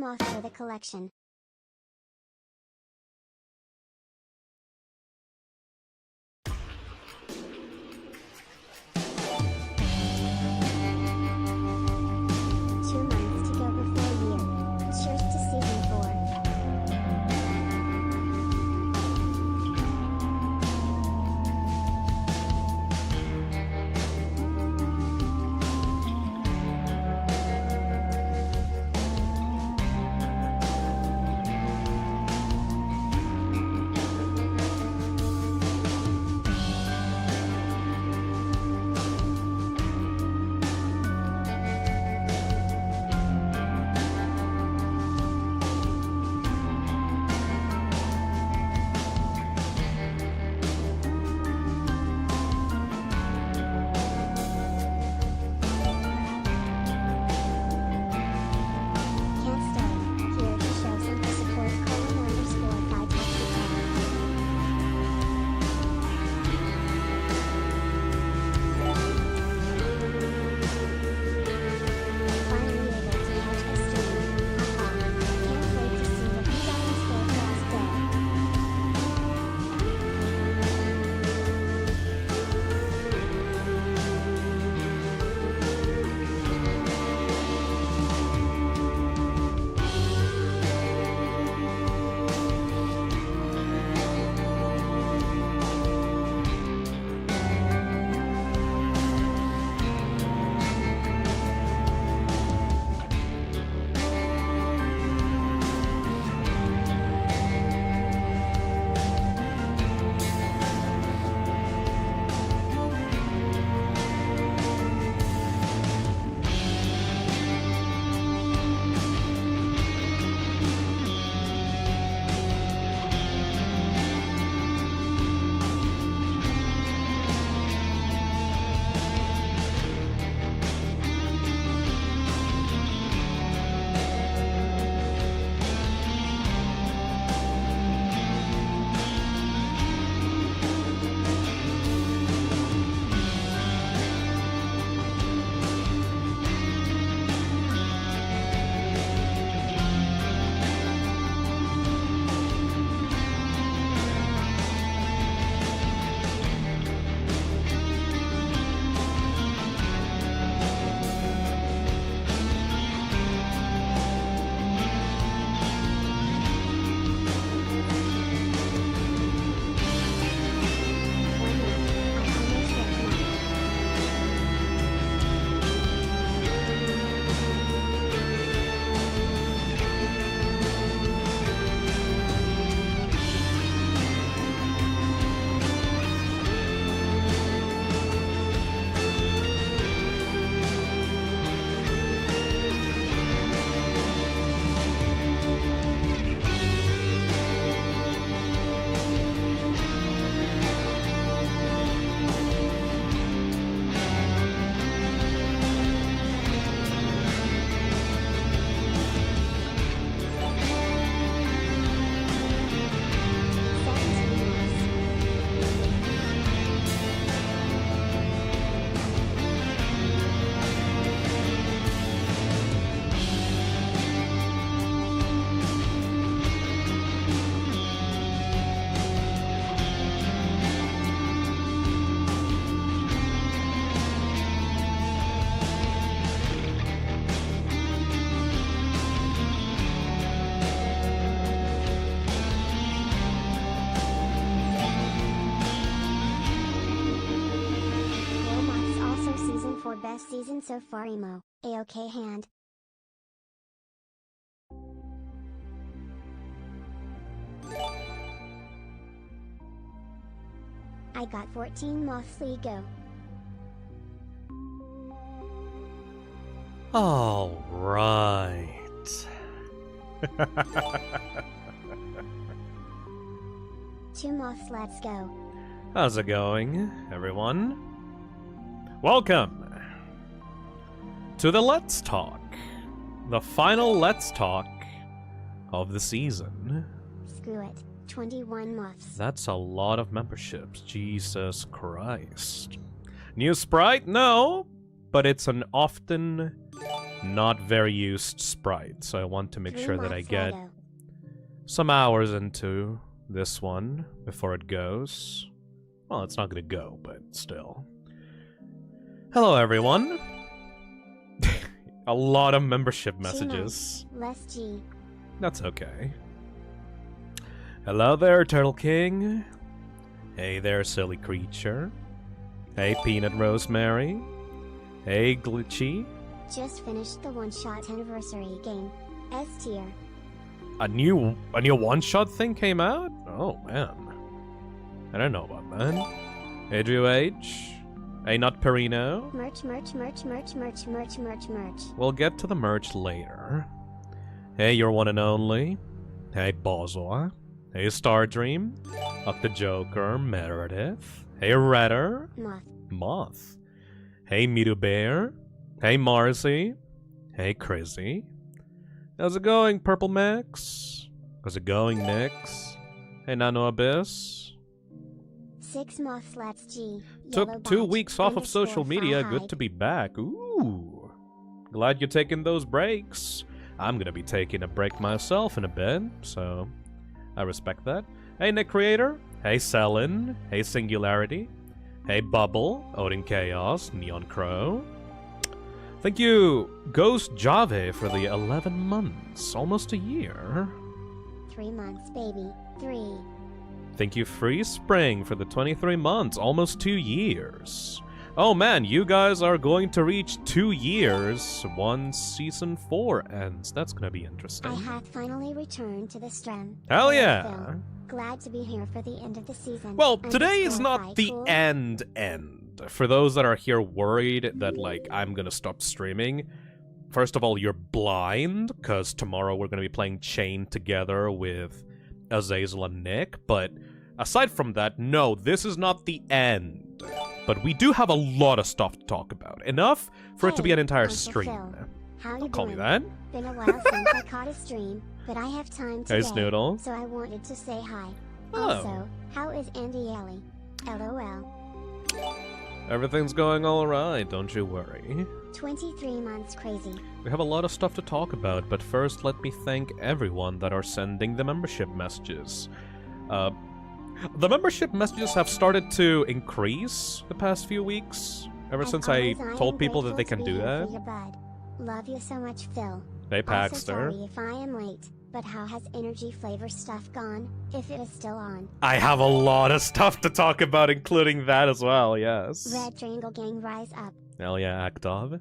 moth for the collection. Best season so far emo, A-OK hand. I got 14 moths go. All right. Two moths, let's go. How's it going, everyone? Welcome to the Let's Talk. The final Let's Talk of the season. Screw it. 21 moths. That's a lot of memberships. Jesus Christ. New sprite? No. But it's an often not very used sprite, so I want to make 3 sure that I months get later. some hours into this one before it goes. Well, it's not gonna go, but still. Hello, everyone. A lot of membership messages. Less G. That's okay. Hello there, Turtle King. Hey there, silly creature. Hey, Peanut Rosemary. Hey, Glitchy. Just finished the one-shot anniversary game. S tier. A new one-shot thing came out? Oh, man. I don't know about that. Hey, Drew H. Hey, Nut Perino. Merch. We'll get to the merch later. Hey, your one and only. Hey, Bozor. Hey, Stardream. Up the Joker, Meredith. Hey, Redder. Moth. Hey, Midu Bear. Hey, Marcy. Hey, Crizzy. How's it going, Purple Max? How's it going, Nix? Hey, Nano Abyss. 6 moths, let's G. Took 2 weeks off of social media. Good to be back. Ooh. Glad you're taking those breaks. I'm gonna be taking a break myself in a bit, so I respect that. Hey, Nick Creator. Hey, Selin. Hey, Singularity. Hey, Bubble. Odin Chaos. Neon Crow. Thank you, Ghost Jave, for the 11 months. Almost a year. 3 months, baby. 3. Thank you, Free Spring, for the 23 months. Almost 2 years. Oh man, you guys are going to reach 2 years once Season 4 ends. That's gonna be interesting. I have finally returned to the stream. Hell yeah! Glad to be here for the end of the season. Well, today is not the end. For those that are here worried that, like, I'm gonna stop streaming, first of all, you're blind, because tomorrow we're gonna be playing Chain together with Azazel and Nick, but aside from that, no, this is not the end. But we do have a lot of stuff to talk about. Enough for it to be an entire Uncle stream. Phil. How you Don't call me doing? that. Been a while since I caught a stream, but I have time today, Hey, Snoodle. so I wanted to say hi. Oh. Also, how is Andy Ellie? LOL. Everything's going alright, don't you worry. 23 months crazy. We have a lot of stuff to talk about, but first let me thank everyone that are sending the membership messages. The membership messages have started to increase the past few weeks, ever since I told people that they can do that. Love you so much, Phil. Hey, Also Paxter. sorry if I am late, but how has energy flavor stuff gone, if it is still on? I have a lot of stuff to talk about, including that as well, yes. Red Triangle Gang rise up. Hell yeah, Actov.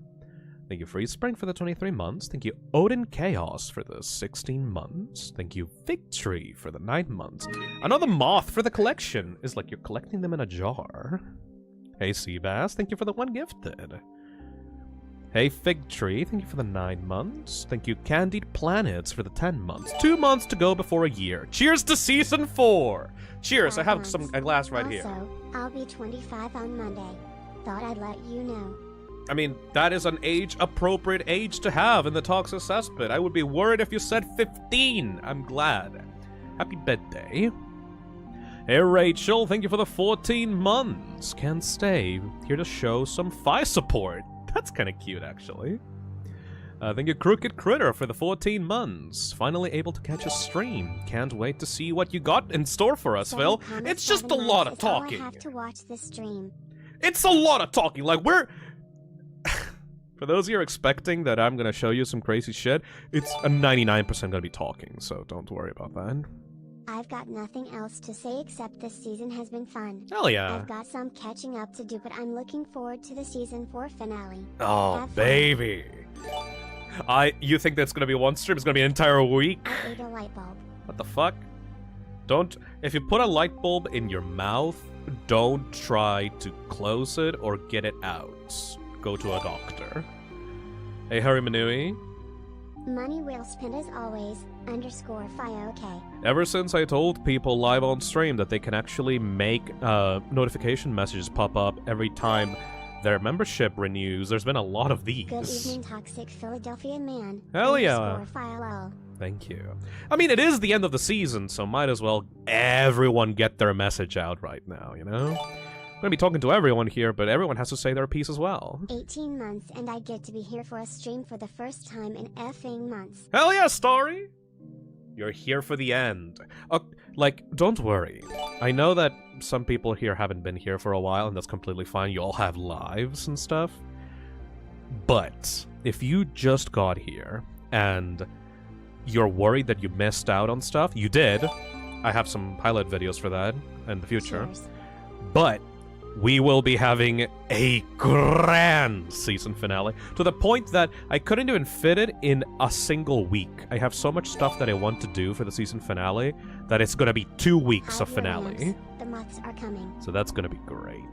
Thank you, Free Spring, for the 23 months. Thank you, Odin Chaos, for the 16 months. Thank you, Fig Tree, for the 9 months. Another moth for the collection. Is like you're collecting them in a jar. Hey, Seabass, thank you for the 1 gifted. Hey, Fig Tree, thank you for the 9 months. Thank you, Candied Planets, for the 10 months. 2 months to go before a year. Cheers to Season 4! Cheers, I have a glass right here. Also, I'll be 25 on Monday. Thought I'd let you know. I mean, that is an age-appropriate age to have in the talks of Cesspit. I would be worried if you said 15. I'm glad. Happy birthday. Hey, Rachel, thank you for the 14 months. Can't stay. Here to show some Fi support. That's kind of cute, actually. Thank you, Crooked Critter, for the 14 months. Finally able to catch a stream. Can't wait to see what you got in store for us, Phil. It's just a lot of talking. I have to watch this stream. It's a lot of talking. Like, we're... For those of you expecting that I'm gonna show you some crazy shit, it's a 99% gonna be talking, so don't worry about that. I've got nothing else to say except this season has been fun. Hell yeah. I've got some catching up to do, but I'm looking forward to the Season 4 finale. Oh, baby. You think that's gonna be one stream? It's gonna be an entire week? I ate a light bulb. What the fuck? If you put a light bulb in your mouth, don't try to close it or get it out. Go to a doctor. Hey, Harry Manui. Money well spent as always, _FIOK. Ever since I told people live on stream that they can actually make notification messages pop up every time their membership renews, there's been a lot of these. Good evening, Toxic Philadelphia Man. Hell yeah. _FILL. Thank you. I mean, it is the end of the season, so might as well everyone get their message out right now, you know? I'm gonna be talking to everyone here, but everyone has to say their piece as well. 18 months and I get to be here for a stream for the first time in effing months. Hell yeah, Story! You're here for the end. Like, don't worry. I know that some people here haven't been here for a while, and that's completely fine. You all have lives and stuff. But if you just got here, and you're worried that you missed out on stuff, you did. I have some pilot videos for that in the future. Cheers. But we will be having a grand season finale, to the point that I couldn't even fit it in a single week. I have so much stuff that I want to do for the season finale that it's gonna be 2 weeks of finale. The months are coming. So that's gonna be great.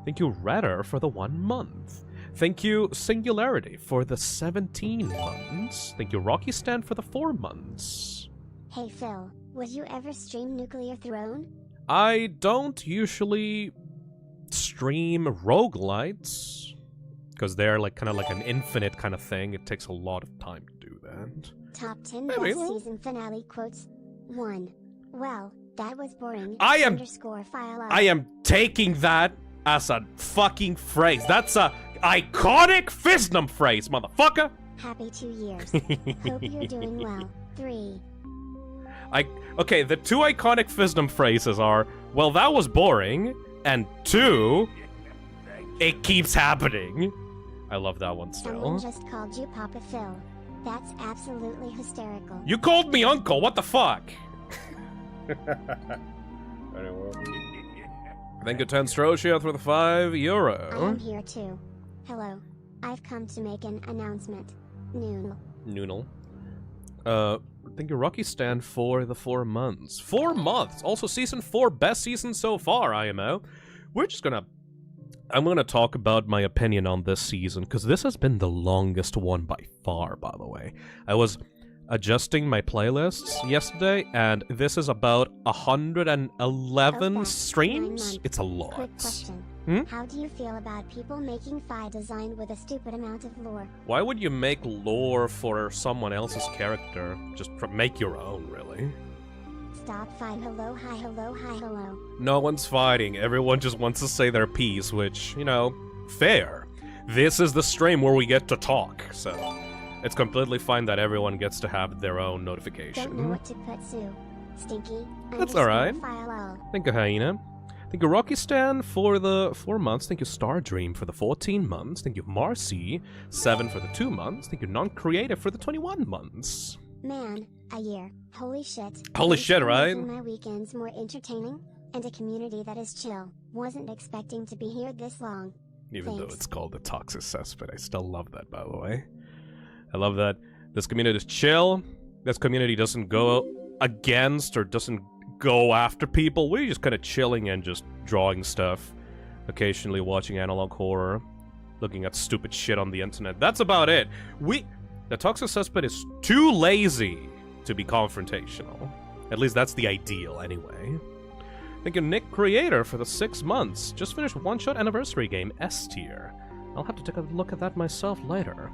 Thank you, Redder, for the 1 month. Thank you, Singularity, for the 17 months. Thank you, Rocky Stan, for the 4 months. Hey Phil, would you ever stream Nuclear Throne? I don't usually stream roguelites, because they're like kind of like an infinite kind of thing. It takes a lot of time to do that. Top 10 Maybe. best season finale quotes. 1. Well, that was boring. I am taking that as a fucking phrase. That's a iconic Phisnom phrase, motherfucker! Happy 2 years. Hope you're doing well. 3. Okay, the 2 iconic Phisnom phrases are, well, that was boring, and 2, it keeps happening. I love that one Someone still. just called you Papa Phil. That's absolutely hysterical. You called me uncle, what the fuck? Anyway. Thank you, Tenstrosia, for the €5. I am here too. Hello. I've come to make an announcement. Noonal. Thank you, Rocky Stan, for the 4 months. 4 months! Also, Season 4, best season so far, IMO. I'm gonna talk about my opinion on this season, because this has been the longest one by far, by the way. I was adjusting my playlists yesterday, and this is about 111 Okay, streams? 9 It's a lot. Quick question. How do you feel about people making Fi design with a stupid amount of lore? Why would you make lore for someone else's character? Just make your own, really. Stop Fi. Hello, hi, hello, hi, hello. No one's fighting. Everyone just wants to say their piece, which, you know, fair. This is the stream where we get to talk, so it's completely fine that everyone gets to have their own notification. Don't know what to put Sue. Stinky. That's alright. File. Thank you, Hyena. Thank you, Rocky Stan, for the 4 months. Thank you, Star Dream, for the 14 months. Thank you, Marcy, 7 for the 2 months. Thank you, Non-Creative, for the 21 months. Man, a year. Holy shit. Holy Thanks shit, for right? making my weekends more entertaining, and a community that is chill. Wasn't expecting to be here this long. Even though Thanks. it's called the Toxic Cesspit, I still love that, by the way. I love that this community is chill. This community doesn't go against or doesn't go after people. We're just kind of chilling and just drawing stuff. Occasionally watching analog horror. Looking at stupid shit on the internet. That's about it. The Toxic Cesspit is too lazy to be confrontational. At least that's the ideal, anyway. Thank you, Nick Creator, for the 6 months. Just finished one-shot anniversary game, S tier. I'll have to take a look at that myself later.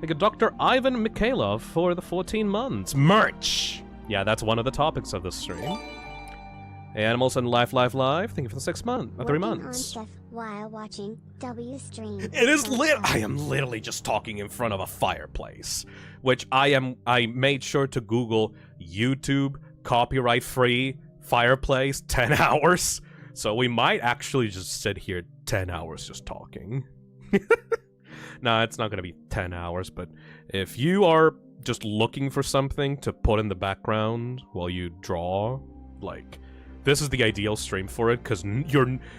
Thank you, Dr. Ivan Mikhailov, for the 14 months. Merch! Yeah, that's one of the topics of this stream. Hey, Animals and Life. Thank you for the 3 months. Working on stuff while watching W stream. It is I am literally just talking in front of a fireplace, which I made sure to Google YouTube copyright-free fireplace 10 hours. So we might actually just sit here 10 hours just talking. Nah, it's not gonna be 10 hours, but if you are just looking for something to put in the background while you draw, like, this is the ideal stream for it, because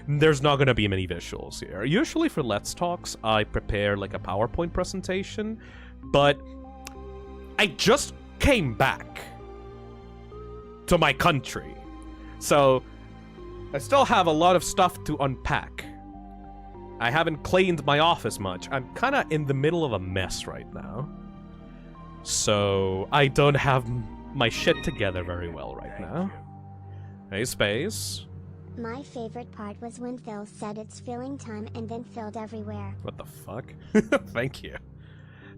there's not going to be many visuals here. Usually for Let's Talks, I prepare, like, a PowerPoint presentation, but I just came back to my country, so I still have a lot of stuff to unpack. I haven't cleaned my office much. I'm kind of in the middle of a mess right now. So, I don't have my shit together very well right now. Hey, Space. My favorite part was when Phil said it's filling time and then filled everywhere. What the fuck? Thank you.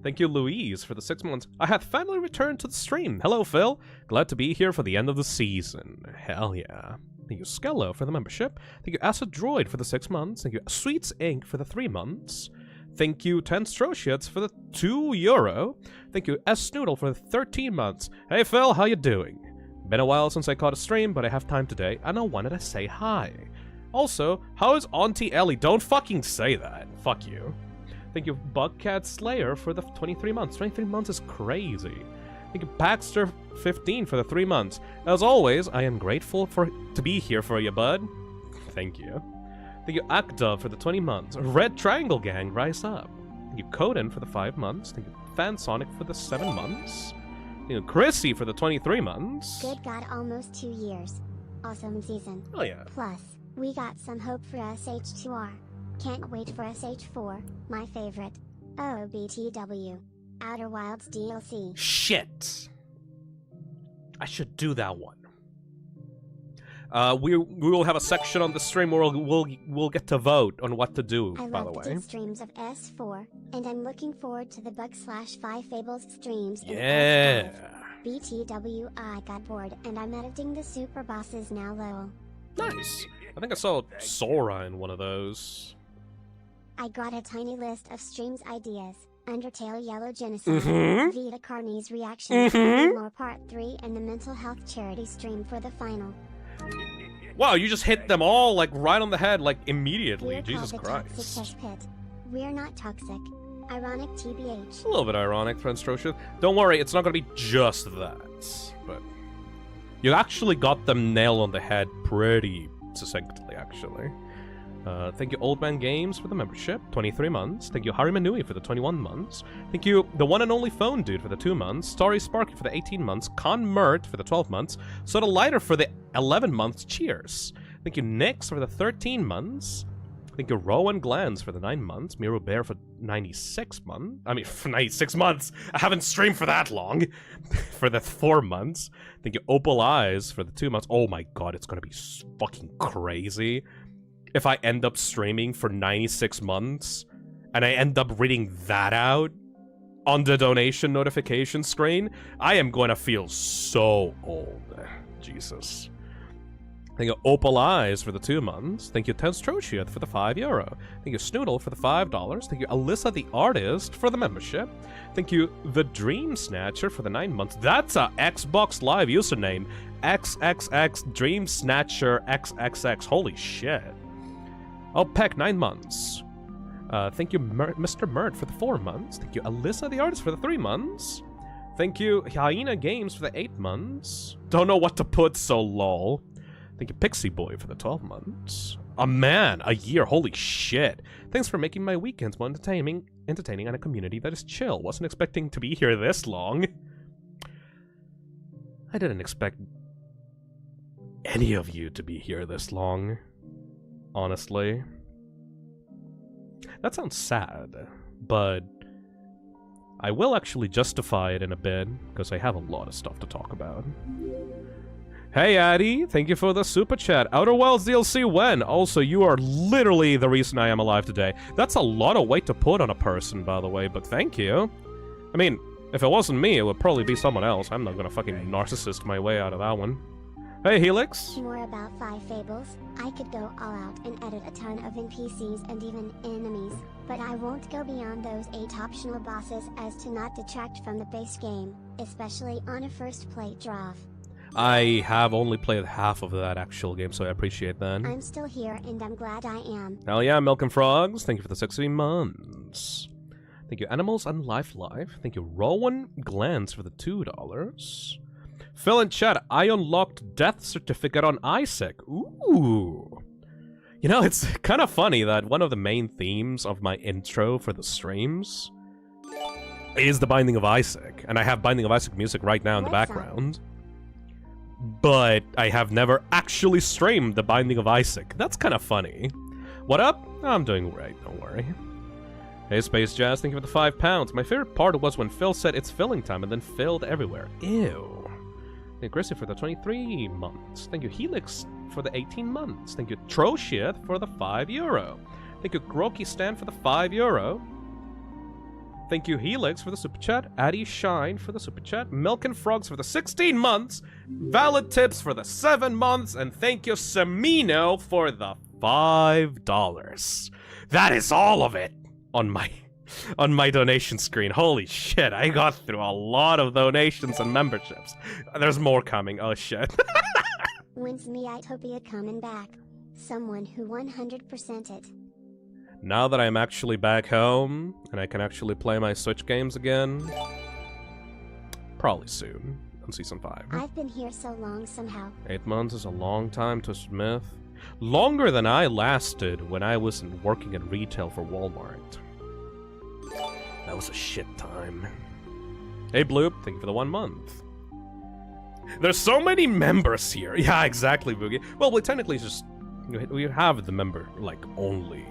Thank you, Louise, for the 6 months. I have finally returned to the stream. Hello, Phil. Glad to be here for the end of the season. Hell yeah. Thank you, Skello, for the membership. Thank you, Acid Droid, for the 6 months. Thank you, Sweets Inc. for the 3 months. Thank you, 10 Stroshiets for the €2. Thank you, S Snoodle, for the 13 months. Hey, Phil, how you doing? Been a while since I caught a stream, but I have time today, and I wanted to say hi. Also, how is Auntie Ellie? Don't fucking say that. Fuck you. Thank you, Bugcat Slayer, for the 23 months. 23 months is crazy. Thank you, Baxter15 for the 3 months. As always, I am grateful to be here for you, bud. Thank you. Thank you, Akdov, for the 20 months. Red Triangle Gang, rise up. Thank you, Coden, for the 5 months. Thank you, Fansonic, for the 7 months. Thank you, Chrissy, for the 23 months. Good God, almost 2 years. Awesome season. Oh yeah. Plus, we got some hope for SH2R. Can't wait for SH4, my favorite. Oh, BTW. Outer Wilds DLC. Shit. I should do that one. We will have a section on the stream where we'll get to vote on what to do, by the way. I love the streams of S4, and I'm looking forward to the Bug/5 Fables streams in yeah. S5. BTW, I got bored, and I'm editing the super bosses now, lol. Nice. I think I saw Sora in one of those. I got a tiny list of streams ideas. Undertale Yellow Genocide, Vita Carney's reaction, more Part 3, and the mental health charity stream for the final. Wow, you just hit them all, like, right on the head, like, immediately. We're Jesus called the Christ. Toxic Cesspit. We're not toxic. Ironic TBH. A little bit ironic, Friend Strosha. Don't worry, it's not gonna be just that. But you actually got them nailed on the head pretty succinctly, actually. Thank you, Old Man Games, for the membership, 23 months. Thank you, Harimanui, for the 21 months. Thank you, the one and only Phone Dude, for the 2 months. Starry Sparky, for the 18 months. Con Mert, for the 12 months. Soda Lighter, for the 11 months. Cheers. Thank you, Nix, for the 13 months. Thank you, Rowan Glans, for the 9 months. Miro Bear, for 96 months. I mean, for 96 months! I haven't streamed for that long! For the 4 months. Thank you, Opal Eyes, for the 2 months. Oh my god, it's gonna be fucking crazy if I end up streaming for 96 months, and I end up reading that out on the donation notification screen. I am going to feel so old. Jesus. Thank you, Opal Eyes, for the 2 months. Thank you, Tenstrochiat, for the €5. Thank you, Snoodle, for the $5. Thank you, Alyssa the Artist, for the membership. Thank you, The Dream Snatcher, for the 9 months. That's a Xbox Live username. XXX Dream Snatcher XXX. Holy shit. Oh, Peck, 9 months. Thank you, Mr. Mert, for the 4 months. Thank you, Alyssa the Artist, for the 3 months. Thank you, Hyena Games, for the 8 months. Don't know what to put, so lol. Thank you, Pixie Boy, for the 12 months. A man, a year, holy shit. Thanks for making my weekends more entertaining and a community that is chill. Wasn't expecting to be here this long. I didn't expect any of you to be here this long. Honestly. That sounds sad, but I will actually justify it in a bit, because I have a lot of stuff to talk about. Hey Addy, thank you for the super chat. Outer Wilds DLC when? Also, you are literally the reason I am alive today. That's a lot of weight to put on a person, by the way, but thank you. I mean, if it wasn't me, it would probably be someone else. I'm not gonna fucking narcissist my way out of that one. Hey, Helix. More about 5 Fables. I could go all out and edit a ton of NPCs and even enemies, but I won't go beyond those 8 optional bosses as to not detract from the base game, especially on a first playthrough. I have only played half of that actual game, so I appreciate that. I'm still here, and I'm glad I am. Hell yeah, Milk and Frogs. Thank you for the 16 months. Thank you, Animals and Life. Thank you, Rowan Glans, for the $2. Phil in chat, I unlocked death certificate on Isaac. Ooh. You know, it's kind of funny that one of the main themes of my intro for the streams is the Binding of Isaac. And I have Binding of Isaac music right now in the background. But I have never actually streamed the Binding of Isaac. That's kind of funny. What up? I'm doing great, don't worry. Hey, Space Jazz, thank you for the £5. My favorite part was when Phil said it's filling time and then filled everywhere. Ew. Thank you, Chrissy, for the 23 months. Thank you, Helix, for the 18 months. Thank you, Troshith, for the €5. Thank you, Groki Stan, for the €5. Thank you, Helix, for the super chat. Addy Shine for the super chat. Milk and Frogs for the 16 months. Valid Tips for the 7 months. And thank you, Semino, for the $5. That is all of it on my donation screen. Holy shit, I got through a lot of donations and memberships. There's more coming. Oh shit. When's Miitopia coming back? Someone who 100% it. Now that I'm actually back home, and I can actually play my Switch games again, probably soon, on Season 5. I've been here so long somehow. 8 months is a long time to Smith. Longer than I lasted when I was working in retail for Walmart. That was a shit time. Hey Bloop, thank you for the 1 month. There's so many members here. Yeah, exactly, Boogie. Well, we technically just... we have the member, like, only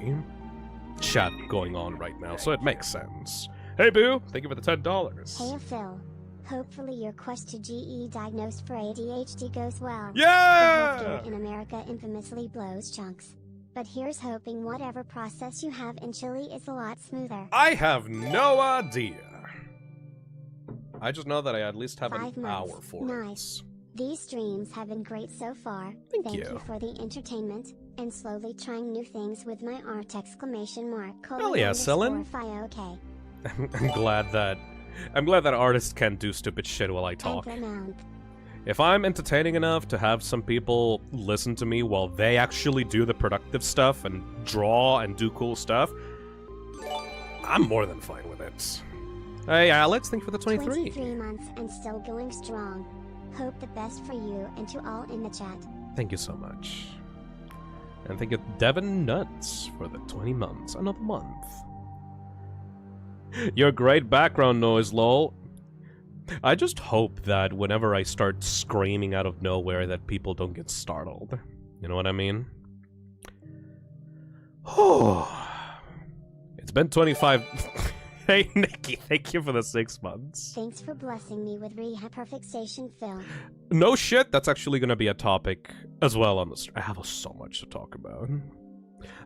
chat going on right now, so it makes sense. Hey Boo, thank you for the $10. Hey Phil. Hopefully your quest to GE diagnosed for ADHD goes well. Yeah! The healthcare in America infamously blows chunks. But here's hoping whatever process you have in Chile is a lot smoother. I have no idea. I just know that I at least have 5 an months. hour for Nice. These streams have been great so far. Thank you. You for the entertainment, and slowly trying new things with my art exclamation mark. Hell yeah, Selen. Okay. I'm glad that artists can't do stupid shit while I talk. Amount. If I'm entertaining enough to have some people listen to me while they actually do the productive stuff and draw and do cool stuff, I'm more than fine with it. Hey Alex, thank you for the 23. 23 months and still going strong. Hope the best for you and to all in the chat. Thank you so much. And thank you Devin Nuts for the 20 months. Another month. Your great background noise, lol. I just hope that whenever I start screaming out of nowhere that people don't get startled. You know what I mean? It's been 25... Hey Nikki, thank you for the 6 months. Thanks for blessing me with rehyperfixation, Phil. No shit, that's actually gonna be a topic as well on the I have so much to talk about.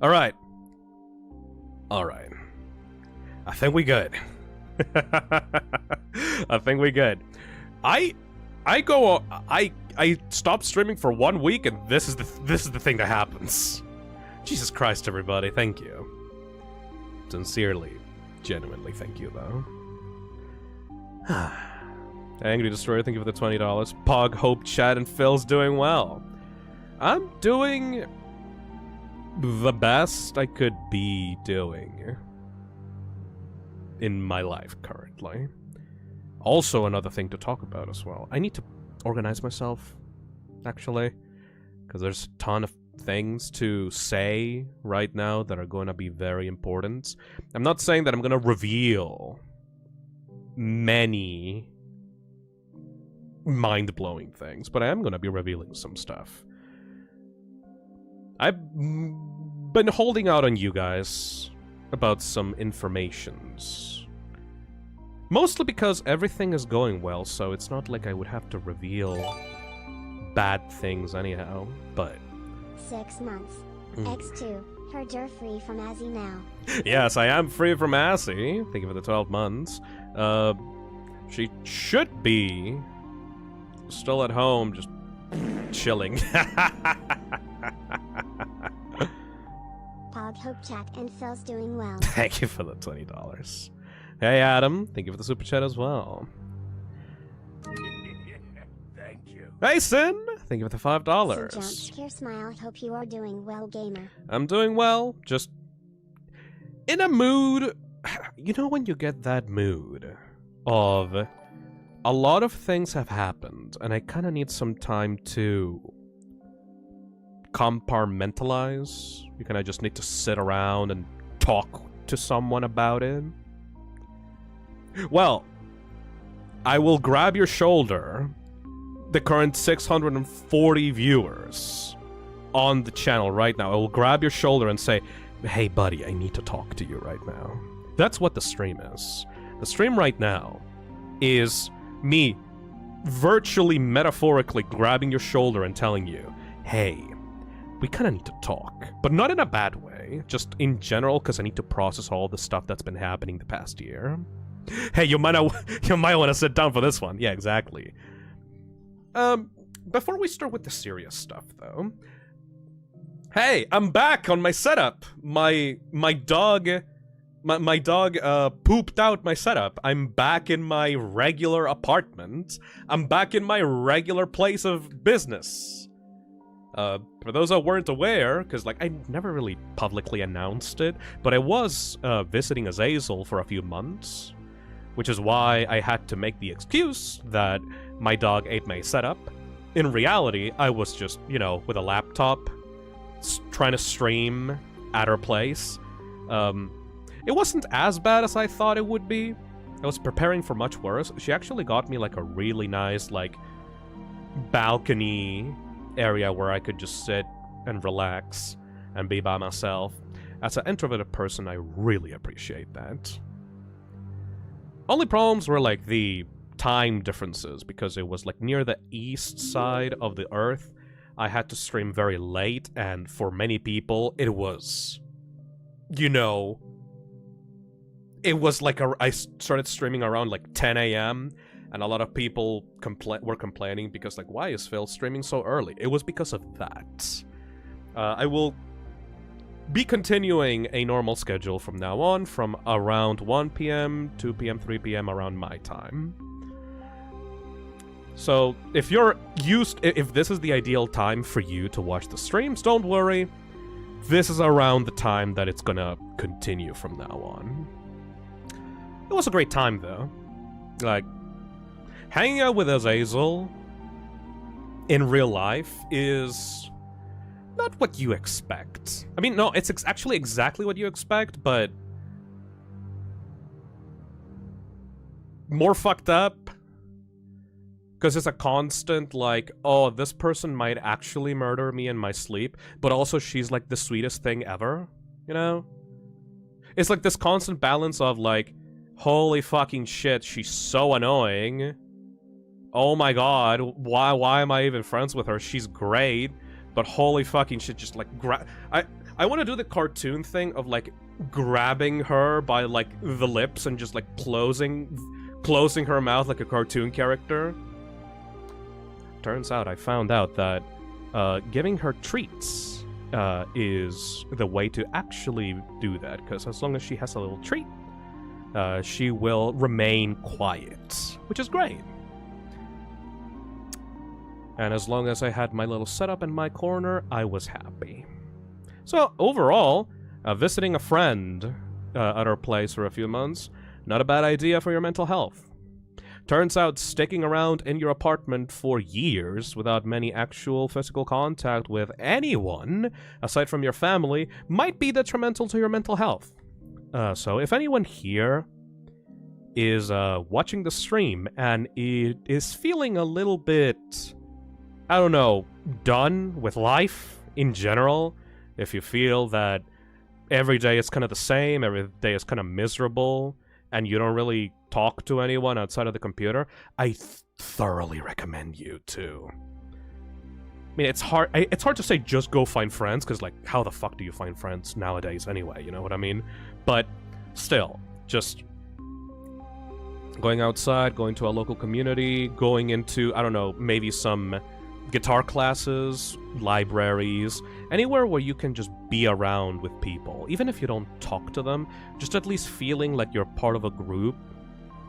Alright. Alright. I think we good. I think we good. I stopped streaming for 1 week and this is the thing that happens. Jesus Christ, everybody, thank you. Sincerely, genuinely thank you though. Angry Destroyer, thank you for the $20. Pog, Hope, Chad, and Phil's doing well. I'm doing the best I could be doing in my life currently. Also, another thing to talk about as well. I need to organize myself, actually, because there's a ton of things to say right now that are going to be very important. I'm not saying that I'm going to reveal many mind-blowing things, but I am going to be revealing some stuff. I've been holding out on you guys about some informations. Mostly because everything is going well, so it's not like I would have to reveal bad things anyhow, but... 6 months. X2. Heard you're free from Azzy now. Yes, I am free from Azzy. Thank you for the 12 months. She should be still at home, just chilling. Pog, Hope, Chat, and Phil's doing well. Thank you for the $20. Hey Adam, thank you for the super chat as well. Thank you. Hey Sin, thank you for the $5. Jump, scare, smile, hope you are doing well, gamer. I'm doing well, just in a mood. You know when you get that mood of a lot of things have happened and I kind of need some time to compartmentalize. You kind of just need to sit around and talk to someone about it. Well, I will grab your shoulder, the current 640 viewers on the channel right now. I will grab your shoulder and say, hey buddy, I need to talk to you right now. That's what the stream is. The stream right now is me virtually metaphorically grabbing your shoulder and telling you, hey, we kind of need to talk, but not in a bad way. actually. Just in general, because I need to process all the stuff that's been happening the past year. Hey, you might want to sit down for this one. Yeah, exactly. Before we start with the serious stuff, though... Hey, I'm back on my setup! My dog pooped out my setup. I'm back in my regular apartment. I'm back in my regular place of business. For those that weren't aware, because, like, I never really publicly announced it, but I was, visiting Azazel for a few months, which is why I had to make the excuse that my dog ate my setup. In reality, I was just, you know, with a laptop, trying to stream at her place. It wasn't as bad as I thought it would be. I was preparing for much worse. She actually got me, like, a really nice, like, balcony area where I could just sit and relax and be by myself. As an introverted person, I really appreciate that. Only problems were, like, the time differences, because it was, like, near the east side of the Earth. I had to stream very late, and for many people, it was, you know, it was like I started streaming around, like, 10 a.m., and a lot of people were complaining because, like, why is Phil streaming so early? It was because of that. I will be continuing a normal schedule from now on, from around 1 p.m., 2 p.m., 3 p.m. around my time. So, if this is the ideal time for you to watch the streams, don't worry. This is around the time that it's gonna continue from now on. It was a great time, though. Like, hanging out with Azazel in real life is not what you expect. I mean, no, it's actually exactly what you expect, but more fucked up. Because it's a constant, like, oh, this person might actually murder me in my sleep, but also she's, like, the sweetest thing ever, you know? It's, like, this constant balance of, like, holy fucking shit, she's so annoying. Oh my god, why am I even friends with her? She's great, but holy fucking shit, just, like, I want to do the cartoon thing of, like, grabbing her by, like, the lips and just, like, closing her mouth like a cartoon character. Turns out I found out that giving her treats is the way to actually do that, because as long as she has a little treat, she will remain quiet, which is great. And as long as I had my little setup in my corner, I was happy. So overall, visiting a friend at our place for a few months, not a bad idea for your mental health. Turns out sticking around in your apartment for years without many actual physical contact with anyone, aside from your family, might be detrimental to your mental health. So if anyone here is watching the stream and is feeling a little bit, I don't know, done with life in general, if you feel that every day is kind of the same, every day is kind of miserable, and you don't really talk to anyone outside of the computer, I thoroughly recommend you to. I mean, it's hard to say just go find friends, because, like, how the fuck do you find friends nowadays anyway, you know what I mean? But still, just going outside, going to a local community, going into, I don't know, maybe some guitar classes, libraries, anywhere where you can just be around with people. Even if you don't talk to them, just at least feeling like you're part of a group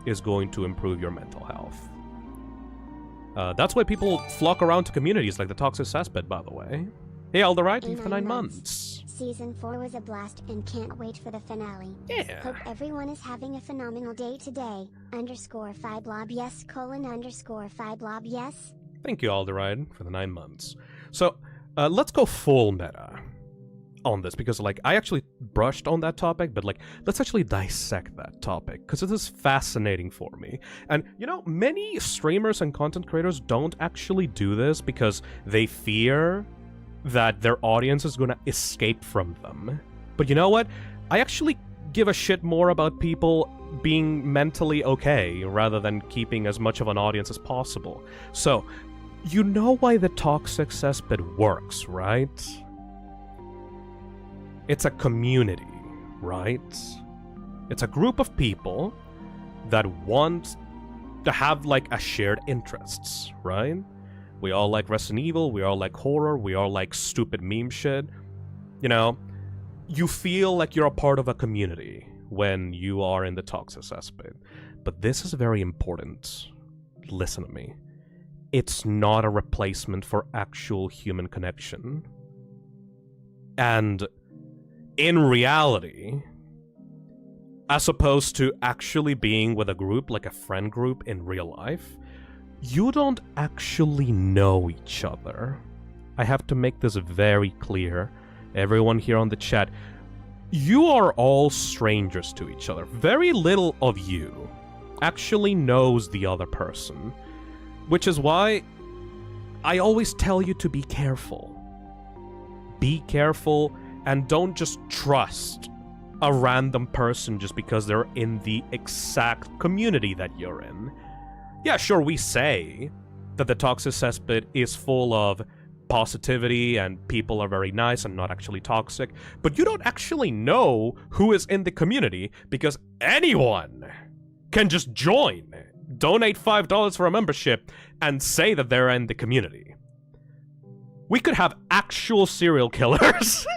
is going to improve your mental health. That's why people flock around to communities like the Toxic Cesspit, by the way. Hey, Alderite, you for 9 months. Season 4 was a blast and can't wait for the finale. Yeah. Hope everyone is having a phenomenal day today. _5blob yes, _5blob yes. Thank you, Alderide, for the 9 months. So, let's go full meta on this, because, like, I actually brushed on that topic, but, like, let's actually dissect that topic, because it is fascinating for me. And, you know, many streamers and content creators don't actually do this because they fear that their audience is gonna escape from them. But you know what? I actually give a shit more about people being mentally okay, rather than keeping as much of an audience as possible. So, you know why the Toxic Cesspit works, right? it's a community, right? It's a group of people that want to have, like, a shared interests, right? We all like Resident Evil, we all like horror, we all like stupid meme shit. You know, you feel like you're a part of a community when you are in the Toxic Cesspit. But this is very important. Listen to me. It's not a replacement for actual human connection. And in reality, as opposed to actually being with a group, like a friend group in real life, you don't actually know each other. I have to make this very clear. Everyone here on the chat, you are all strangers to each other. Very little of you actually knows the other person, which is why I always tell you to be careful. Be careful and don't just trust a random person just because they're in the exact community that you're in. Yeah, sure, we say that the Toxic Cesspit is full of positivity and people are very nice and not actually toxic, but you don't actually know who is in the community because anyone can just join, donate $5 for a membership, and say that they're in the community. We could have actual serial killers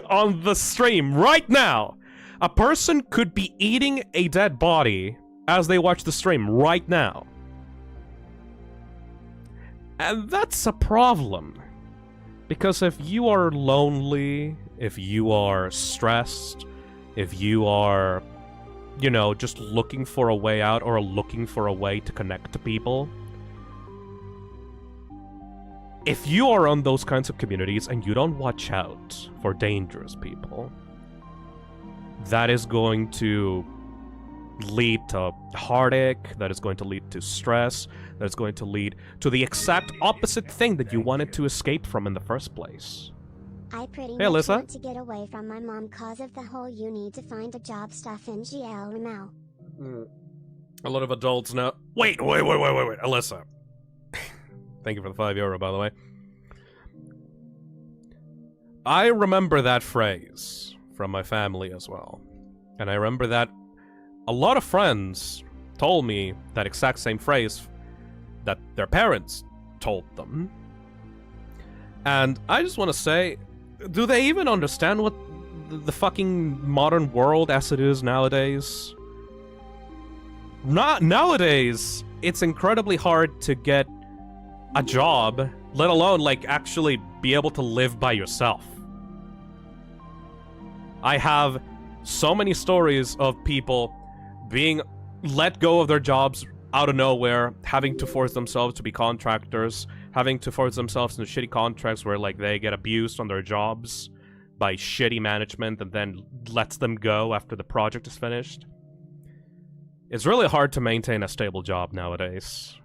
on the stream right now. A person could be eating a dead body as they watch the stream right now. And that's a problem. Because if you are lonely, if you are stressed, if you are, you know, just looking for a way out or looking for a way to connect to people, if you are on those kinds of communities and you don't watch out for dangerous people, that is going to lead to heartache, that is going to lead to stress, that is going to lead to the exact opposite thing that you wanted to escape from in the first place. I pretty much want to get away from my mom cause of the whole you need to find a job stuff in GLML. A lot of adults now. Wait, Alyssa. Thank you for the €5, by the way. I remember that phrase from my family as well. And I remember that a lot of friends told me that exact same phrase that their parents told them. And I just want to say, do they even understand what the fucking modern world as it is nowadays? Nowadays, it's incredibly hard to get a job, let alone, like, actually be able to live by yourself. I have so many stories of people being let go of their jobs out of nowhere, having to force themselves to be contractors, having to force themselves into shitty contracts where, like, they get abused on their jobs by shitty management and then lets them go after the project is finished. It's really hard to maintain a stable job nowadays.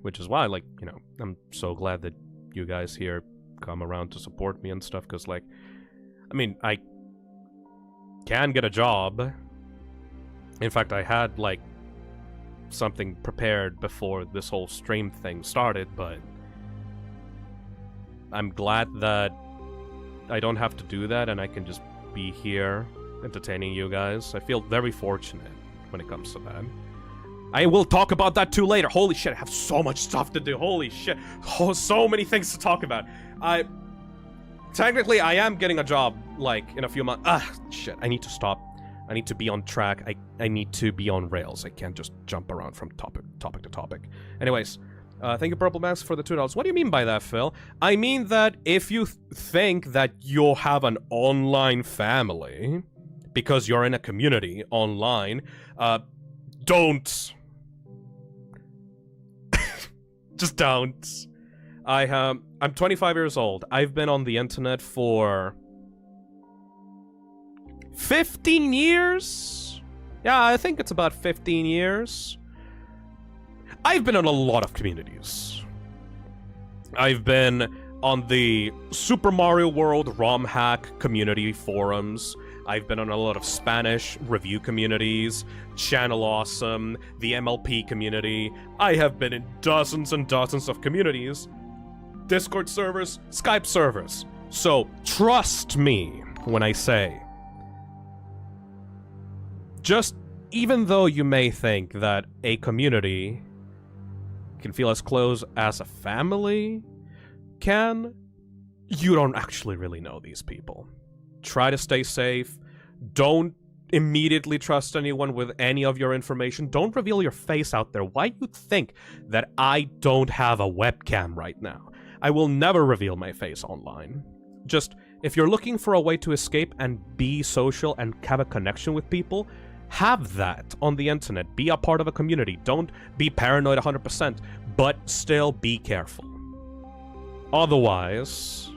Which is why, like, you know, I'm so glad that you guys here come around to support me and stuff, because, like, I mean, I can get a job. In fact, I had, like, something prepared before this whole stream thing started, but I'm glad that I don't have to do that and I can just be here entertaining you guys. I feel very fortunate when it comes to that. I will talk about that too later. Holy shit, I have so much stuff to do. Holy shit. Oh, so many things to talk about. Technically, I am getting a job, like, in a few months. Shit, I need to stop. I need to be on track. I need to be on rails. I can't just jump around from topic to topic. Anyways, thank you, Purple Max, for the $2. What do you mean by that, Phil? I mean that if you think that you'll have an online family because you're in a community online, don't. Just don't. I'm 25 years old. I've been on the internet for 15 years? Yeah, I think it's about 15 years. I've been in a lot of communities. I've been on the Super Mario World ROM hack community forums. I've been on a lot of Spanish review communities, Channel Awesome, the MLP community. I have been in dozens and dozens of communities. Discord servers, Skype servers. So, trust me when I say, just even though you may think that a community can feel as close as a family can, you don't actually really know these people. Try to stay safe. Don't immediately trust anyone with any of your information. Don't reveal your face out there. Why you think that I don't have a webcam right now? I will never reveal my face online. Just, if you're looking for a way to escape and be social and have a connection with people, have that on the internet. Be a part of a community. Don't be paranoid 100%, but still be careful. Otherwise,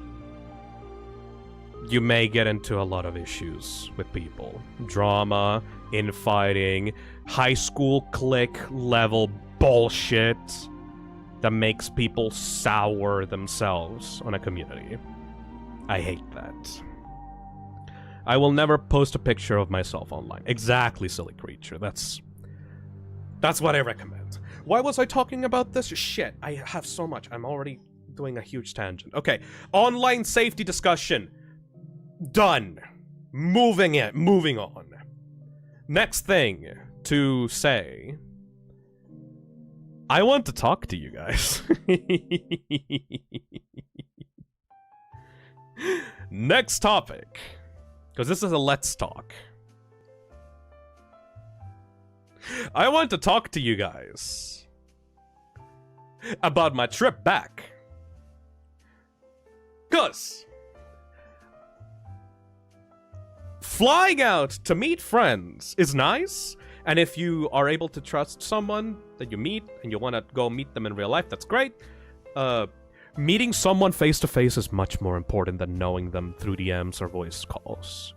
you may get into a lot of issues with people. Drama, infighting, high school clique level bullshit that makes people sour themselves on a community. I hate that. I will never post a picture of myself online. Exactly, silly creature. That's what I recommend. Why was I talking about this? Shit, I have so much. I'm already doing a huge tangent. Okay, online safety discussion. Done. Moving on. Next thing to say. I want to talk to you guys. Next topic. Because this is a let's talk. I want to talk to you guys about my trip back. Because flying out to meet friends is nice, and if you are able to trust someone that you meet and you want to go meet them in real life, that's great. Meeting someone face-to-face is much more important than knowing them through DMs or voice calls.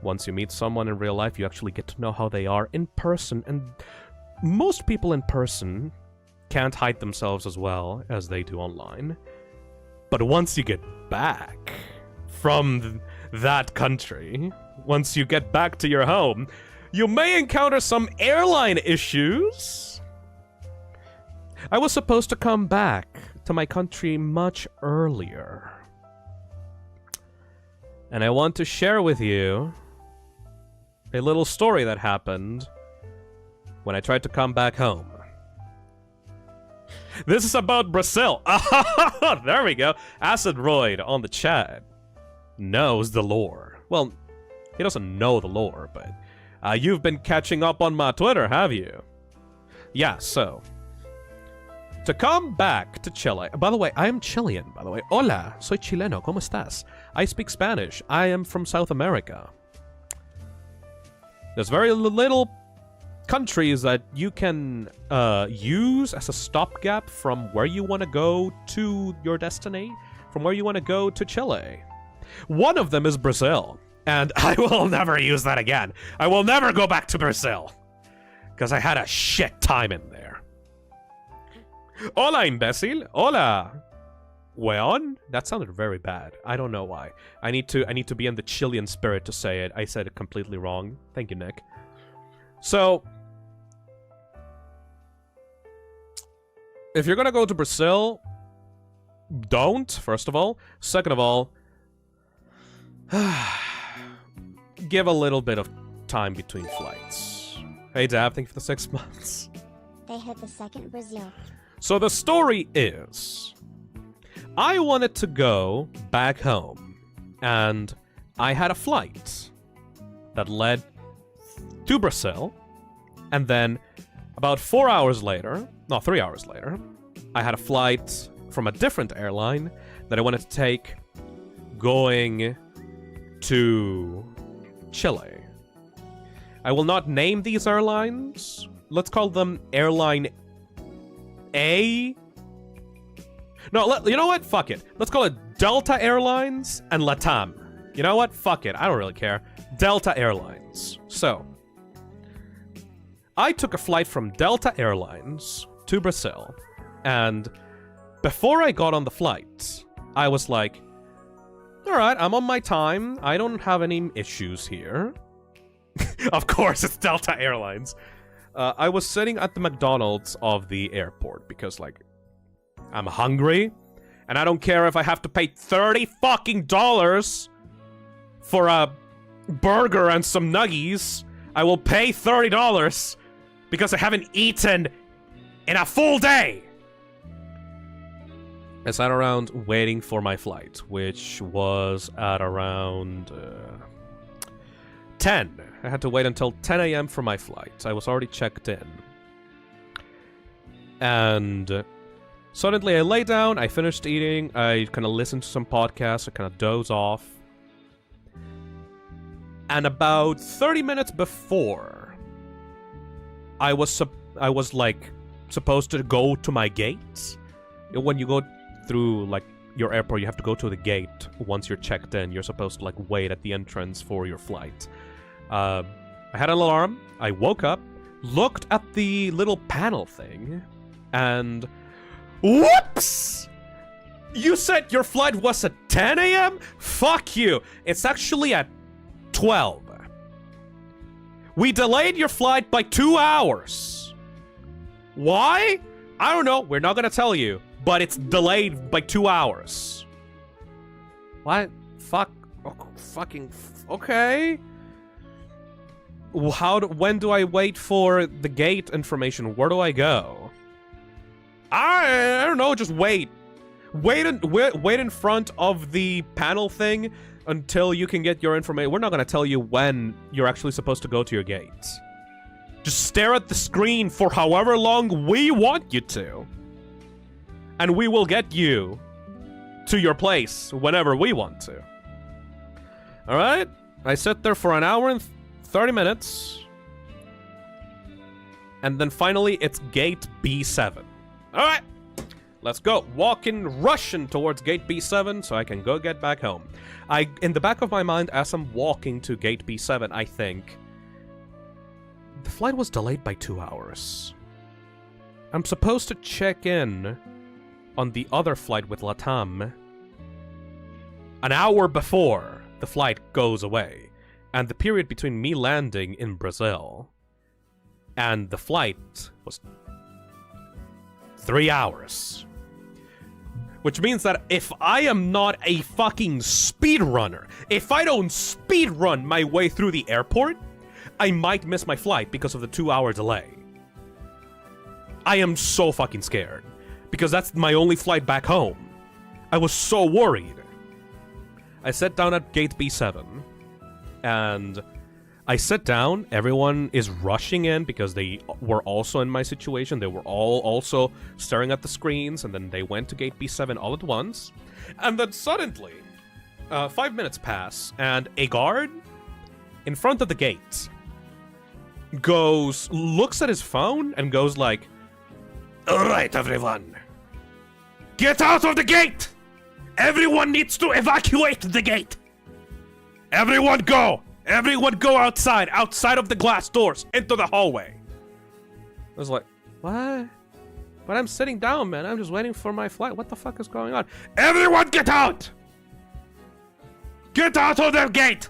Once you meet someone in real life, you actually get to know how they are in person, and most people in person can't hide themselves as well as they do online. But once you get back from that country, once you get back to your home, you may encounter some airline issues. I was supposed to come back to my country much earlier. And I want to share with you a little story that happened when I tried to come back home. This is about Brazil. There we go. Acid Royd on the chat knows the lore. Well, he doesn't know the lore, but you've been catching up on my Twitter, have you? Yeah, so to come back to Chile. By the way, I am Chilean, by the way. Hola, soy chileno, ¿cómo estás? I speak Spanish. I am from South America. There's very little countries that you can use as a stopgap from where you want to go to your destiny, from where you want to go to Chile. One of them is Brazil, and I will never use that again. I will never go back to Brazil, because I had a shit time in there. Hola, imbécil. Hola. Weon? That sounded very bad. I don't know why. I need to be in the Chilean spirit to say it. I said it completely wrong. Thank you, Nick. So, if you're gonna go to Brazil, don't, first of all. Second of all, give a little bit of time between flights. Hey, Dab, thank you for the 6 months. They hit the second Brazil. So the story is, I wanted to go back home, and I had a flight that led to Brazil, and then about 4 hours later, no, 3 hours later, I had a flight from a different airline that I wanted to take going to Chile. I will not name these airlines. Let's call them Airline A. No, you know what? Fuck it. Let's call it Delta Airlines and Latam. You know what? Fuck it. I don't really care. Delta Airlines. So, I took a flight from Delta Airlines to Brazil, and before I got on the flight, I was like, alright, I'm on my time. I don't have any issues here. Of course, it's Delta Airlines. I was sitting at the McDonald's of the airport because, like, I'm hungry, And I don't care if I have to pay $30 fucking for a burger and some nuggies. I will pay $30 because I haven't eaten in a full day. I sat around waiting for my flight, which was at around 10. I had to wait until 10 a.m. for my flight. I was already checked in. And suddenly I lay down, I finished eating, I kind of listened to some podcasts, I kind of doze off. And about 30 minutes before, I was like supposed to go to my gate. When you go through like your airport, you have to go to the gate once you're checked in. You're supposed to like wait at the entrance for your flight. I had an alarm. I woke up, looked at the little panel thing, and whoops! You said your flight was at 10 a.m.? Fuck you! It's actually at 12. We delayed your flight by 2 hours. Why? I don't know. We're not gonna tell you. But it's delayed by 2 hours. What? Fuck. Oh, fucking. Okay. When do I wait for the gate information? Where do I go? I don't know. Just wait. Wait in front of the panel thing until you can get your information. We're not gonna tell you when you're actually supposed to go to your gate. Just stare at the screen for however long we want you to. And we will get you to your place whenever we want to. Alright? I sit there for an hour and 30 minutes. And then finally, it's gate B7. Alright! Let's go. Walking, rushing towards gate B7 so I can go get back home. In the back of my mind, as I'm walking to gate B7, I think, the flight was delayed by 2 hours. I'm supposed to check in on the other flight with Latam an hour before the flight goes away. And the period between me landing in Brazil and the flight was 3 hours. Which means that if I am not a fucking speedrunner, if I don't speedrun my way through the airport, I might miss my flight because of the 2 hour delay. I am so fucking scared. Because that's my only flight back home. I was so worried. I sat down at gate B7. And I sit down. Everyone is rushing in because they were also in my situation. They were all also staring at the screens. And then they went to gate B7 all at once. And then suddenly, 5 minutes pass. And a guard in front of the gate looks at his phone and goes like, "Alright, everyone. Get out of the gate! Everyone needs to evacuate the gate! Everyone go! Everyone go outside of the glass doors, into the hallway!" I was like, what? But I'm sitting down, man. I'm just waiting for my flight. What the fuck is going on? Everyone get out! Get out of the gate!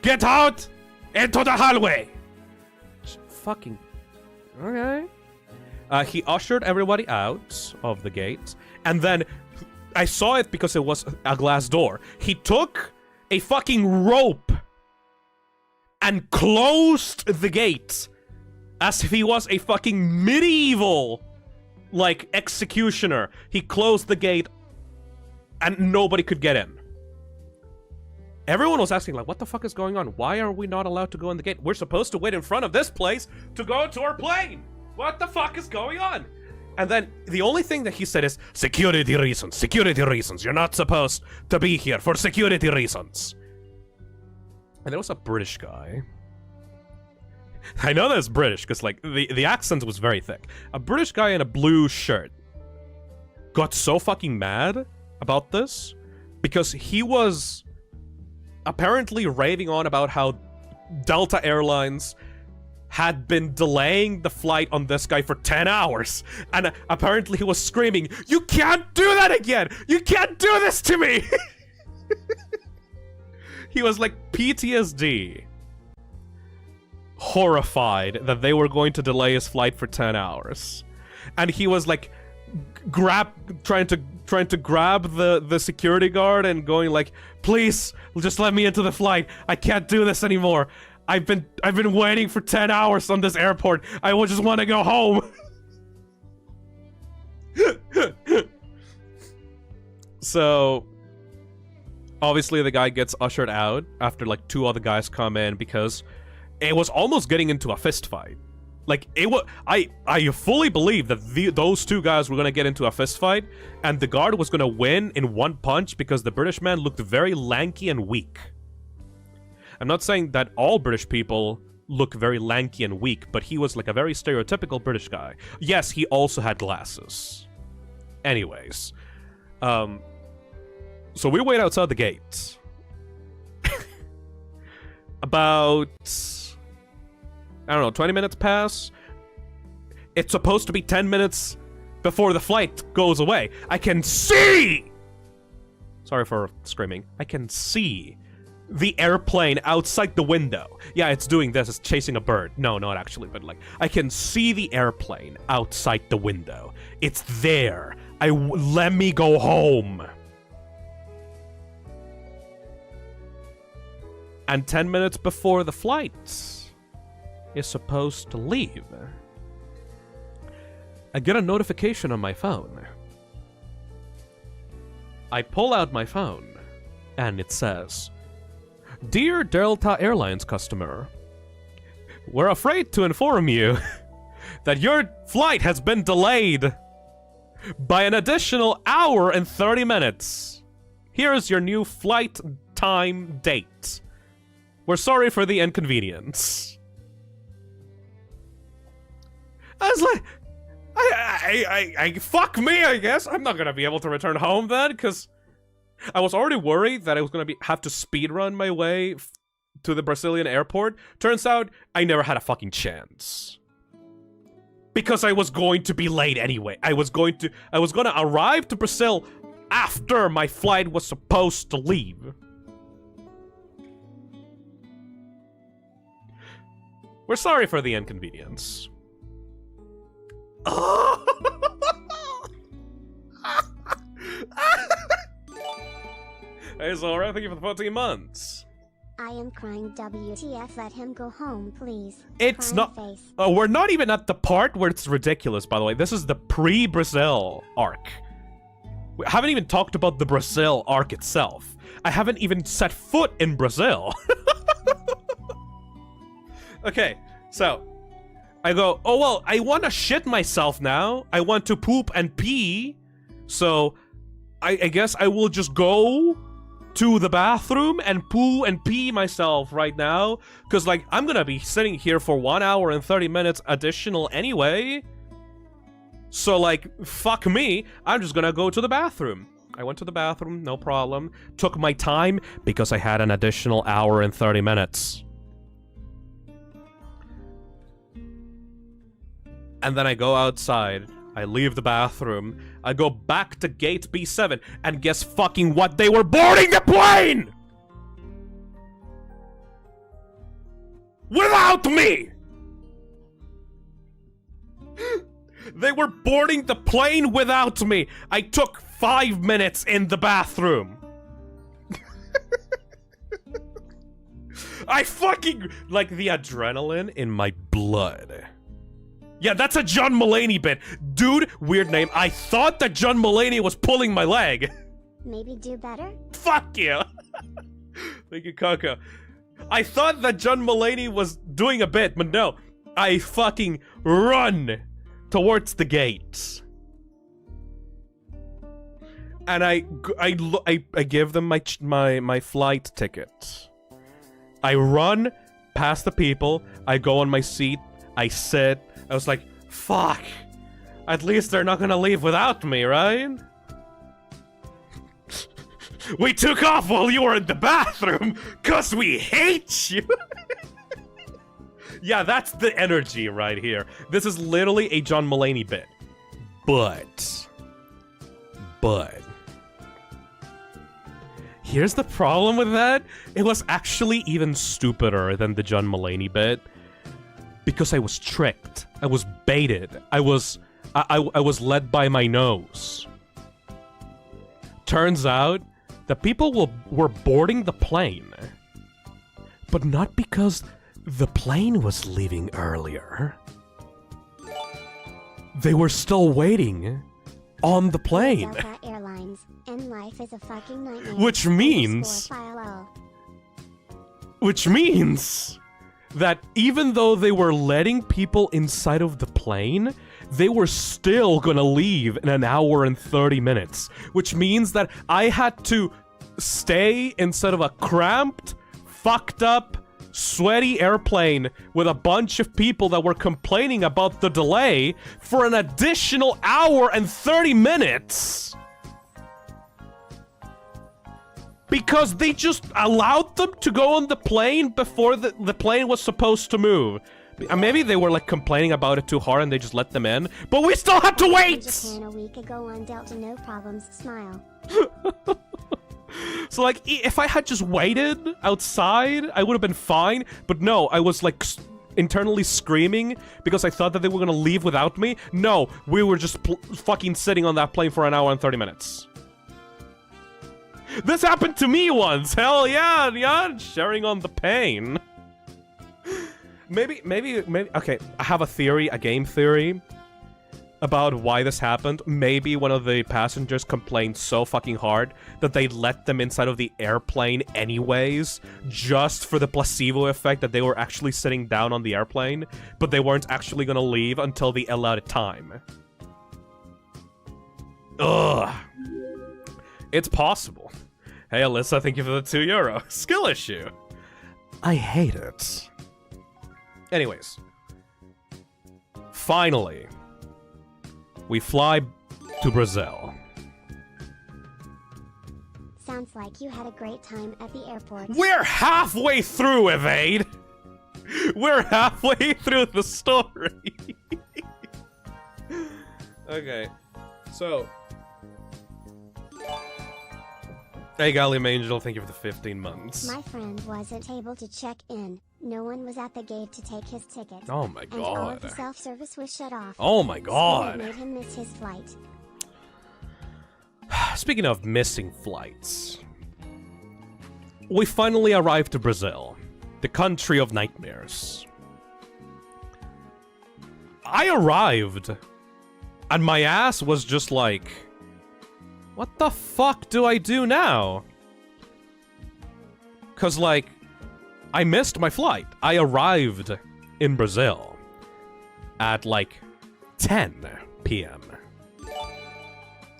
Get out into the hallway! Fucking... Okay. He ushered everybody out of the gate, and then I saw it because it was a glass door. He took a fucking rope and closed the gate as if he was a fucking medieval, like, executioner. He closed the gate and nobody could get in. Everyone was asking, like, what the fuck is going on? Why are we not allowed to go in the gate? We're supposed to wait in front of this place to go to our plane! What the fuck is going on? And then the only thing that he said is, security reasons, you're not supposed to be here for security reasons. And there was a British guy. I know that's British, because like, the accent was very thick. A British guy in a blue shirt got so fucking mad about this, because he was apparently raving on about how Delta Airlines had been delaying the flight on this guy for 10 hours. And apparently he was screaming, "You can't do that again! You can't do this to me!" He was like PTSD. Horrified that they were going to delay his flight for 10 hours. And he was like trying to grab the security guard and going like, please, just let me into the flight. I can't do this anymore. I've been waiting for 10 hours on this airport. I just want to go home. So, obviously the guy gets ushered out after like 2 other guys come in because it was almost getting into a fist fight. Like, it was, I fully believe that those 2 guys were gonna get into a fist fight, and the guard was gonna win in 1 punch because the British man looked very lanky and weak. I'm not saying that all British people look very lanky and weak, but he was like a very stereotypical British guy. Yes, he also had glasses. Anyways, so we wait outside the gate. About, I don't know, 20 minutes pass. It's supposed to be 10 minutes before the flight goes away. I can see! Sorry for screaming. I can see the airplane outside the window. Yeah, it's doing this. It's chasing a bird. No, not actually, but like, I can see the airplane outside the window. It's there. Let me go home. And 10 minutes before the flight is supposed to leave, I get a notification on my phone. I pull out my phone, and it says, "Dear Delta Airlines customer, we're afraid to inform you that your flight has been delayed by an additional hour and 30 minutes. Here's your new flight time date. We're sorry for the inconvenience." I was like, fuck me, I guess. I'm not gonna be able to return home then, because I was already worried that I was gonna have to speedrun my way to the Brazilian airport. Turns out, I never had a fucking chance. Because I was going to be late anyway. I was gonna arrive to Brazil after my flight was supposed to leave. We're sorry for the inconvenience. Hey Zora, thank you for the 14 months. I am crying. WTF, let him go home, please. It's Crying not. face. We're not even at the part where it's ridiculous, by the way. This is the pre-Brazil arc. We haven't even talked about the Brazil arc itself. I haven't even set foot in Brazil. Okay, so I go, oh well, I want to shit myself now. I want to poop and pee. So I guess I will just go to the bathroom and poo and pee myself right now. Because, like, I'm gonna be sitting here for 1 hour and 30 minutes additional anyway. So, like, fuck me. I'm just gonna go to the bathroom. I went to the bathroom, no problem. Took my time because I had an additional hour and 30 minutes. And then I go outside, I leave the bathroom, I go back to gate B7, and guess fucking what? They were boarding the plane! Without me! They were boarding the plane without me! I took 5 minutes in the bathroom! I fucking... like, the adrenaline in my blood. Yeah, that's a John Mulaney bit. Dude, weird name. I thought that John Mulaney was pulling my leg. Maybe do better? Fuck you. Thank you, Coco. I thought that John Mulaney was doing a bit, but no. I fucking run towards the gates. And I give them my flight ticket. I run past the people. I go on my seat. I sit. I was like, fuck. At least they're not gonna leave without me, right? We took off while you were in the bathroom, cause we hate you! Yeah, that's the energy right here. This is literally a John Mulaney bit. But... here's the problem with that. It was actually even stupider than the John Mulaney bit. Because I was tricked. I was baited. I was I was led by my nose. Turns out that people were boarding the plane. But not because the plane was leaving earlier. They were still waiting on the plane. Delta Airlines, and life is a fucking nightmare. Which means that even though they were letting people inside of the plane, they were still gonna leave in an hour and 30 minutes. Which means that I had to stay inside of a cramped, fucked up, sweaty airplane with a bunch of people that were complaining about the delay for an additional hour and 30 minutes. Because they just allowed them to go on the plane before the plane was supposed to move. Maybe they were like complaining about it too hard and they just let them in, but we still had to wait! Japan a week ago on Delta, no problems, smile. So like, if I had just waited outside, I would have been fine, but no, I was like internally screaming because I thought that they were gonna leave without me. No, we were just fucking sitting on that plane for an hour and 30 minutes. This happened to me once! Hell yeah, yeah, sharing on the pain. Maybe, okay, I have a theory, a game theory, about why this happened. Maybe one of the passengers complained so fucking hard that they let them inside of the airplane anyways, just for the placebo effect that they were actually sitting down on the airplane, but they weren't actually gonna leave until the allotted time. Ugh. It's possible. Hey, Alyssa, thank you for the €2. Skill issue. I hate it. Anyways. Finally, we fly to Brazil. Sounds like you had a great time at the airport. We're halfway through, Evade! We're halfway through the story. Okay, so... Hey, Gallium Angel, thank you for the 15 months. My friend wasn't able to check in. No one was at the gate to take his ticket. Oh my god. And all of the self-service was shut off. Oh my god. So it made him miss his flight. Speaking of missing flights, we finally arrived to Brazil, the country of nightmares. I arrived, and my ass was just like, what the fuck do I do now? 'Cause, like, I missed my flight. I arrived in Brazil at, like, 10 p.m.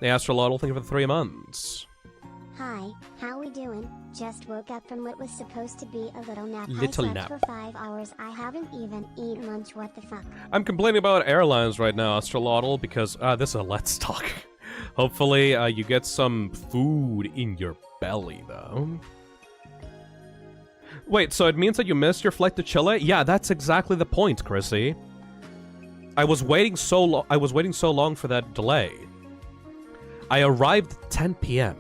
The Astrolotl, thank you for the 3 months. Hi, how we doing? Just woke up from what was supposed to be a little nap. Little I slept nap. for 5 hours. I haven't even eaten lunch. What the fuck? I'm complaining about airlines right now, Astrolotl, because this is a Let's Talk. Hopefully, you get some food in your belly, though. Wait, so it means that you missed your flight to Chile? Yeah, that's exactly the point, Chrissy. I was waiting so long for that delay. I arrived at 10 p.m.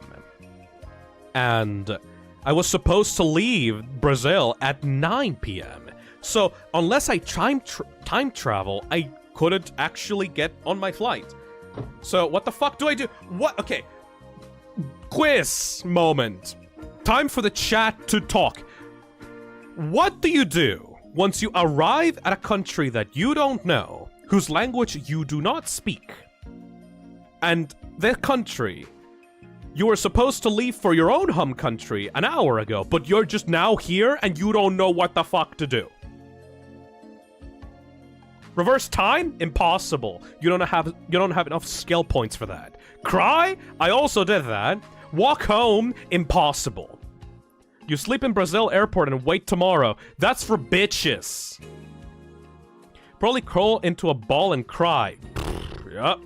and I was supposed to leave Brazil at 9 p.m. So unless I time travel, I couldn't actually get on my flight. So what the fuck do I do? What? Okay. Quiz moment. Time for the chat to talk. What do you do once you arrive at a country that you don't know, whose language you do not speak, and the country you were supposed to leave for your own home country an hour ago, but you're just now here and you don't know what the fuck to do? Reverse time? Impossible. You don't have enough skill points for that. Cry? I also did that. Walk home? Impossible. You sleep in Brazil airport and wait tomorrow. That's for bitches. Probably crawl into a ball and cry. Yup.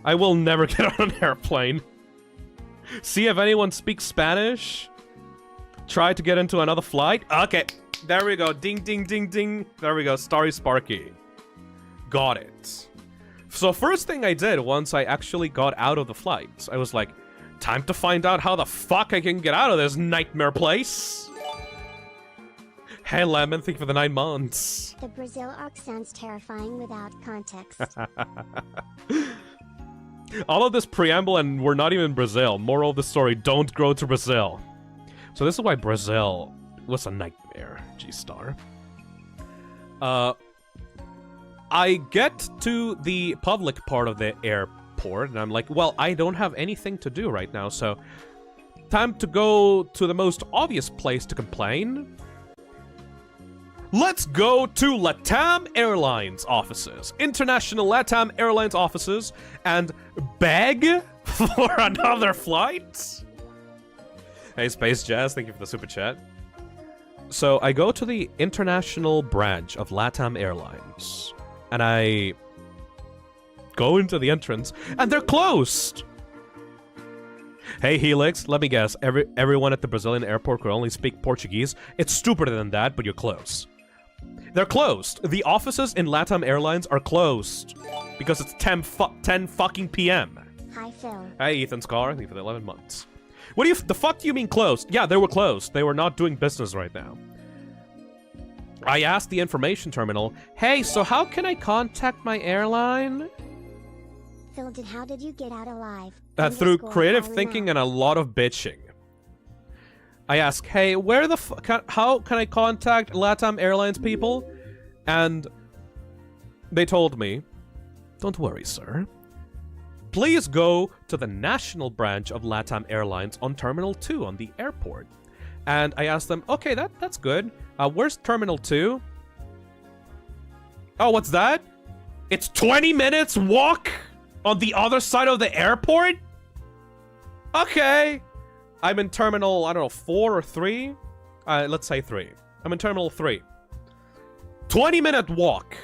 I will never get on an airplane. See if anyone speaks Spanish. Try to get into another flight. Okay. There we go. Ding, ding, ding, ding. There we go. Starry Sparky. Got it. So first thing I did once I actually got out of the flight, I was like, time to find out how the fuck I can get out of this nightmare place. Hey, Lemon, thank you for the 9 months. The Brazil arc sounds terrifying without context. All of this preamble, and we're not even in Brazil. Moral of the story, don't go to Brazil. So this is why Brazil was a nightmare, G-Star. I get to the public part of the airport, and I'm like, well, I don't have anything to do right now, so time to go to the most obvious place to complain. Let's go to LATAM Airlines offices, International LATAM Airlines offices, and beg for another flight. Hey, Space Jazz, thank you for the super chat. So I go to the international branch of LATAM Airlines, and I go into the entrance, and they're closed. Hey, Helix, let me guess, everyone at the Brazilian airport could only speak Portuguese? It's stupider than that, but you're close. They're closed. The offices in LATAM Airlines are closed because it's 10 fucking p.m. Hi, Phil. Hey, Ethan Scar, thank you for the 11 months. What do you, the fuck do you mean closed? Yeah, they were closed. They were not doing business right now. I asked the information terminal, hey, so how can I contact my airline? Phil, how did you get out alive? Through creative thinking and a lot of bitching. I asked, hey, where the how can I contact LATAM Airlines people? And they told me, don't worry, sir. Please go to the national branch of LATAM Airlines on Terminal 2 on the airport. And I asked them, okay, that's good. Where's Terminal 2? Oh, what's that? It's 20 minutes walk on the other side of the airport? Okay. I'm in Terminal, I don't know, 4 or 3? Let's say 3. I'm in Terminal 3. 20-minute walk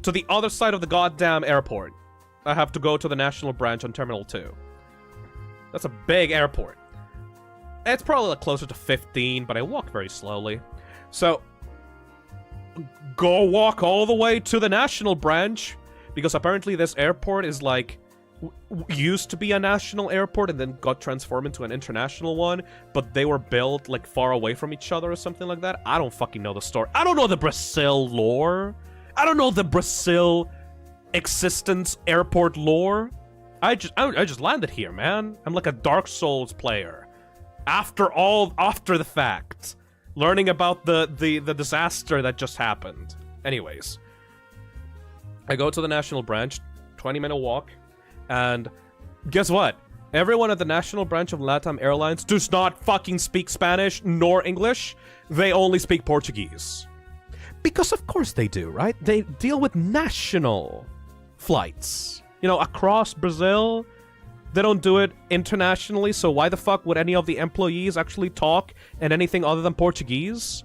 to the other side of the goddamn airport. I have to go to the national branch on Terminal 2. That's a big airport. It's probably like closer to 15, but I walk very slowly. So, go walk all the way to the national branch, because apparently this airport is like, used to be a national airport and then got transformed into an international one, but they were built like far away from each other or something like that. I don't fucking know the story. I don't know the Brazil lore. I don't know the Brazil existence airport lore. I just landed here, man. I'm like a Dark Souls player. After the fact, learning about the disaster that just happened. Anyways, I go to the national branch, 20-minute walk. And guess what? Everyone at the national branch of LATAM Airlines does not fucking speak Spanish nor English. They only speak Portuguese. Because of course they do, right? They deal with national flights. You know, across Brazil. They don't do it internationally, so why the fuck would any of the employees actually talk in anything other than Portuguese?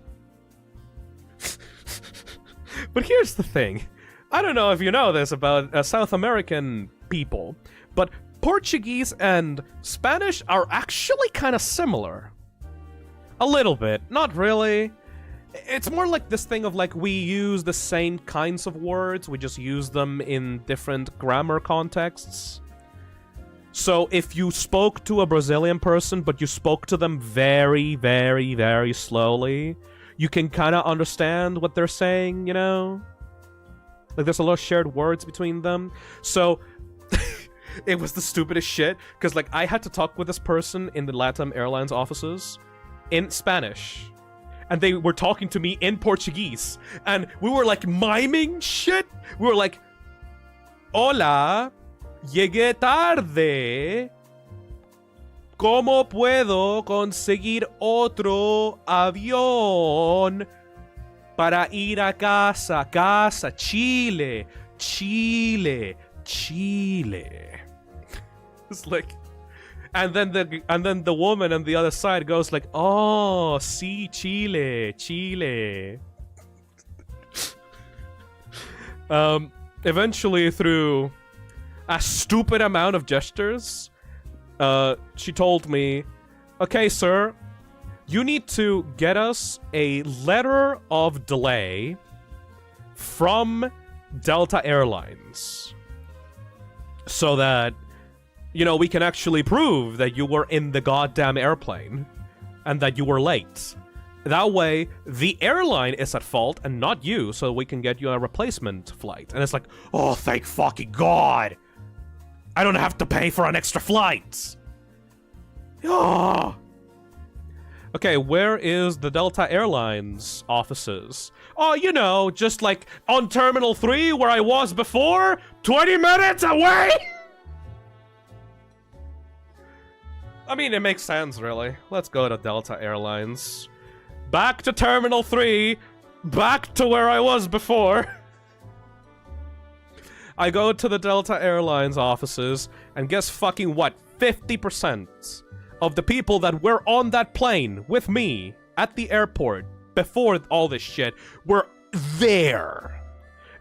But here's the thing. I don't know if you know this about South American people, but Portuguese and Spanish are actually kind of similar. A little bit. Not really. It's more like this thing of like we use the same kinds of words, we just use them in different grammar contexts. So if you spoke to a Brazilian person, but you spoke to them very, very, very slowly, you can kind of understand what they're saying, you know? Like, there's a lot of shared words between them. So, it was the stupidest shit, because, like, I had to talk with this person in the LATAM Airlines offices in Spanish. And they were talking to me in Portuguese. And we were, like, miming shit. We were like, hola, llegué tarde. ¿Cómo puedo conseguir otro avión para ir a casa, Chile, Chile, Chile? It's like, and then the woman on the other side goes like, oh, sí, Chile, Chile. Eventually, through a stupid amount of gestures, she told me, okay, sir, you need to get us a letter of delay from Delta Airlines so that, you know, we can actually prove that you were in the goddamn airplane and that you were late. That way, the airline is at fault and not you, so we can get you a replacement flight. And it's like, oh, thank fucking God! I don't have to pay for an extra flight! Oh. Okay, where is the Delta Airlines offices? Oh, you know, just like on Terminal 3 where I was before? 20 minutes away? I mean, it makes sense, really. Let's go to Delta Airlines. Back to Terminal 3. Back to where I was before. I go to the Delta Airlines offices, and guess fucking what? 50% of the people that were on that plane with me at the airport before all this shit were there.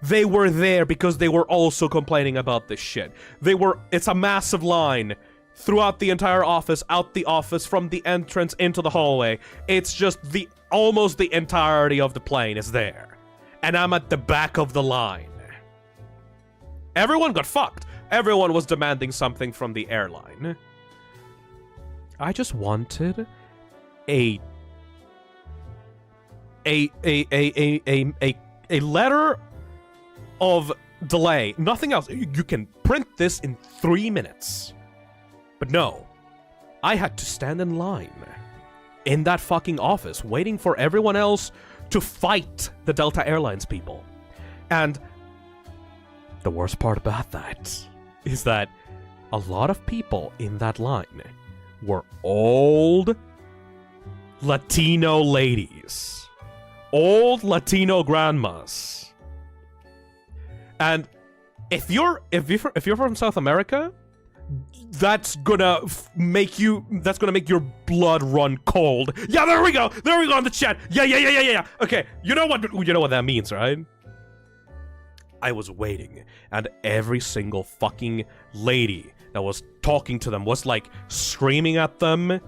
They were there because they were also complaining about this shit. It's a massive line throughout the entire office, out the office, from the entrance into the hallway. It's just almost the entirety of the plane is there. And I'm at the back of the line. Everyone got fucked. Everyone was demanding something from the airline. I just wanted a letter of delay. Nothing else. You can print this in 3 minutes. But no, I had to stand in line in that fucking office waiting for everyone else to fight the Delta Airlines people. And the worst part about that is that a lot of people in that line were old Latino ladies. Old Latino grandmas. And if you're from South America, that's gonna make your blood run cold. Yeah, there we go in the chat. Yeah. Okay, you know what that means, right? I was waiting, and every single fucking lady that was talking to them was like screaming at them,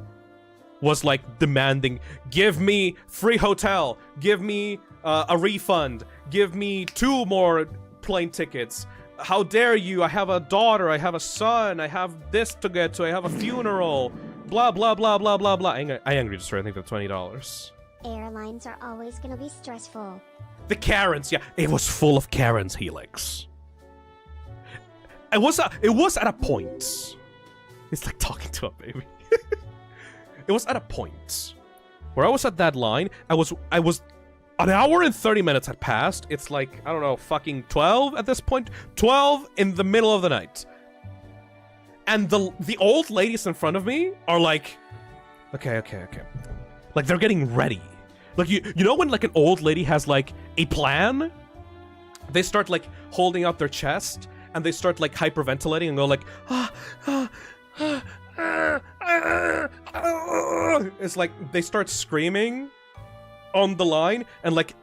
was like demanding, give me free hotel, give me a refund, give me 2 more plane tickets. How dare you? I have a daughter, I have a son, I have this to get to, I have a funeral, blah, blah, blah, blah, blah, blah. I angry just for, I think, that's $20. Airlines are always gonna be stressful. The Karens, yeah. It was full of Karens, Helix. It was at a point. It's like talking to a baby. It was at a point where I was at that line. I was an hour and 30 minutes had passed. It's like, I don't know, fucking 12 at this point. 12 in the middle of the night. And the old ladies in front of me are like, okay. Like, they're getting ready. Like, you know when, like, an old lady has, like, a plan? They start, like, holding out their chest, and they start, like, hyperventilating and go, like, It's like, they start screaming on the line, and, like,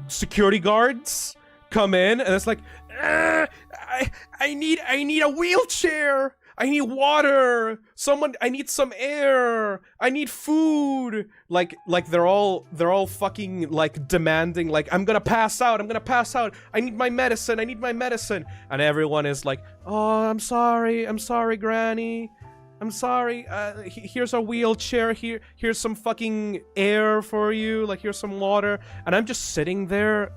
security guards come in, and it's like, I need a wheelchair! I need water! I need some air! I need food! Like they're all fucking, like, demanding, like, I'm gonna pass out! I need my medicine! And everyone is like, oh, I'm sorry, Granny. I'm sorry, here's a wheelchair, here's some fucking air for you, like, here's some water. And I'm just sitting there,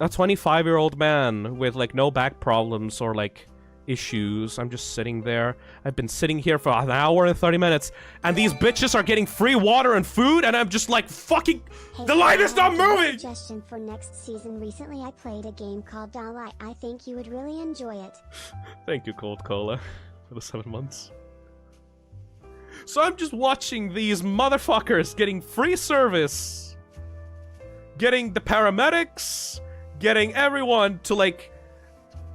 a 25-year-old man with, like, no back problems or, like, issues. I'm just sitting there. I've been sitting here for an hour and 30 minutes, and these bitches are getting free water and food, and I'm just like, fucking, the line is not moving! Suggestion for next season. Recently I played a game called Dalai. I think you would really enjoy it. Thank you, Cold Cola, for the 7 months. So I'm just watching these motherfuckers getting free service, getting the paramedics, getting everyone to, like,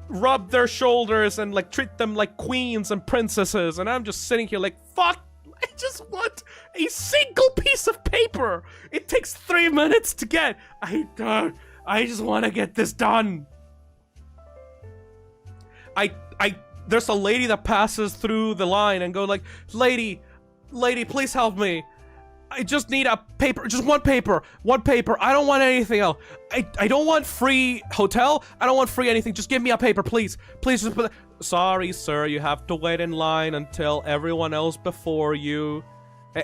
rub their shoulders and, like, treat them like queens and princesses, and I'm just sitting here like, fuck, I just want a single piece of paper. It takes 3 minutes to get. I just want to get this done. There's a lady that passes through the line and go like, lady, please help me. I just need a paper, just one paper. I don't want anything else. I don't want free hotel. I don't want free anything. Just give me a paper, please. Please just put. Sorry, sir. You have to wait in line until everyone else before you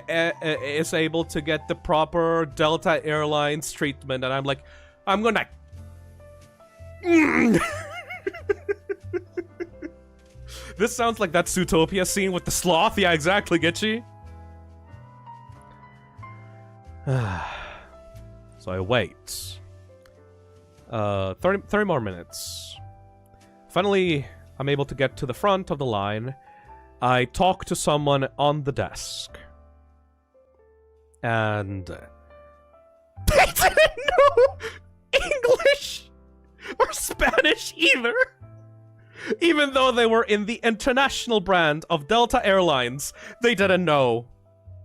is able to get the proper Delta Airlines treatment, and I'm like, I'm gonna... This sounds like that Zootopia scene with the sloth. Yeah, exactly, Gitchy. So I wait. 30 more minutes. Finally, I'm able to get to the front of the line. I talk to someone on the desk. And... they didn't know English or Spanish either! Even though they were in the international brand of Delta Airlines, they didn't know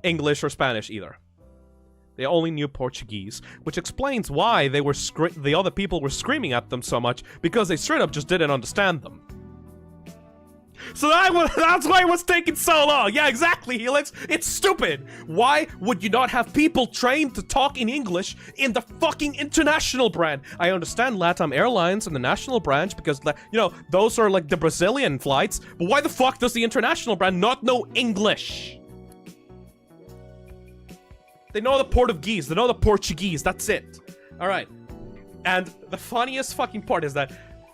English or Spanish either. They only knew Portuguese, which explains why they were the other people were screaming at them so much, because they straight up just didn't understand them. So that's why it was taking so long. Yeah, exactly, Helix. It's stupid. Why would you not have people trained to talk in English in the fucking international brand? I understand LATAM Airlines and the national branch because, you know, those are like the Brazilian flights. But why the fuck does the international brand not know English? They know the Portuguese. They know the Portuguese. That's it. All right. And the funniest fucking part is that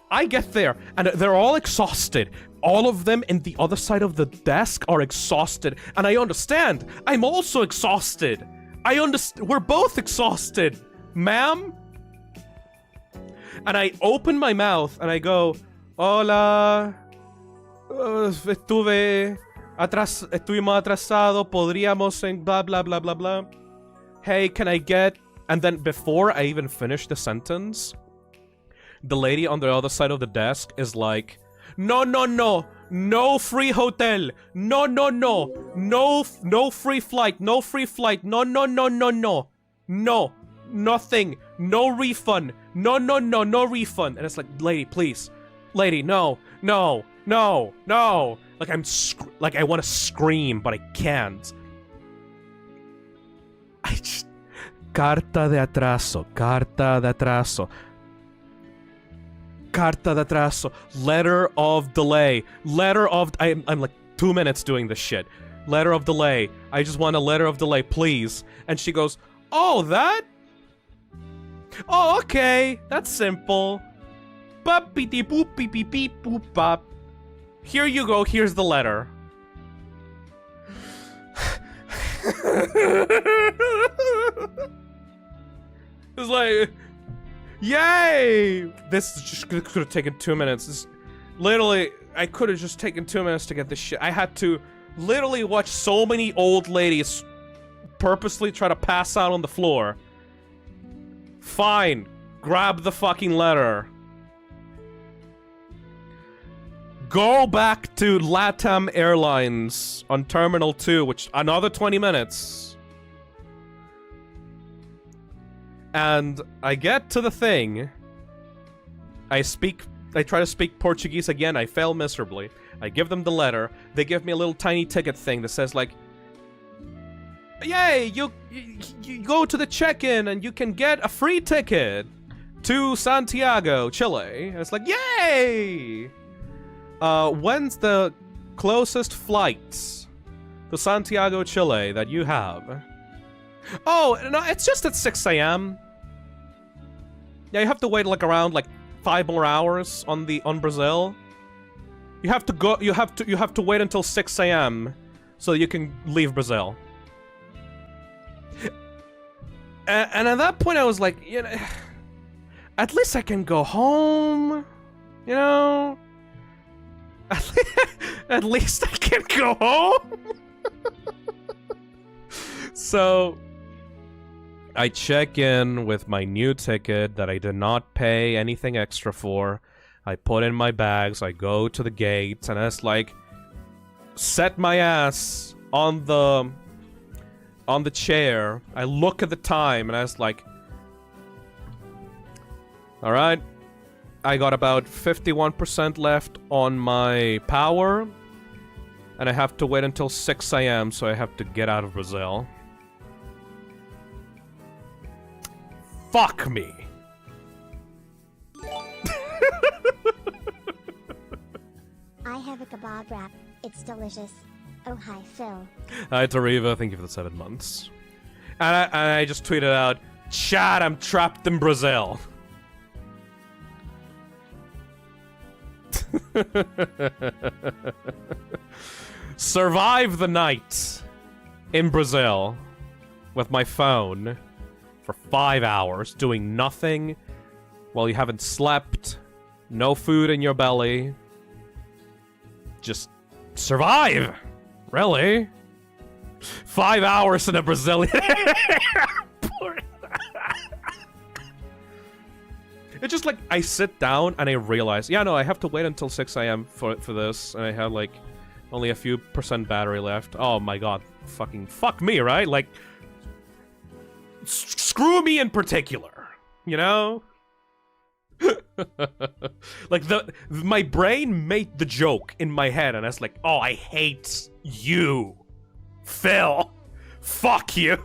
I get there, and they're all exhausted. All of them in the other side of the desk are exhausted. And I understand. I'm also exhausted. I understand. We're both exhausted, ma'am. And I open my mouth, and I go, Hola. Estuvimos atrasado. Podríamos en blah, blah, blah, blah, blah. Hey, can I get... And then before I even finish the sentence... The lady on the other side of the desk is like, no, no, no, no free hotel, no, no, no, no free flight, no free flight, no, no, no, no, no, no, nothing, no refund, no, no, no, no refund. And it's like, lady, please, lady, no, no, no, no. Like I want to scream, but I can't. I just, carta de atraso, carta de atraso. Carta de atraso. Letter of delay. Letter of... I'm like 2 minutes doing this shit. Letter of delay. I just want a letter of delay, please. And she goes, oh, that? Oh, okay. That's simple. Bop, beep, boop, beep, beep, beep, boop, bop. Here you go. Here's the letter. It's like... Yay! This just could have taken 2 minutes. This, literally, I could have just taken 2 minutes to get this shit. I had to literally watch so many old ladies purposely try to pass out on the floor. Fine. Grab the fucking letter. Go back to LATAM Airlines on Terminal 2, which another 20 minutes. And I get to the thing. I try to speak Portuguese again. I fail miserably. I give them the letter. They give me a little tiny ticket thing that says like, yay, you go to the check-in and you can get a free ticket to Santiago, Chile. And it's like, yay! When's the closest flight to Santiago, Chile that you have? Oh, no, it's just at 6 a.m. Yeah, you have to wait like around like 5 more hours on Brazil. You have to go. You have to wait until 6 a.m. so you can leave Brazil. And at that point, I was like, you know, at least I can go home. You know, at least I can go home. So I check in with my new ticket that I did not pay anything extra for. I put in my bags, I go to the gate, and it's like, set my ass on the chair. I look at the time, and I was like, alright, I got about 51% left on my power, and I have to wait until 6 a.m., so I have to get out of Brazil. Fuck me. I have a kebab wrap. It's delicious. Oh hi Phil. Hi Tariva, thank you for the 7 months. And I just tweeted out, chat, I'm trapped in Brazil. Survive the night in Brazil with my phone for 5 hours, doing nothing while you haven't slept, no food in your belly. Just survive, really. 5 hours in a Brazilian airport. It's just like, I sit down and I realize, yeah, no, I have to wait until 6 AM for this, and I have, like, only a few % battery left. Oh my god, fucking fuck me, right? Like, screw me in particular, you know? Like, my brain made the joke in my head, and I was like, oh, I hate you, Phil. Fuck you.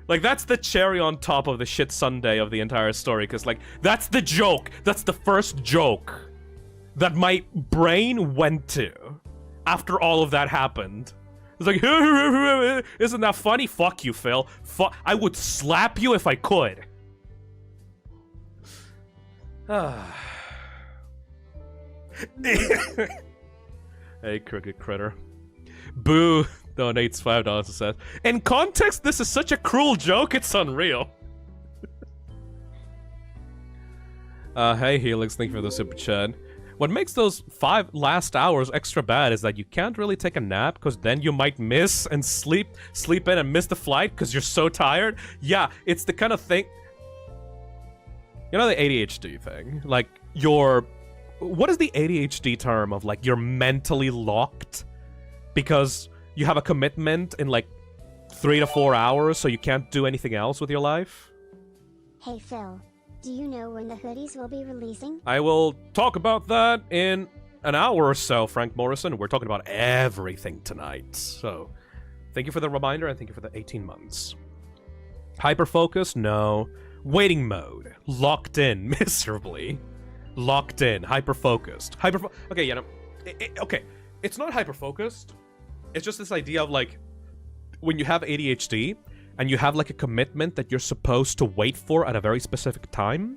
Like, that's the cherry on top of the shit sundae of the entire story, because, like, that's the joke. That's the first joke that my brain went to after all of that happened. It's like, isn't that funny? Fuck you, Phil. I would slap you if I could. Hey, Crooked Critter. Boo donates $5 and says, in context, this is such a cruel joke, it's unreal. Hey, Helix, thank you for the super chat. What makes those 5 last hours extra bad is that you can't really take a nap, because then you might miss and sleep in and miss the flight because you're so tired. Yeah, it's the kind of thing... You know the ADHD thing? Like, what is the ADHD term of, like, you're mentally locked because you have a commitment in, like, 3 to 4 hours, so you can't do anything else with your life? Hey Phil, do you know when the hoodies will be releasing? I will talk about that in an hour or so, Frank Morrison. We're talking about everything tonight. So, thank you for the reminder, and thank you for the 18 months. Hyper-focus? No. Waiting mode. Locked in, miserably. Locked in. Hyper-focused. Okay, yeah, no. Okay, it's not hyper-focused. It's just this idea of, like, when you have ADHD, and you have, like, a commitment that you're supposed to wait for at a very specific time,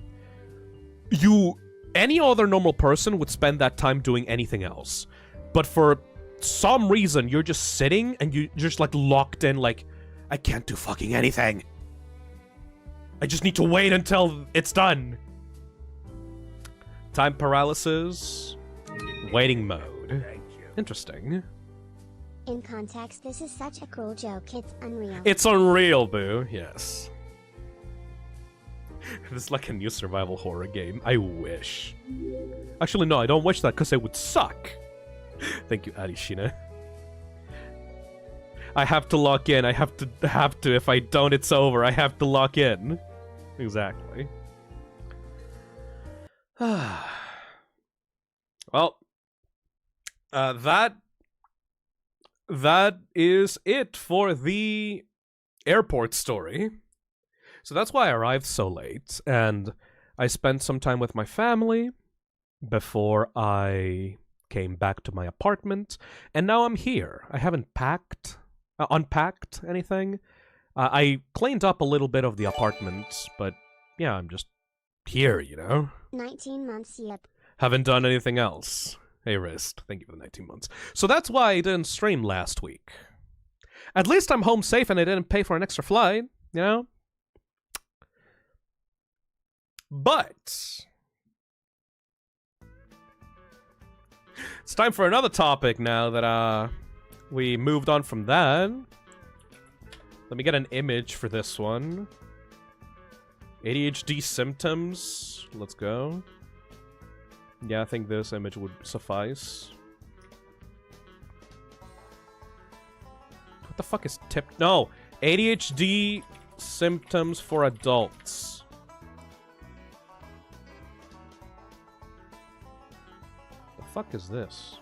any other normal person would spend that time doing anything else. But for some reason, you're just sitting, and you're just, like, locked in, like, I can't do fucking anything. I just need to wait until it's done. Time paralysis. Waiting mode. Interesting. In context, this is such a cruel joke, it's unreal. It's unreal, boo. Yes. This is like a new survival horror game. I wish. Actually, no, I don't wish that, because it would suck. Thank you, Arishina. I have to lock in. I have to. If I don't, it's over. I have to lock in. Exactly. Well, that is it for the airport story. So that's why I arrived so late, and I spent some time with my family before I came back to my apartment, and now I'm here. I haven't unpacked anything. I cleaned up a little bit of the apartment, but yeah, I'm just here, you know? 19 months, yep. Haven't done anything else. Hey, Wrist, thank you for the 19 months. So that's why I didn't stream last week. At least I'm home safe and I didn't pay for an extra flight, you know? But it's time for another topic now that we moved on from that. Let me get an image for this one. ADHD symptoms. Let's go. Yeah, I think this image would suffice. What the fuck is tip? No! ADHD symptoms for adults. The fuck is this?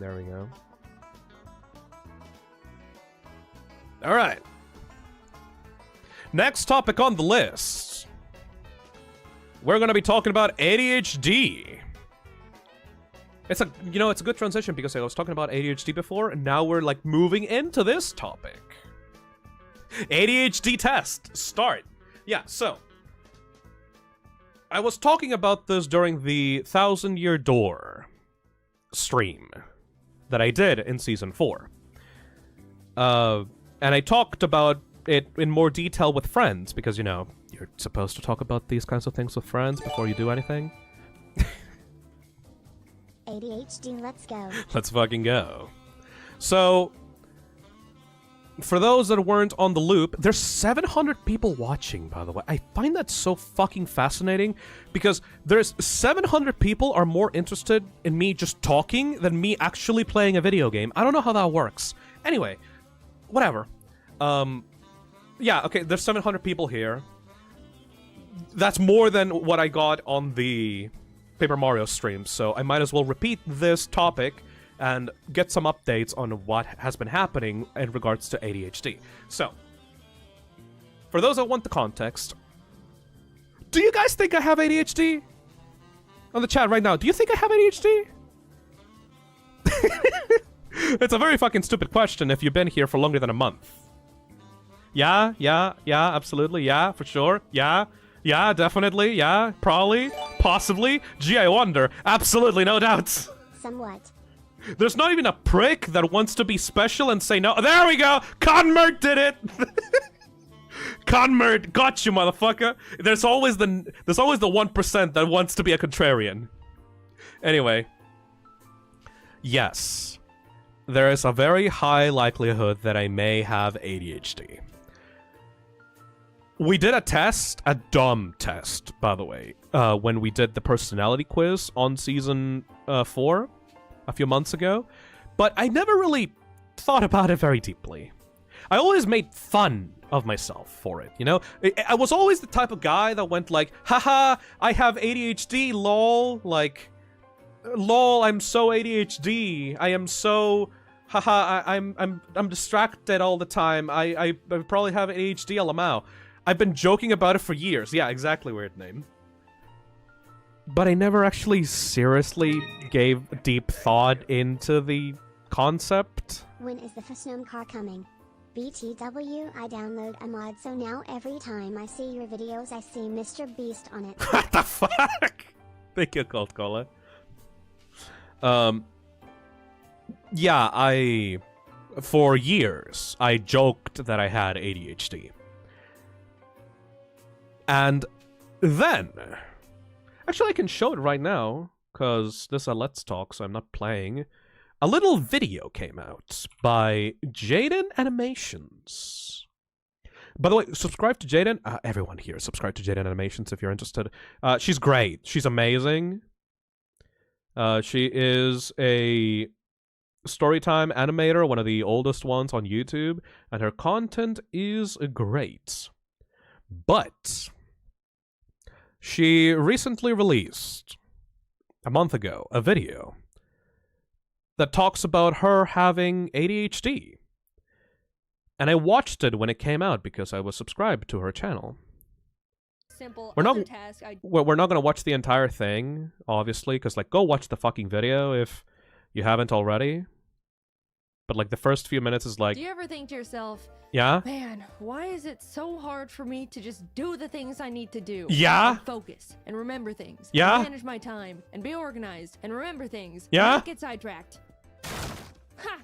There we go. Alright. Next topic on the list. we're gonna be talking about ADHD. It's a, you know, it's a good transition because I was talking about ADHD before, and now we're like moving into this topic. ADHD test, start. Yeah, so I was talking about this during the 1,000-Year Door stream that I did in Season 4. And I talked about it in more detail with friends, because, you know, you're supposed to talk about these kinds of things with friends before you do anything. ADHD, let's go. Let's fucking go. So, for those that weren't on the loop, there's 700 people watching, by the way. I find that so fucking fascinating, because there's 700 people are more interested in me just talking than me actually playing a video game. I don't know how that works. Anyway, whatever. Yeah, okay, there's 700 people here. That's more than what I got on the Paper Mario stream, so I might as well repeat this topic and get some updates on what has been happening in regards to ADHD. So, for those that want the context, do you guys think I have ADHD? On the chat right now, do you think I have ADHD? It's a very fucking stupid question if you've been here for longer than a month. Yeah, absolutely, yeah, for sure, yeah, definitely, yeah, probably, possibly, gee, I wonder, absolutely, no doubts. Somewhat. There's not even a prick that wants to be special and say no. There we go! Conmert did it! Conmert, got you, motherfucker! There's always the 1% that wants to be a contrarian. Anyway. Yes. There is a very high likelihood that I may have ADHD. We did a test, a dumb test, by the way, when we did the personality quiz on Season 4 a few months ago, but I never really thought about it very deeply. I always made fun of myself for it, you know? I was always the type of guy that went like, haha, I have ADHD, lol, like, lol, I'm so ADHD, I am so... Haha, I'm distracted all the time. I probably have ADHD, LMAO. I've been joking about it for years. Yeah, exactly, weird name. But I never actually seriously gave deep thought into the concept. When is the Phisnom car coming? BTW, I download a mod, so now every time I see your videos I see Mr. Beast on it. What the fuck? Thank you, Cold Cola. Yeah, for years, I joked that I had ADHD. And then, actually I can show it right now, because this is a Let's Talk, so I'm not playing. A little video came out by Jaden Animations. By the way, subscribe to Jaden. Everyone here, subscribe to Jaden Animations if you're interested. She's great. She's amazing. She is a storytime animator, one of the oldest ones on YouTube, and her content is great. But she recently released, a month ago, a video that talks about her having ADHD. And I watched it when it came out because I was subscribed to her channel. Simple we're not task we're not going to watch the entire thing, obviously, because, like, go watch the fucking video if you haven't already. But, like, the first few minutes is like... Do you ever think to yourself, yeah? Man, why is it so hard for me to just do the things I need to do? Yeah? And focus, and remember things. Yeah? And manage my time, and be organized, and remember things. Yeah? And not get sidetracked. Ha!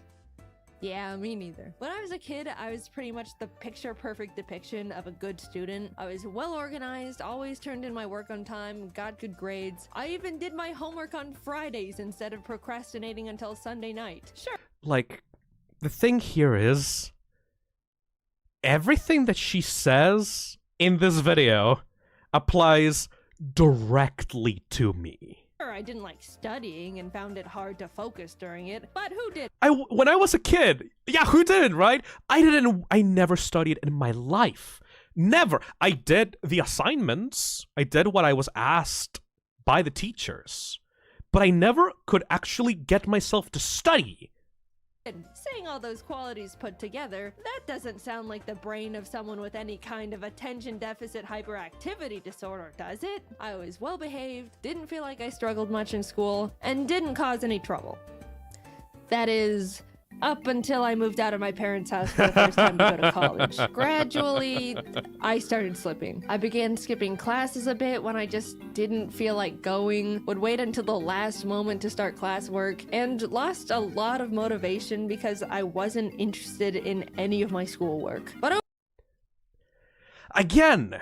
Yeah, me neither. When I was a kid, I was pretty much the picture-perfect depiction of a good student. I was well-organized, always turned in my work on time, got good grades. I even did my homework on Fridays instead of procrastinating until Sunday night. Sure. Like, the thing here is, everything that she says in this video applies directly to me. I didn't like studying and found it hard to focus during it, but who did? When I was a kid, yeah, who did, right? I never studied in my life. Never. I did the assignments. I did what I was asked by the teachers. But I never could actually get myself to study. Saying all those qualities put together, that doesn't sound like the brain of someone with any kind of attention deficit hyperactivity disorder, does it? I was well behaved, didn't feel like I struggled much in school, and didn't cause any trouble. That is, up until I moved out of my parents' house for the first time to go to college. Gradually, I started slipping. I began skipping classes a bit when I just didn't feel like going, would wait until the last moment to start classwork, and lost a lot of motivation because I wasn't interested in any of my schoolwork. But again,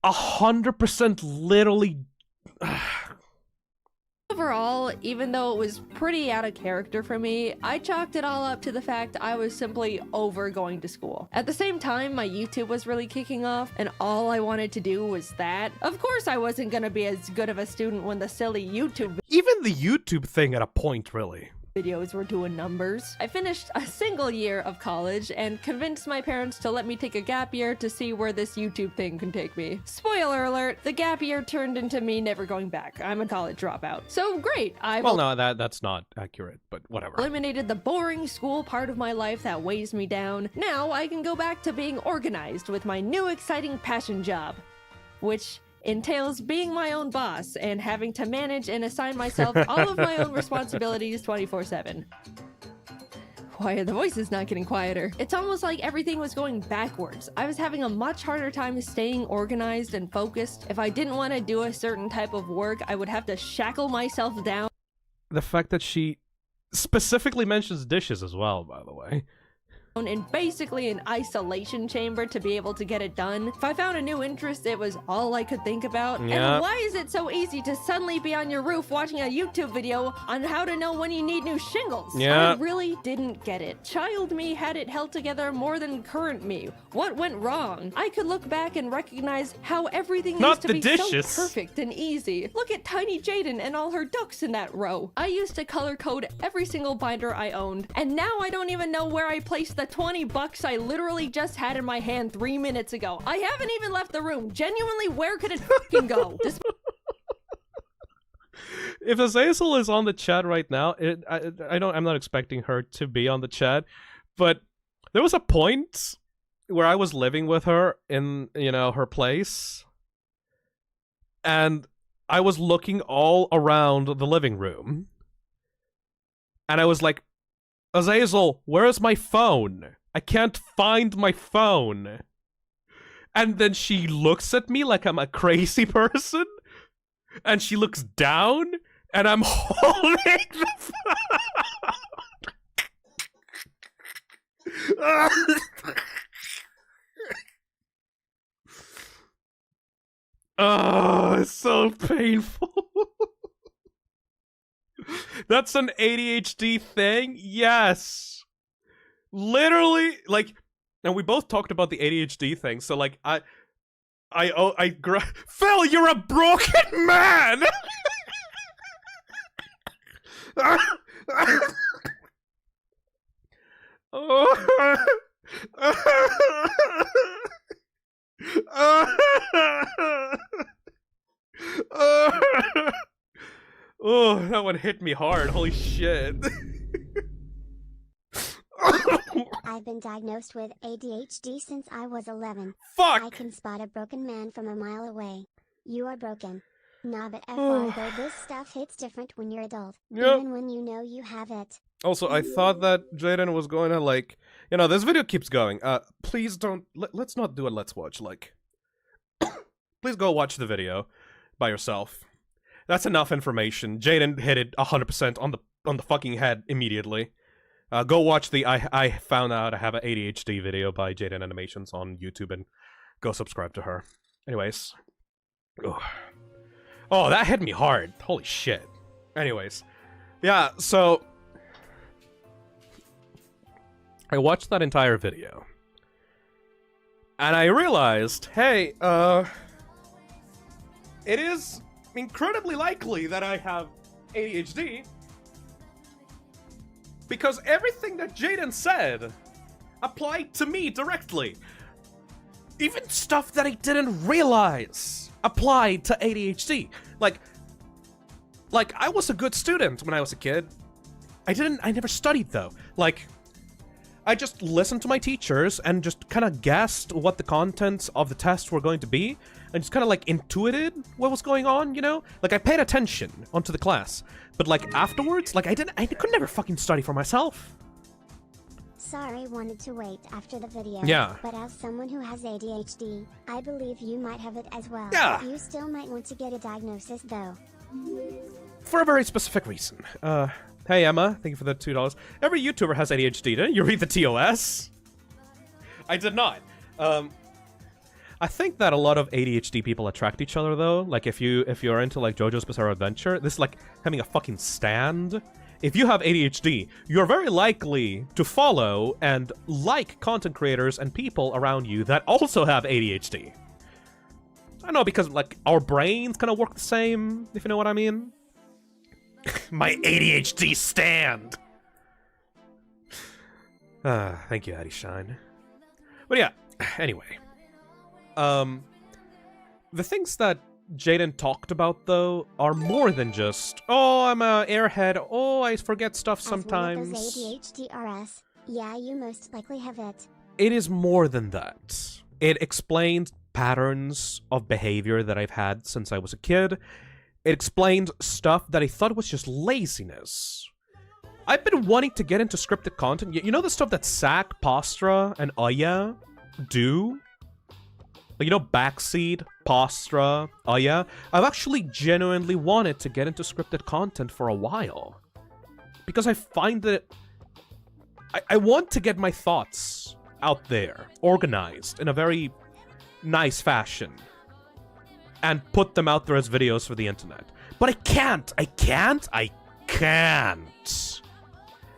100% literally. overall, even though it was pretty out of character for me, I chalked it all up to the fact I was simply over going to school. At the same time, my YouTube was really kicking off, and all I wanted to do was that. Of course, I wasn't gonna be as good of a student when the silly YouTube Even the YouTube thing at a point, really. videos were doing numbers. I finished a single year of college and convinced my parents to let me take a gap year to see where this YouTube thing can take me. Spoiler alert, the gap year turned into me never going back. I'm a college dropout. So great, I've Well, no, that's not accurate, but whatever. eliminated the boring school part of my life that weighs me down. Now I can go back to being organized with my new exciting passion job, which entails being my own boss and having to manage and assign myself all of my own responsibilities 24/7. Why are the voices not getting quieter? It's almost like everything was going backwards. I was having a much harder time staying organized and focused. If I didn't want to do a certain type of work, I would have to shackle myself down. The fact that she specifically mentions dishes as well, by the way. In basically an isolation chamber to be able to get it done. If I found a new interest, it was all I could think about. Yeah. And why is it so easy to suddenly be on your roof watching a YouTube video on how to know when you need new shingles? Yeah. I really didn't get it. Child me had it held together more than current me. What went wrong? I could look back and recognize how everything Not used to the be dishes. so perfect and easy. Look at tiny Jaden and all her ducks in that row. I used to color code every single binder I owned, and now I don't even know where I placed the $20 I literally just had in my hand 3 minutes ago. I haven't even left the room. Genuinely, where could it fucking go? If Azazel is on the chat right now, I'm not expecting her to be on the chat, but there was a point where I was living with her in, her place, and I was looking all around the living room, and I was like, Azazel, where's my phone? I can't find my phone. And then she looks at me like I'm a crazy person, and she looks down, and I'm holding the phone. Oh, it's so painful. That's an ADHD thing? Yes. Literally, and we both talked about the ADHD thing, so, Phil, you're a broken man! Oh, that one hit me hard. Holy shit. I've been diagnosed with ADHD since I was 11. Fuck! I can spot a broken man from a mile away. You are broken. Nah, but FR though, this stuff hits different when you're adult. Yep. Even when you know you have it. Also, I thought that Jaden was going to, this video keeps going. Please don't, let's not do a let's watch, please go watch the video by yourself. That's enough information. Jaden hit it 100% on the fucking head immediately. Go watch the I found out I have an ADHD video by Jaden Animations on YouTube and go subscribe to her. Anyways. Ugh. Oh, that hit me hard. Holy shit. Anyways. Yeah, so I watched that entire video. And I realized, hey, it is incredibly likely that I have ADHD. Because everything that Jaden said applied to me directly. Even stuff that I didn't realize applied to ADHD. Like I was a good student when I was a kid. I never studied though. I just listened to my teachers and just kind of guessed what the contents of the tests were going to be, and just kind of like intuited what was going on, you know? Like I paid attention onto the class, but like afterwards, like I could never fucking study for myself. Sorry, wanted to wait after the video. Yeah. But as someone who has ADHD, I believe you might have it as well. Yeah. You still might want to get a diagnosis though. For a very specific reason. Hey Emma, thank you for the $2. Every YouTuber has ADHD, didn't you read the TOS? I did not. I think that a lot of ADHD people attract each other though. Like if you're into like JoJo's Bizarre Adventure, this is like having a fucking stand. If you have ADHD, you're very likely to follow and like content creators and people around you that also have ADHD. I know, because like our brains kind of work the same, if you know what I mean. My ADHD stand. Thank you, Addie Shine. But yeah, anyway. The things that Jaden talked about, though, are more than just, oh, I'm a airhead, oh, I forget stuff sometimes. As one of those ADHD-RS, yeah, you most likely have it. It is more than that. It explains patterns of behavior that I've had since I was a kid. It explains stuff that I thought was just laziness. I've been wanting to get into scripted content. You know the stuff that Sack, Postra, and Aya do? Like, you know, Backseat, Postra, Aya? I've actually genuinely wanted to get into scripted content for a while. Because I find that I want to get my thoughts out there, organized in a very nice fashion, and put them out there as videos for the internet. But I can't!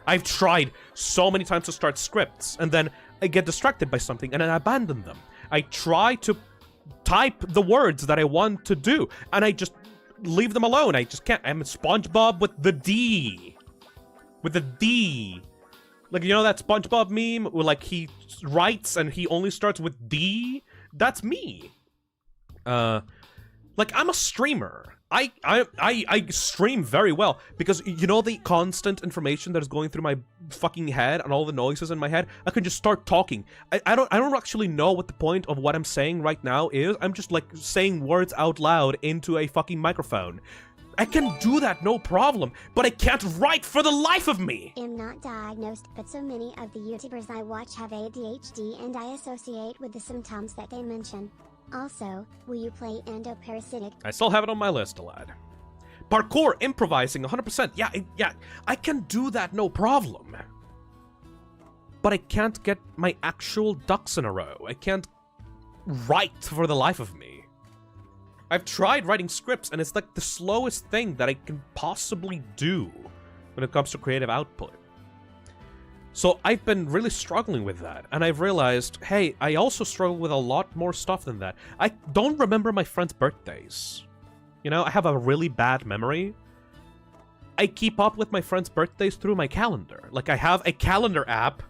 I've tried so many times to start scripts, and then I get distracted by something, and then I abandon them. I try to type the words that I want to do, and I just leave them alone. I just can't. I'm SpongeBob with the D. With the D. Like, you know that SpongeBob meme where, like, he writes and he only starts with D? That's me. Like, I'm a streamer. I stream very well because, you know, the constant information that is going through my fucking head and all the noises in my head, I can just start talking. I don't actually know what the point of what I'm saying right now is. I'm just like saying words out loud into a fucking microphone. I can do that, no problem, but I can't write for the life of me! I'm not diagnosed, but so many of the YouTubers I watch have ADHD and I associate with the symptoms that they mention. Also, will you play Endoparasitic? I still have it on my list, lad. Parkour, improvising, 100%. Yeah, I can do that, no problem. But I can't get my actual ducks in a row. I can't write for the life of me. I've tried writing scripts, and it's like the slowest thing that I can possibly do when it comes to creative output. So I've been really struggling with that, and I've realized, hey, I also struggle with a lot more stuff than that. I don't remember my friends' birthdays. You know, I have a really bad memory. I keep up with my friends' birthdays through my calendar. Like, I have a calendar app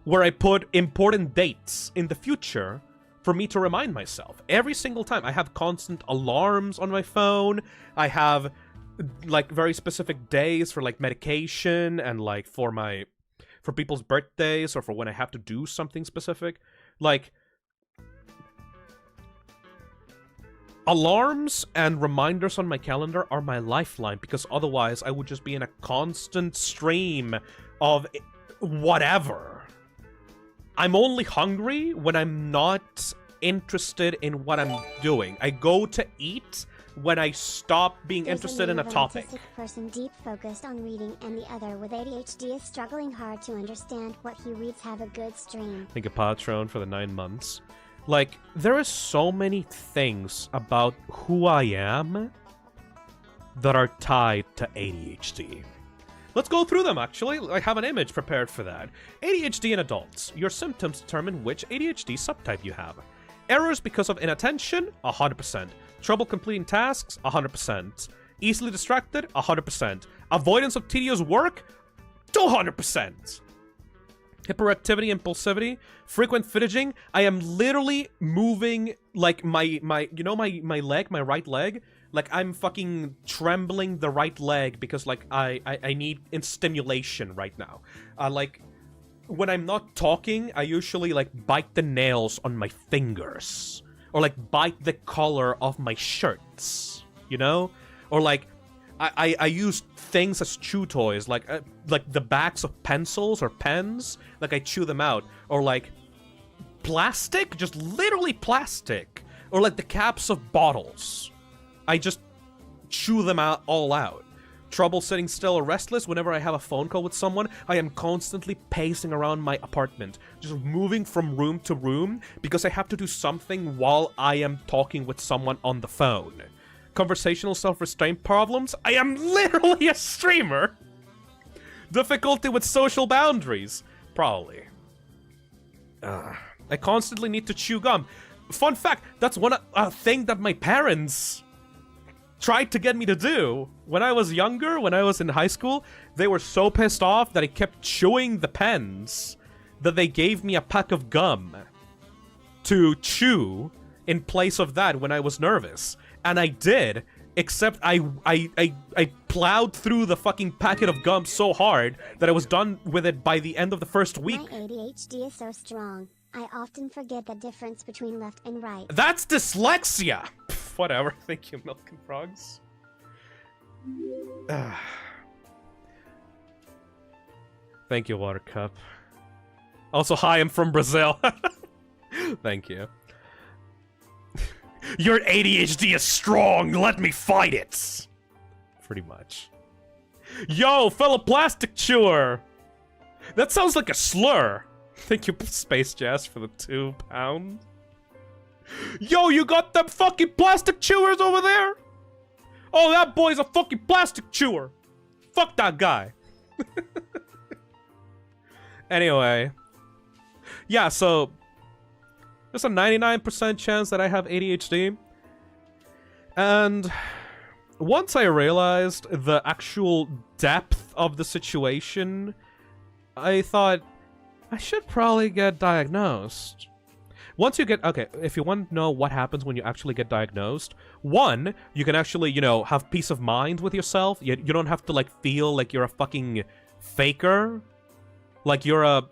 where I put important dates in the future for me to remind myself. Every single time. I have constant alarms on my phone. I have, like, very specific days for, like, medication and, like, for people's birthdays or for when I have to do something specific. Like, alarms and reminders on my calendar are my lifeline, because otherwise I would just be in a constant stream of whatever. I'm only hungry when I'm not interested in what I'm doing. I go to eat when I stop being interested in a topic. There's a person deep focused on reading, and the other with ADHD is struggling hard to understand what he reads. Have a good stream. Thank you, Patron, for the 9 months. Like, there is so many things about who I am that are tied to ADHD. Let's go through them, actually. I have an image prepared for that. ADHD in adults. Your symptoms determine which ADHD subtype you have. Errors because of inattention, 100%. Trouble completing tasks, 100%. Easily distracted, 100%. Avoidance of tedious work, 200%. Hyperactivity, impulsivity, frequent fidgeting. I am literally moving, like, my leg, my right leg. Like, I'm fucking trembling the right leg because, like, I need stimulation right now. Like, when I'm not talking, I usually, like, bite the nails on my fingers. Or, like, bite the collar of my shirts. You know? Or, like, I use things as chew toys. Like the backs of pencils or pens. Like, I chew them out. Or, like, plastic? Just literally plastic. Or, like, the caps of bottles. I just chew them out all out. Trouble sitting still or restless whenever I have a phone call with someone, I am constantly pacing around my apartment, just moving from room to room because I have to do something while I am talking with someone on the phone. Conversational self-restraint problems, I am literally a streamer. Difficulty with social boundaries, probably. I constantly need to chew gum. Fun fact, that's a thing that my parents tried to get me to do. When I was younger, when I was in high school, they were so pissed off that I kept chewing the pens that they gave me a pack of gum to chew in place of that when I was nervous. And I did, except I plowed through the fucking packet of gum so hard that I was done with it by the end of the first week. My ADHD is so strong. I often forget the difference between left and right. That's dyslexia! Pff, whatever, thank you, Milk and Frogs. Thank you, Watercup. Also, hi, I'm from Brazil. Thank you. Your ADHD is strong, let me fight it! Pretty much. Yo, fellow plastic chewer! That sounds like a slur. Thank you, Space Jazz, for the £2. Yo, you got them fucking plastic chewers over there? Oh, that boy's a fucking plastic chewer. Fuck that guy. Anyway. Yeah, so there's a 99% chance that I have ADHD. And once I realized the actual depth of the situation, I thought, I should probably get diagnosed. Once you get... Okay, if you want to know what happens when you actually get diagnosed, one, you can actually, you know, have peace of mind with yourself. You don't have to, like, feel like you're a fucking faker. Like you're a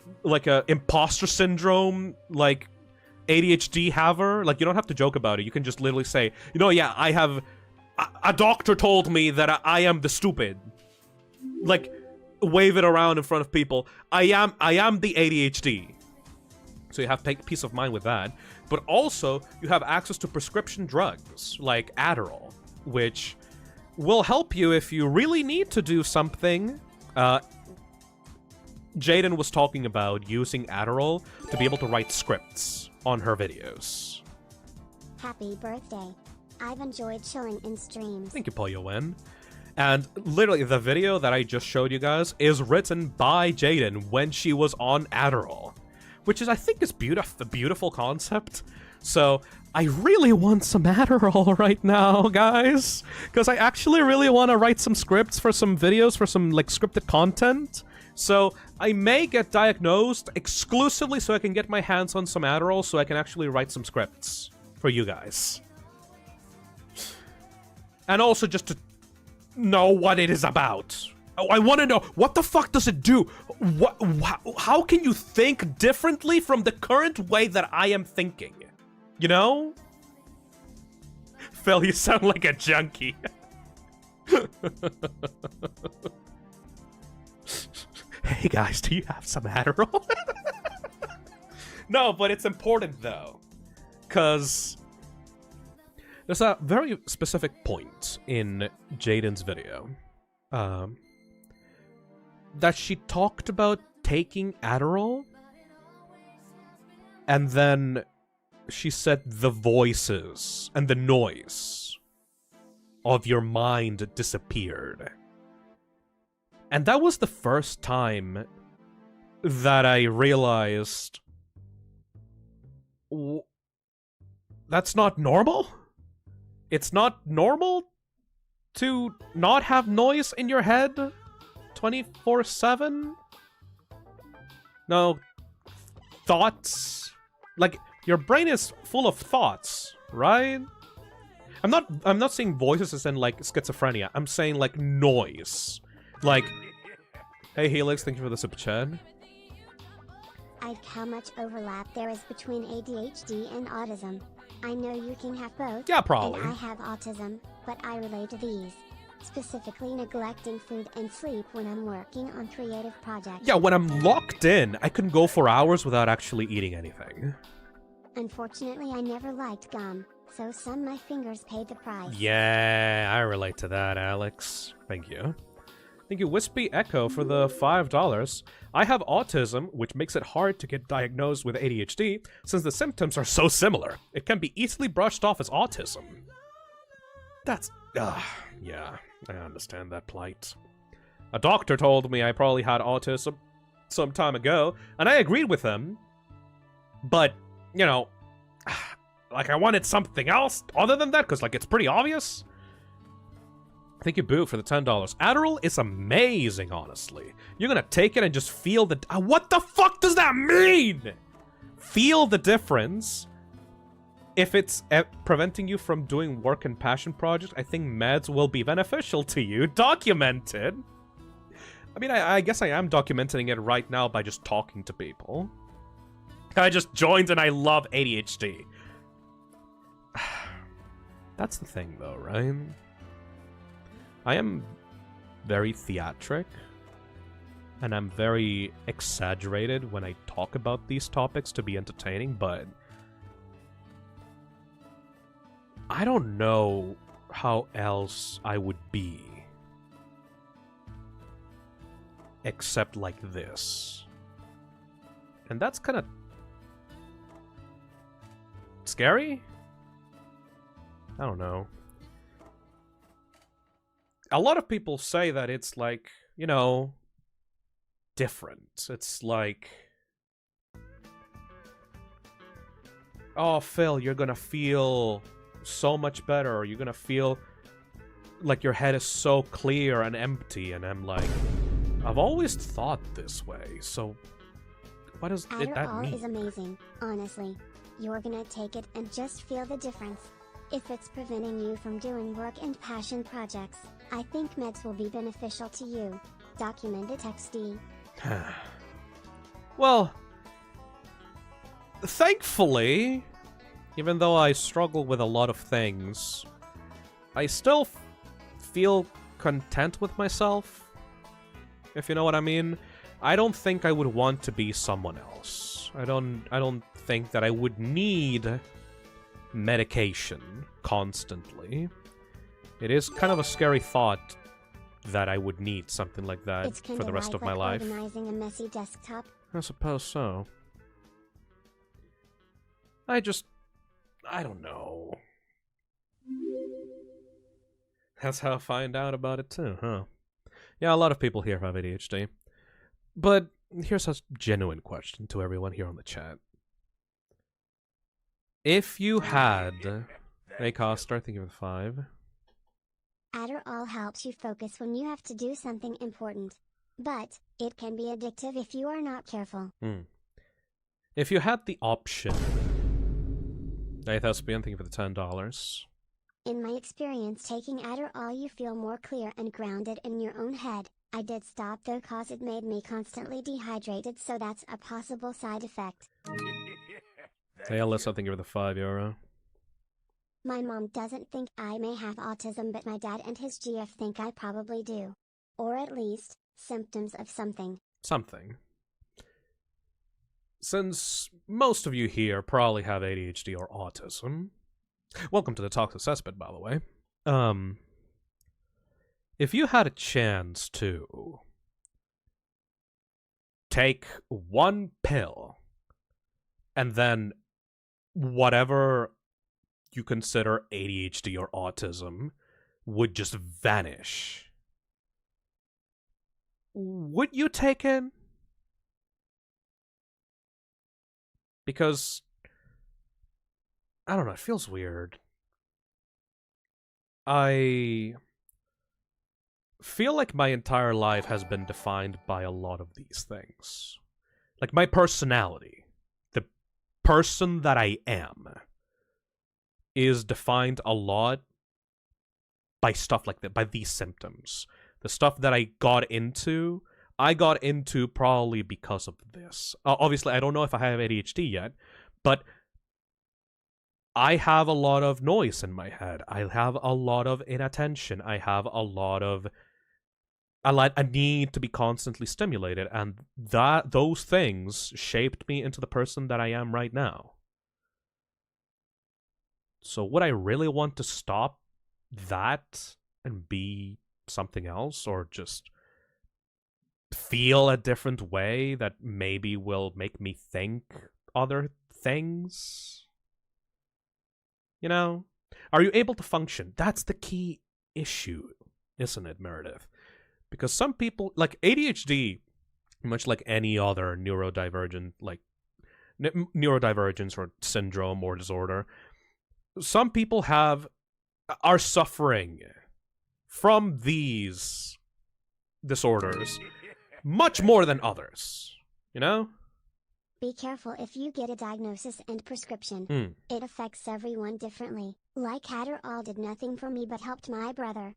imposter syndrome, like, ADHD haver. Like, you don't have to joke about it. You can just literally say, you know, yeah, I have... A doctor told me that I am the stupid. Like... wave it around in front of people. I am the ADHD. So you have peace of mind with that. But also, you have access to prescription drugs, like Adderall, which will help you if you really need to do something. Jaden was talking about using Adderall to be able to write scripts on her videos. Happy birthday. I've enjoyed chilling in streams. Thank you, Paul Yowen. And literally, the video that I just showed you guys is written by Jaden when she was on Adderall. Which is, I think, is a beautiful concept. So, I really want some Adderall right now, guys. Because I actually really want to write some scripts for some videos, for some, like, scripted content. So, I may get diagnosed exclusively so I can get my hands on some Adderall so I can actually write some scripts for you guys. And also just to know what it is about. I want to know, what the fuck does it do? How can you think differently from the current way that I am thinking? You know? Phil, you sound like a junkie. Hey guys, do you have some Adderall? No, but it's important though. Because there's a very specific point in Jaden's video that she talked about taking Adderall, and then she said the voices and the noise of your mind disappeared. And that was the first time that I realized that's not normal? It's not normal to not have noise in your head 24/7? No, thoughts? Like, your brain is full of thoughts, right? I'm not saying voices as in, like, schizophrenia. I'm saying, like, noise. Like, hey Helix, thank you for the super chat. how much overlap there is between ADHD and autism. I know you can have both. Yeah, probably. And I have autism, but I relate to these. Specifically neglecting food and sleep when I'm working on creative projects. Yeah, when I'm locked in, I can go for hours without actually eating anything. Unfortunately, I never liked gum, so my fingers paid the price. Yeah, I relate to that, Alex. Thank you. Thank you, Wispy Echo, for the $5. I have autism, which makes it hard to get diagnosed with ADHD, since the symptoms are so similar. It can be easily brushed off as autism. That's... yeah, I understand that plight. A doctor told me I probably had autism some time ago, and I agreed with him. But, you know, like, I wanted something else other than that, because, like, it's pretty obvious. Thank you, Boo, for the $10. Adderall is amazing, honestly. You're gonna take it and just feel the... what the fuck does that mean? Feel the difference. If it's preventing you from doing work and passion projects, I think meds will be beneficial to you. Documented. I mean, I guess I am documenting it right now by just talking to people. I just joined and I love ADHD. That's the thing, though, right? I am very theatric, and I'm very exaggerated when I talk about these topics to be entertaining, but I don't know how else I would be except like this. And that's kind of scary? I don't know. A lot of people say that it's like, you know, different. It's like, oh, Phil, you're gonna feel so much better, or you're gonna feel like your head is so clear and empty, and I'm like, I've always thought this way, so what does that mean? Adderall is amazing, honestly. You're gonna take it and just feel the difference. If it's preventing you from doing work and passion projects, I think meds will be beneficial to you. Documented XD. Well, thankfully, even though I struggle with a lot of things, I still feel content with myself, if you know what I mean. I don't think I would want to be someone else. I don't think that I would need medication constantly. It is kind of a scary thought that I would need something like that for the rest of my life. Organizing a messy desktop. I suppose so. I don't know. That's how I find out about it too, huh? Yeah, a lot of people here have ADHD. But here's a genuine question to everyone here on the chat. If you had... Hey, Coster, thank you for the 5. Adderall helps you focus when you have to do something important. But, it can be addictive if you are not careful. If you had the option... Hey, Thespian, thank you for the $10. In my experience taking Adderall, you feel more clear and grounded in your own head. I did stop though cause it made me constantly dehydrated, so that's a possible side effect. Hey, Alyssa, thank you for the €5. My mom doesn't think I may have autism, but my dad and his GF think I probably do. Or at least, symptoms of something. Something. Since most of you here probably have ADHD or autism, welcome to the Talk to Cesspit, by the way. If you had a chance to take one pill and then whatever you consider ADHD or autism would just vanish, would you take it? Because, I don't know, it feels weird. I feel like my entire life has been defined by a lot of these things. Like my personality, the person that I am, is defined a lot by stuff like that, by these symptoms. The stuff that I got into I got into probably because of this. Obviously, I don't know if I have ADHD yet, but I have a lot of noise in my head. I have a lot of inattention. I have a need to be constantly stimulated, and those things shaped me into the person that I am right now. So would I really want to stop that and be something else, or just feel a different way that maybe will make me think other things? You know? Are you able to function? That's the key issue, isn't it, Meredith? Because some people, like ADHD, much like any other neurodivergent, like neurodivergence or syndrome or disorder, some people are suffering from these disorders much more than others, you know? Be careful if you get a diagnosis and prescription. It affects everyone differently. Like Adderall did nothing for me but helped my brother.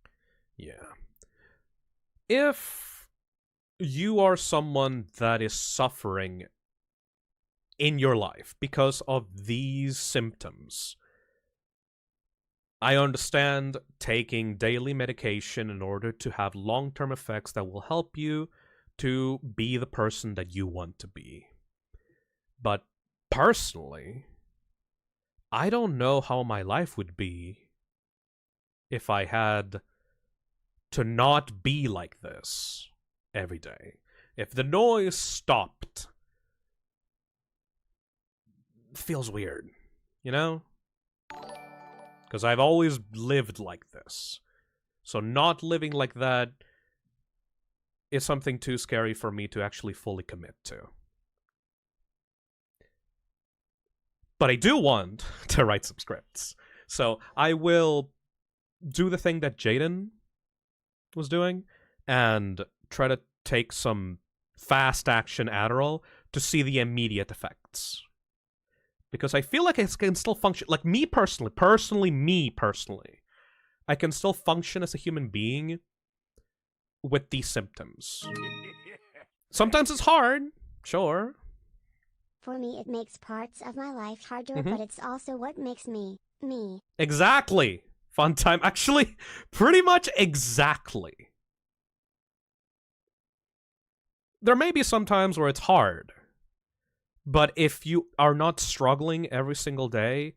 Yeah. If you are someone that is suffering in your life because of these symptoms, I understand taking daily medication in order to have long-term effects that will help you to be the person that you want to be. But personally, I don't know how my life would be if I had to not be like this every day. If the noise stopped, it feels weird, you know? Because I've always lived like this. So not living like that is something too scary for me to actually fully commit to. But I do want to write some scripts. So I will do the thing that Jaden was doing and try to take some fast action Adderall to see the immediate effects. Because I feel like I can still function, like me personally, I can still function as a human being with these symptoms. Sometimes it's hard, sure. For me, it makes parts of my life harder, but it's also what makes me, me. Exactly. Fun time. Actually, pretty much exactly. There may be some times where it's hard, but if you are not struggling every single day,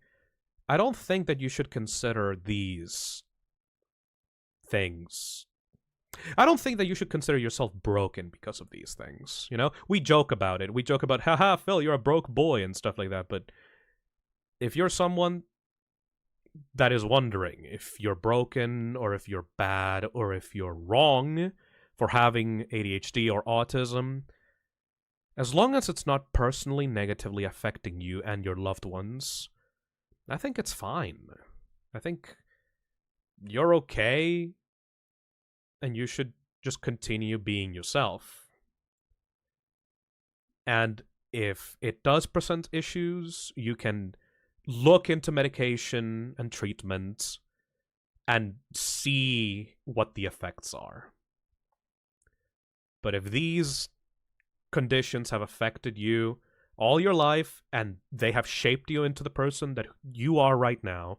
I don't think that you should consider these things. I don't think that you should consider yourself broken because of these things, you know? We joke about it. We joke about, haha, Phil, you're a broke boy and stuff like that, but if you're someone that is wondering if you're broken, or if you're bad, or if you're wrong for having ADHD or autism, as long as it's not personally negatively affecting you and your loved ones, I think it's fine. I think you're okay, and you should just continue being yourself. And if it does present issues, you can look into medication and treatment and see what the effects are. But if these conditions have affected you all your life and they have shaped you into the person that you are right now,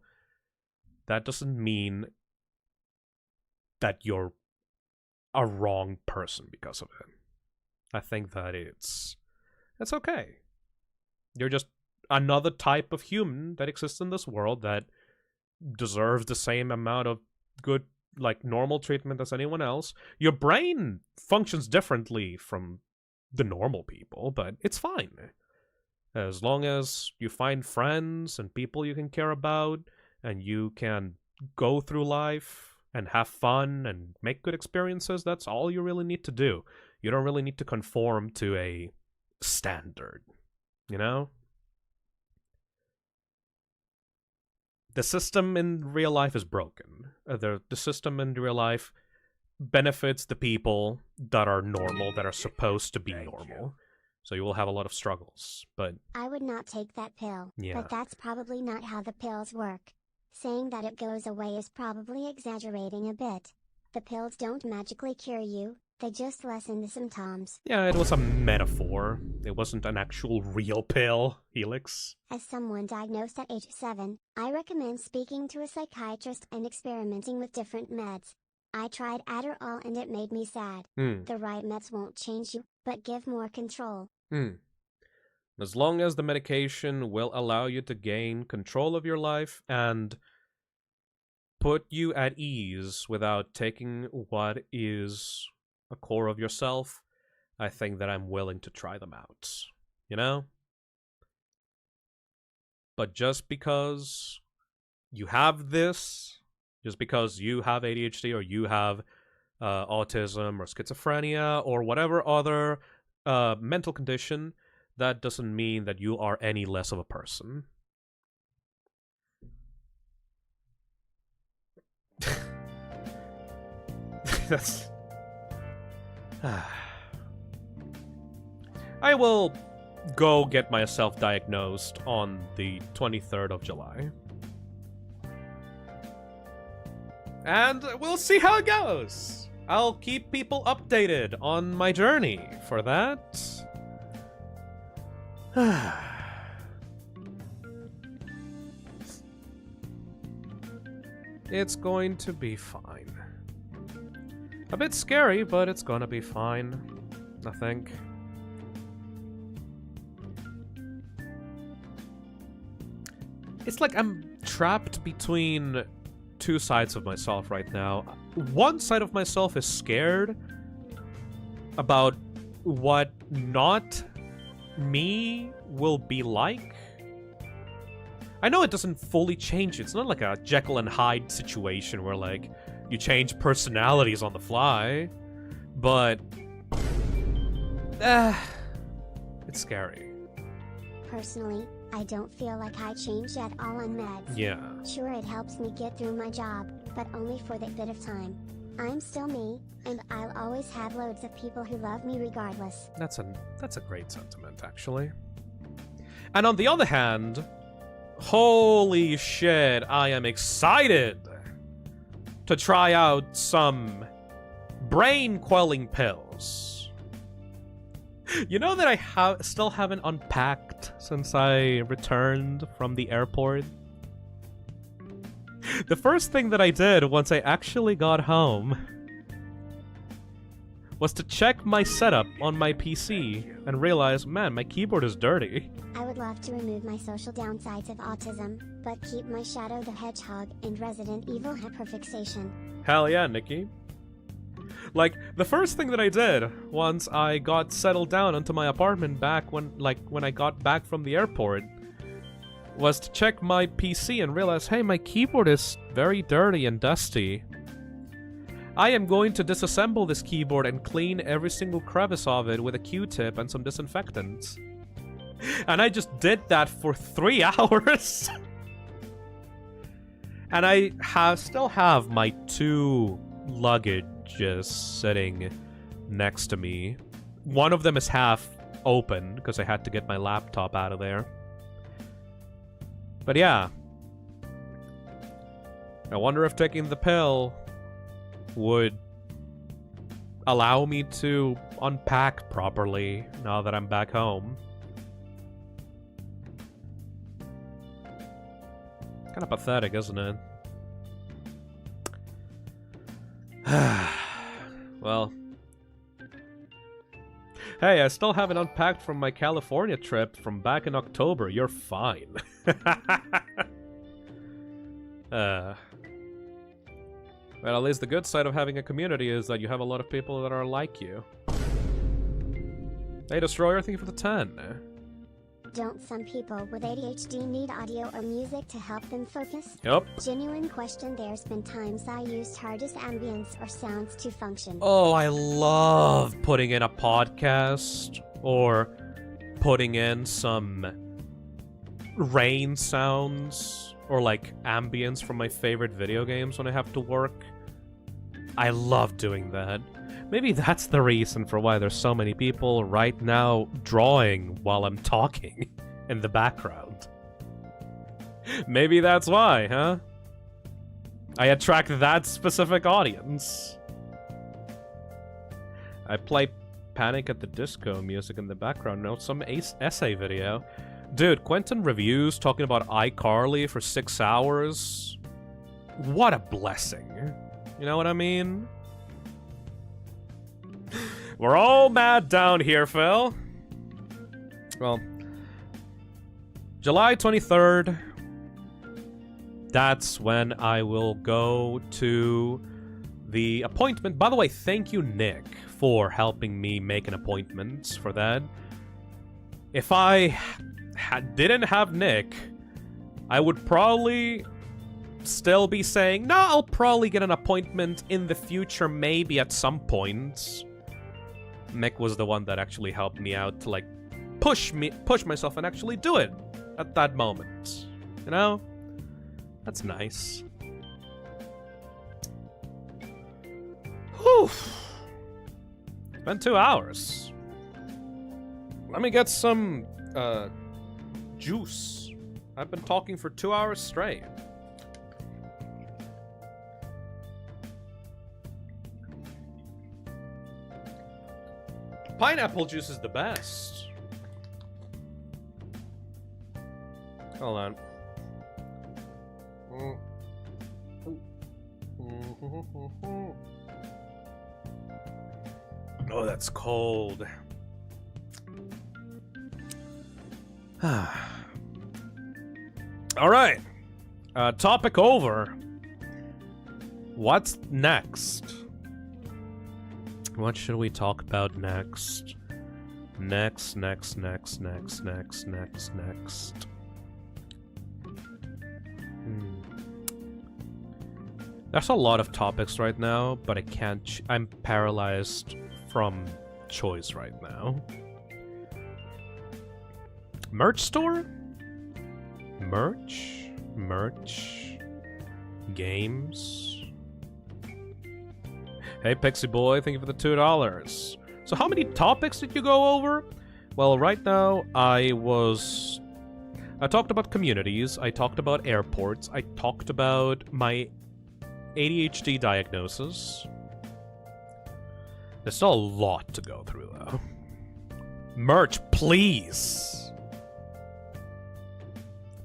that doesn't mean that you're a wrong person because of it. I think that it's okay. You're just another type of human that exists in this world that deserves the same amount of good, like, normal treatment as anyone else. Your brain functions differently from the normal people, but it's fine. As long as you find friends and people you can care about, and you can go through life and have fun and make good experiences, that's all you really need to do. You don't really need to conform to a standard, you know? The system in real life is broken. The system in real life benefits the people that are normal, that are supposed to be normal. So you will have a lot of struggles, but... I would not take that pill, yeah. But that's probably not how the pills work. Saying that it goes away is probably exaggerating a bit. The pills don't magically cure you, They just lessen the symptoms. Yeah, it was a metaphor. It wasn't an actual real pill, Helix. As someone diagnosed at age 7, I recommend speaking to a psychiatrist and experimenting with different meds. I tried Adderall and it made me sad. The right meds won't change you, but give more control. As long as the medication will allow you to gain control of your life and put you at ease without taking what is a core of yourself, I think that I'm willing to try them out. You know? But just because you have this, just because you have ADHD or you have autism or schizophrenia or whatever other mental condition, that doesn't mean that you are any less of a person. That's... I will go get myself diagnosed on the 23rd of July. And we'll see how it goes. I'll keep people updated on my journey for that. It's going to be fine. A bit scary, but it's gonna be fine, I think. It's like I'm trapped between two sides of myself right now. One side of myself is scared about what not me will be like. I know it doesn't fully change. It's not like a Jekyll and Hyde situation where, like, you change personalities on the fly, but it's scary. Personally, I don't feel like I changed at all on meds. Yeah. Sure, it helps me get through my job, but only for that bit of time. I'm still me, and I'll always have loads of people who love me regardless. That's a great sentiment, actually. And on the other hand, holy shit, I am excited to try out some brain-quelling pills. You know that I still haven't unpacked since I returned from the airport? The first thing that I did once I actually got home was to check my setup on my PC and realize, man, my keyboard is dirty. I would love to remove my social downsides of autism, but keep my Shadow the Hedgehog and Resident Evil hyperfixation. Hell yeah, Nikki. Like, the first thing that I did once I got settled down into my apartment back when I got back from the airport was to check my PC and realize, hey, my keyboard is very dirty and dusty. I am going to disassemble this keyboard and clean every single crevice of it with a Q-tip and some disinfectant. And I just did that for 3 hours. And I still have my 2 luggages sitting next to me. One of them is half open because I had to get my laptop out of there. But yeah. I wonder if taking the pill would allow me to unpack properly now that I'm back home. Kind of pathetic, isn't it? Well. Hey, I still haven't unpacked from my California trip from back in October. You're fine. Well, at least the good side of having a community is that you have a lot of people that are like you. Hey, Destroyer, thank you for the 10. Don't some people with ADHD need audio or music to help them focus? Yep. Genuine question. There's been times I used hardest ambience or sounds to function. Oh, I love putting in a podcast or putting in some rain sounds or like ambience from my favorite video games when I have to work. I love doing that. Maybe that's the reason for why there's so many people right now drawing while I'm talking in the background. Maybe that's why, huh? I attract that specific audience. I play Panic at the Disco music in the background. No, some essay video. Dude, Quentin reviews talking about iCarly for 6 hours. What a blessing. You know what I mean? We're all mad down here, Phil. Well, July 23rd. That's when I will go to the appointment. By the way, thank you, Nick, for helping me make an appointment for that. If I didn't have Nick, I would probably still be saying, no, I'll probably get an appointment in the future, maybe at some point. Nick was the one that actually helped me out to, like, push myself and actually do it at that moment. You know? That's nice. Whew. It's been 2 hours. Let me get some, juice. I've been talking for 2 hours straight. Pineapple juice is the best. Hold on. Oh, that's cold. All right. Topic over. What's next? What should we talk about next? Next. There's a lot of topics right now, but I can't. I'm paralyzed from choice right now. Merch store? Merch? Games? Hey, Pixie Boy, thank you for the $2. So how many topics did you go over? Well, right now, I talked about communities, I talked about airports, I talked about my ADHD diagnosis. There's still a lot to go through, though. Merch, please!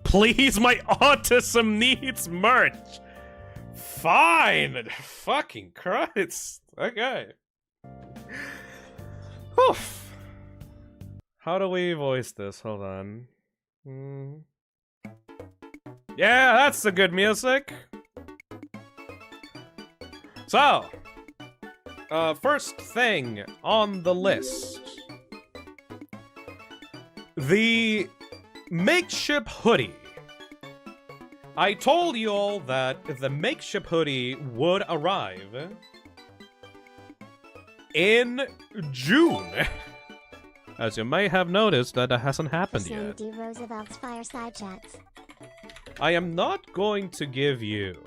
Please, my autism needs merch! Fine! Fucking Christ. Okay. Whew. How do we voice this? Hold on. Yeah, that's the good music! So, first thing on the list. The makeshift hoodie. I told you all that the makeshift hoodie would arrive in June. As you may have noticed, that hasn't happened yet. D. Roosevelt's fireside chats. I am not going to give you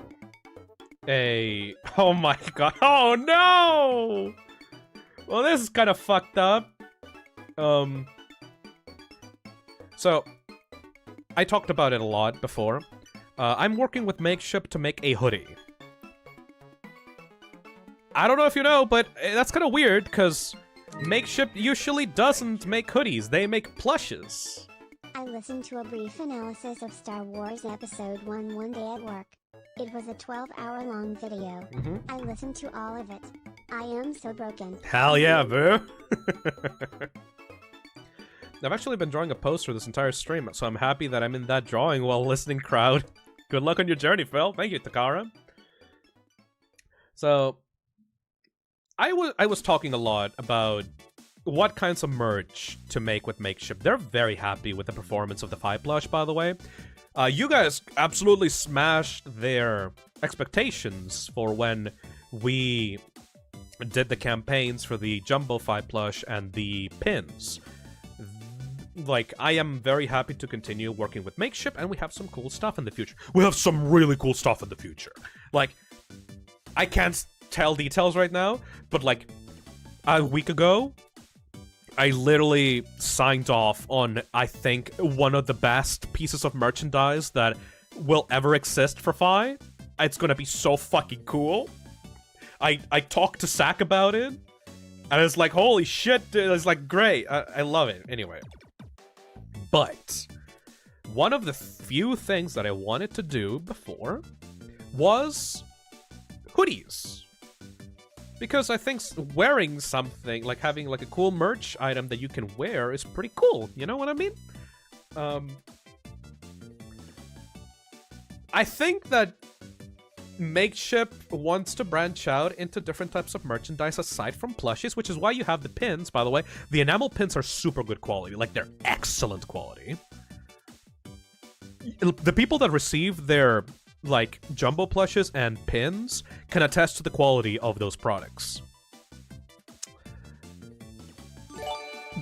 a... Oh my god. Oh no! Well, this is kind of fucked up. So, I talked about it a lot before. I'm working with Makeshift to make a hoodie. I don't know if you know, but that's kind of weird, because Makeshift usually doesn't make hoodies. They make plushes. I listened to a brief analysis of Star Wars Episode 1 one day at work. It was a 12-hour-long video. I listened to all of it. I am so broken. Hell yeah, boo! I've actually been drawing a poster this entire stream, so I'm happy that I'm in that drawing while listening crowd. Good luck on your journey, Phil. Thank you, Takara. So, I was talking a lot about what kinds of merch to make with Makeshift. They're very happy with the performance of the 5 plush, by the way. You guys absolutely smashed their expectations for when we did the campaigns for the Jumbo 5 plush and the pins. Like, I am very happy to continue working with Makeshift, and we have some cool stuff in the future. We have some really cool stuff in the future. Like, I can't tell details right now, but like, a week ago, I literally signed off on, I think, one of the best pieces of merchandise that will ever exist for Fi. It's gonna be so fucking cool. I talked to Zach about it, And it's like, holy shit, dude. It's like, great. I love it. Anyway. But one of the few things that I wanted to do before was hoodies. Because I think wearing something, like having like a cool merch item that you can wear is pretty cool. You know what I mean? I think that Makeshift wants to branch out into different types of merchandise aside from plushies, which is why you have the pins, by the way. The enamel pins are super good quality. Like, they're excellent quality. The people that receive their, like, jumbo plushes and pins can attest to the quality of those products.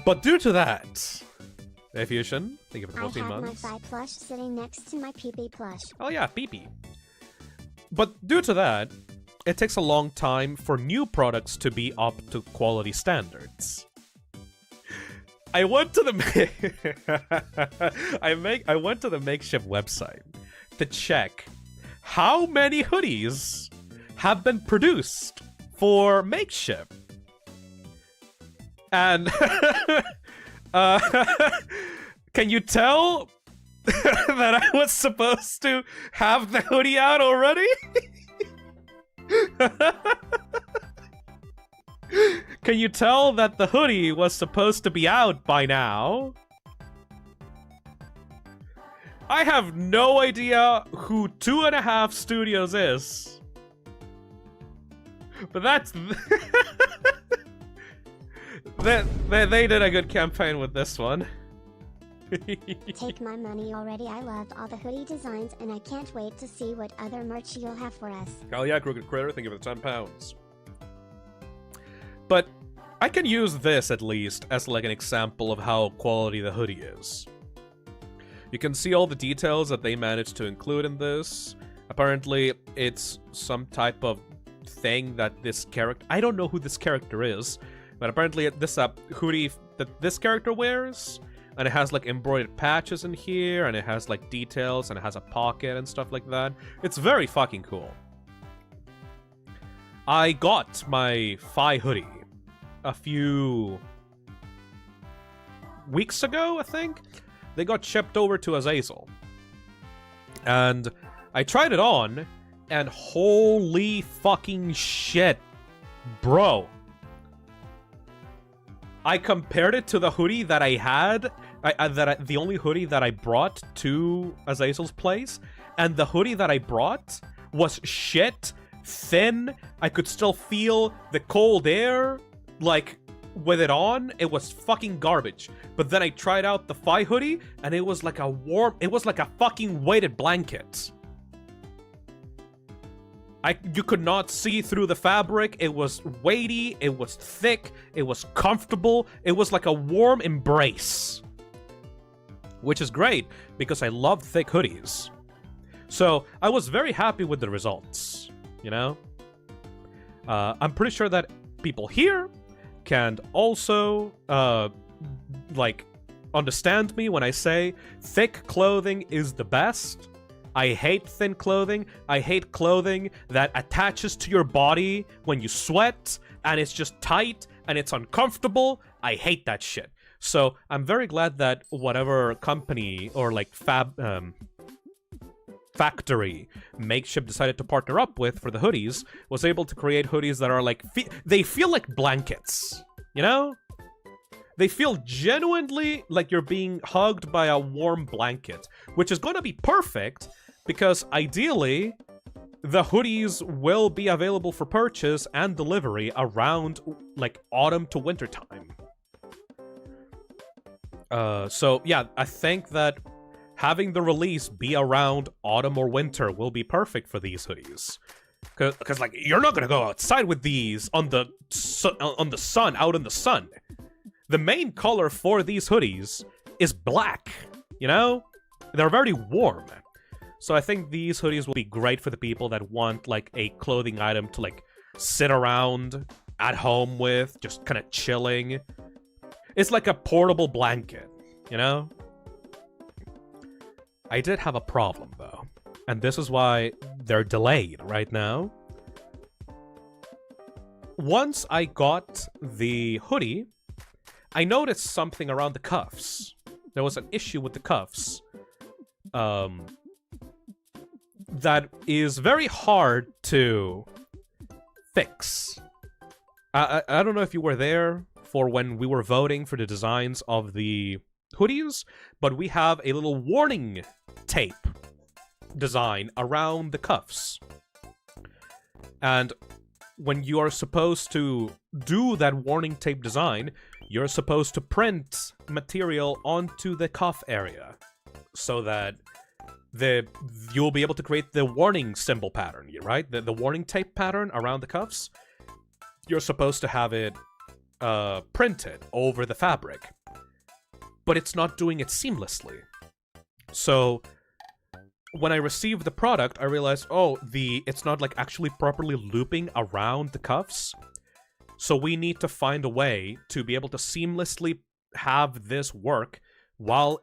But due to that... Hey, Fusion, thank you for the 14 months. I have my Phi plush sitting next to my PP plush. Oh yeah, PP. But due to that, it takes a long time for new products to be up to quality standards. I went to the I went to the Makeshift website to check how many hoodies have been produced for Makeshift. And can you tell that I was supposed to have the hoodie out already? Can you tell that the hoodie was supposed to be out by now? I have no idea who 2.5 Studios is. But that's... they did a good campaign with this one. Take my money already. I loved all the hoodie designs and I can't wait to see what other merch you'll have for us. Hell yeah, Crooked Critter, thank you for the 10 pounds. But I can use this at least as like an example of how quality the hoodie is. You can see all the details that they managed to include in this. Apparently, it's some type of thing that this character... I don't know who this character is, but apparently this hoodie that this character wears... And it has like embroidered patches in here, and it has like details, and it has a pocket and stuff like that. It's very fucking cool. I got my Phi hoodie a few weeks ago, I think. They got shipped over to Azazel. And I tried it on, and holy fucking shit, bro. I compared it to the hoodie that I had, the only hoodie that I brought to Azazel's place, and the hoodie that I brought was shit, thin, I could still feel the cold air, like, with it on, it was fucking garbage. But then I tried out the Phi hoodie, and it was like a fucking weighted blanket. You could not see through the fabric. It was weighty, it was thick, it was comfortable, it was like a warm embrace. Which is great, because I love thick hoodies. So, I was very happy with the results, you know? I'm pretty sure that people here can also, like, understand me when I say thick clothing is the best. I hate thin clothing. I hate clothing that attaches to your body when you sweat, and it's just tight, and it's uncomfortable. I hate that shit. So, I'm very glad that whatever company, or like factory Makeshift decided to partner up with for the hoodies, was able to create hoodies that are like, they feel like blankets, you know? They feel genuinely like you're being hugged by a warm blanket, which is gonna be perfect, because ideally, the hoodies will be available for purchase and delivery around, like, autumn to winter time. So, yeah, I think that having the release be around autumn or winter will be perfect for these hoodies. Because, like, you're not gonna go outside with these on the sun, out in the sun. The main color for these hoodies is black, you know? They're very warm. So I think these hoodies will be great for the people that want, like, a clothing item to, like, sit around at home with, just kind of chilling. It's like a portable blanket, you know? I did have a problem, though. And this is why they're delayed right now. once I got the hoodie, I noticed something around the cuffs. There was an issue with the cuffs. That is very hard to fix. I don't know if you were there for when we were voting for the designs of the hoodies, but we have a little warning tape design around the cuffs. And when you are supposed to do that warning tape design, you're supposed to print material onto the cuff area so that you'll be able to create the warning symbol pattern, right? The warning tape pattern around the cuffs. You're supposed to have it printed over the fabric, but it's not doing it seamlessly. So when I received the product, I realized, oh, it's not like actually properly looping around the cuffs. So we need to find a way to be able to seamlessly have this work while...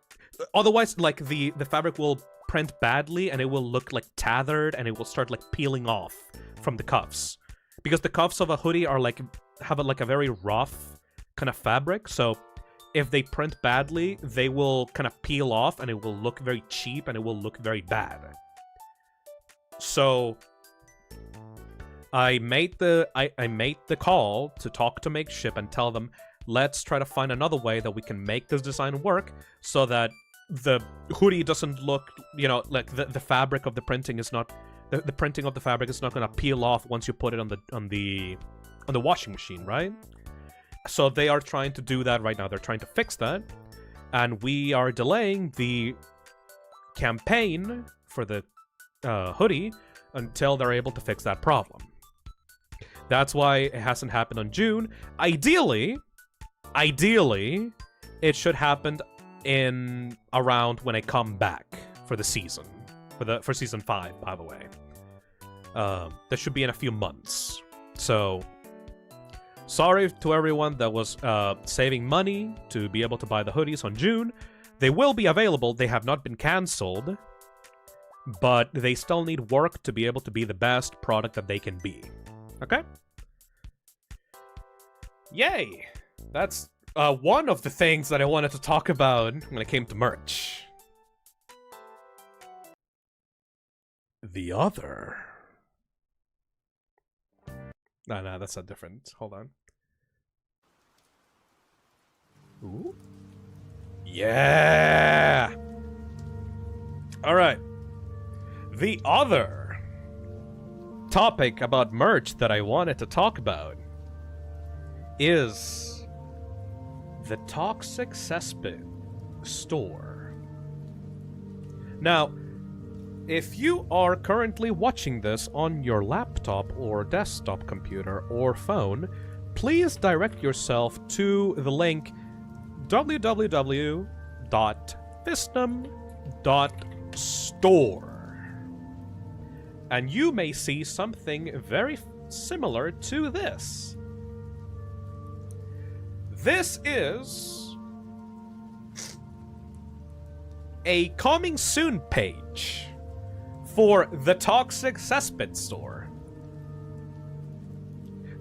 Otherwise, like, the fabric will print badly and it will look like tethered and it will start like peeling off from the cuffs. Because the cuffs of a hoodie are like, have a very rough kind of fabric, so if they print badly, they will kind of peel off and it will look very cheap and it will look very bad. So I made the call to talk to Makeship and tell them, let's try to find another way that we can make this design work so that the hoodie doesn't look, you know, like the fabric of the printing is not, the printing of the fabric is not going to peel off once you put it on the washing machine, right? So they are trying to do that right now. They're trying to fix that, and we are delaying the campaign for the hoodie until they're able to fix that problem. That's why it hasn't happened on June. Ideally, it should happen in around when I come back for the season, for season 5, by the way. That should be in a few months. So sorry to everyone that was saving money to be able to buy the hoodies on June. They will be available. They have not been cancelled, but they still need work to be able to be the best product that they can be. Okay? Yay! That's one of the things that I wanted to talk about when it came to merch. The other... No, that's not different. Hold on. Ooh. Yeah! Alright. The other topic about merch that I wanted to talk about is the Toxic Cesspit store. Now, if you are currently watching this on your laptop or desktop computer or phone, please direct yourself to the link www.phisnom.store. And you may see something very similar to this. This is a coming soon page for the Toxic Cesspit store.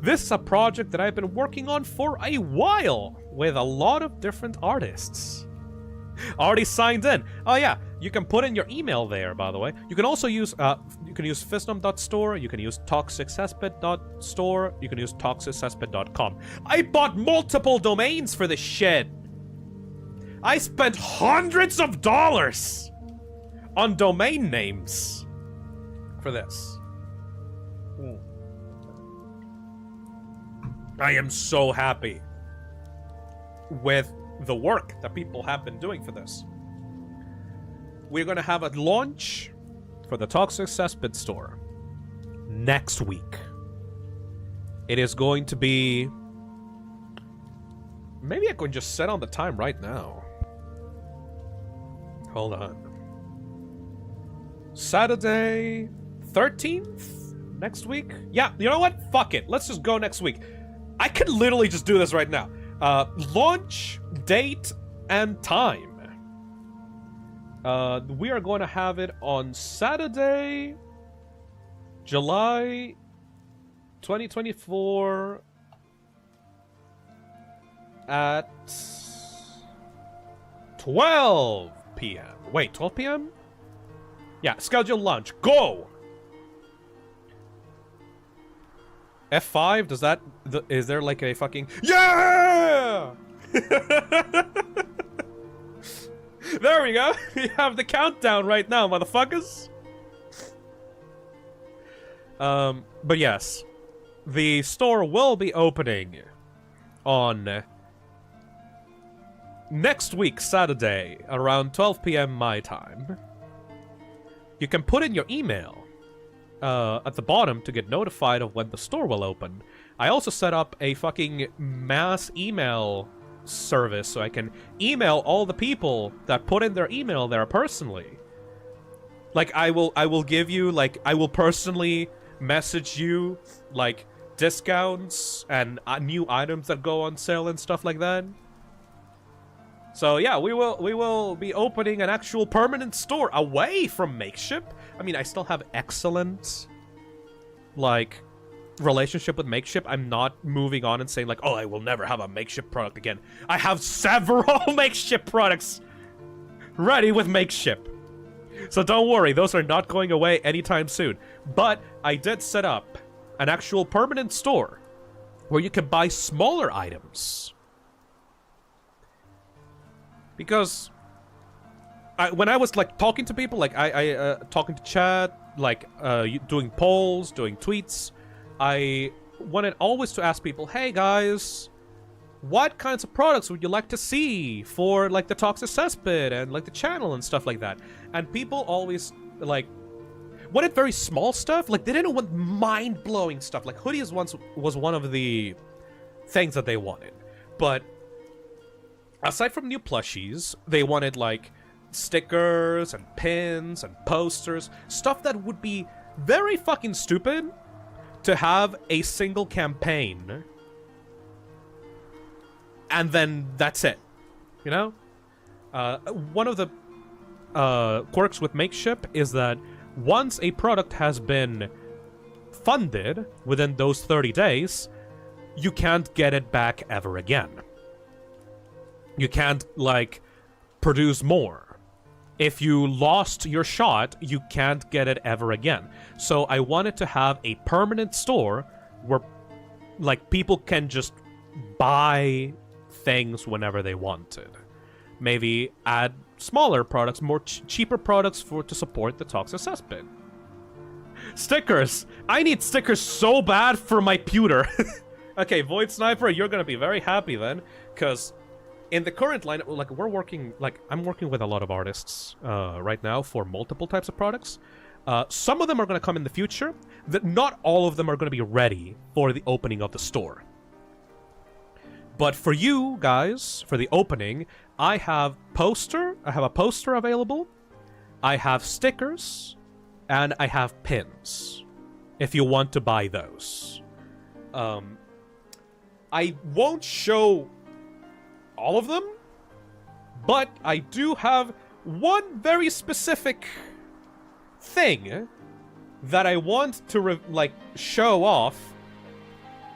This is a project that I've been working on for a while with a lot of different artists. Already signed in. Oh yeah, you can put in your email there, by the way. You can also use Phisnom.store, you can use ToxicCesspit.store, you can use ToxicCesspit.com. I bought multiple domains for this shit. I spent hundreds of dollars on domain names for this. I am so happy with the work that people have been doing for this. We're going to have a launch for the Toxic Cesspit store next week. It is going to be... Maybe I can just set on the time right now. Hold on. Saturday 13th? Next week? Yeah, you know what? Fuck it. Let's just go next week. I could literally just do this right now. Launch, date, and time. We are going to have it on Saturday, July 2024 at 12 p.m. Wait, 12 p.m.? Yeah, schedule lunch. Go! F5, does that... is there like a fucking... Yeah! There we go. We have the countdown right now, motherfuckers. But yes. The store will be opening on next week, Saturday, around 12 p.m. my time. You can put in your email at the bottom to get notified of when the store will open. I also set up a fucking mass email service so I can email all the people that put in their email there personally. Like, I will give you, like, I will personally message you, like, discounts and new items that go on sale and stuff like that. So yeah, we will be opening an actual permanent store away from Makeshift. I mean, I still have excellent, like, relationship with Makeshift. I'm not moving on and saying like, oh, I will never have a Makeshift product again. I have several Makeshift products ready with Makeshift. So don't worry, those are not going away anytime soon. But I did set up an actual permanent store where you can buy smaller items. Because when I was like talking to people, like I talking to chat, like doing polls, doing tweets, I wanted always to ask people, hey guys, what kinds of products would you like to see for like the Toxic Cesspit and like the channel and stuff like that? And people always like wanted very small stuff. Like they didn't want mind-blowing stuff. Like Hoodie was one of the things that they wanted. But aside from new plushies, they wanted like stickers and pins and posters, stuff that would be very fucking stupid to have a single campaign and then that's it, you know? One of the quirks with Makeshift is that once a product has been funded within those 30 days, you can't get it back ever again. You can't, like, produce more. If you lost your shot, you can't get it ever again. So I wanted to have a permanent store where, like, people can just buy things whenever they wanted. Maybe add smaller products, more cheaper products to support the Toxic Cesspit. Stickers! I need stickers so bad for my pewter. Okay, Void Sniper, you're gonna be very happy then, because in the current line, like, I'm working with a lot of artists right now for multiple types of products. Some of them are gonna come in the future, not all of them are gonna be ready for the opening of the store. But for you guys, for the opening, I have a poster available, I have stickers, and I have pins, if you want to buy those. I won't show all of them, but I do have one very specific thing that I want to, show off,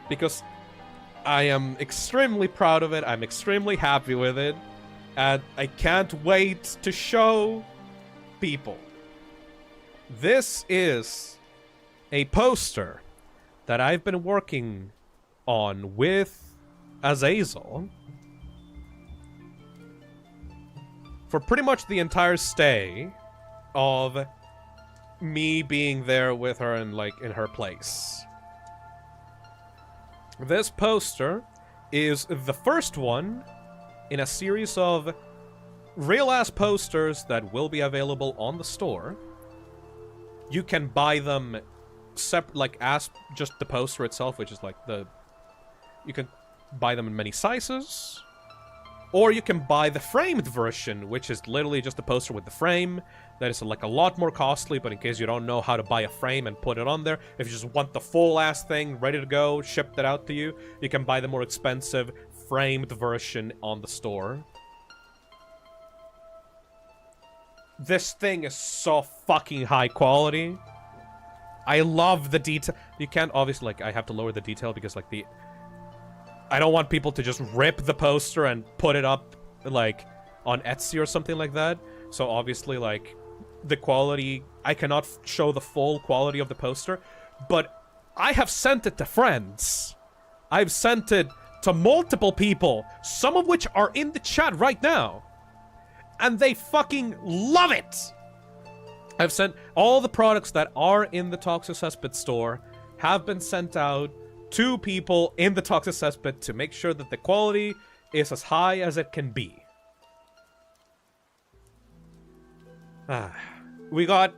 because I am extremely proud of it, I'm extremely happy with it, and I can't wait to show people. This is a poster that I've been working on with Azazel for pretty much the entire stay of me being there with her and, like, in her place. This poster is the first one in a series of real-ass posters that will be available on the store. You can buy them as just the poster itself, which is like you can buy them in many sizes. Or you can buy the framed version, which is literally just a poster with the frame. That is like a lot more costly, but in case you don't know how to buy a frame and put it on there, if you just want the full-ass thing ready to go, shipped it out to you, you can buy the more expensive framed version on the store. This thing is so fucking high quality. I love the detail. You can't, obviously, like, I have to lower the detail because, like, I don't want people to just rip the poster and put it up, like, on Etsy or something like that. So obviously, like, the quality, I cannot show the full quality of the poster, but I have sent it to friends. I've sent it to multiple people, some of which are in the chat right now, and they fucking love it. I've sent all the products that are in the Toxic Cesspit store have been sent out to people in the Toxic Cesspit to make sure that the quality is as high as it can be. We got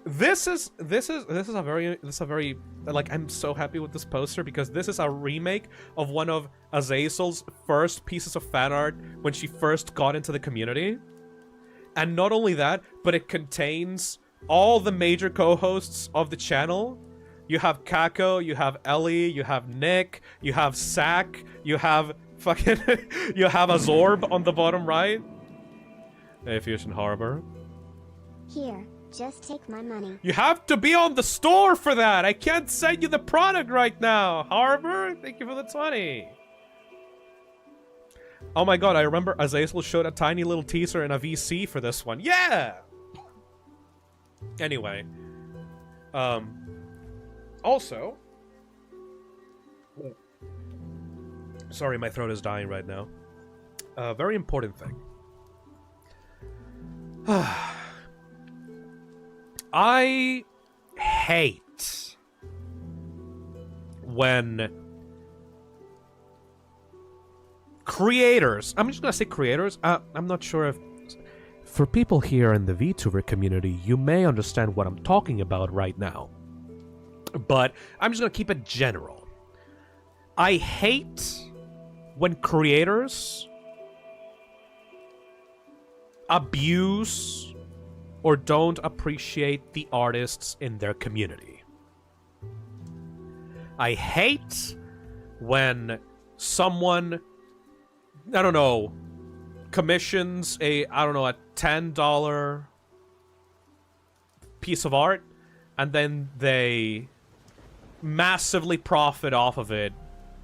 this is a very like, I'm so happy with this poster because this is a remake of one of Azazel's first pieces of fan art when she first got into the community. And not only that, but it contains all the major co-hosts of the channel. You have Kako, you have Ellie, you have Nick, you have Sack, you have fucking you have Azorb on the bottom right. Hey, Fusion Harbor. Here, just take my money. You have to be on the store for that. I can't send you the product right now. Harbor, thank you for the 20. Oh my god, I remember Azazel showed a tiny little teaser in a VC for this one. Yeah! Anyway. Also... Sorry, my throat is dying right now. Very important thing. I hate when creators, I'm just gonna say creators, I'm not sure if for people here in the VTuber community, you may understand what I'm talking about right now, but I'm just gonna keep it general. I hate when creators abuse or don't appreciate the artists in their community. I hate when someone, I don't know, commissions a $10 piece of art, and then they massively profit off of it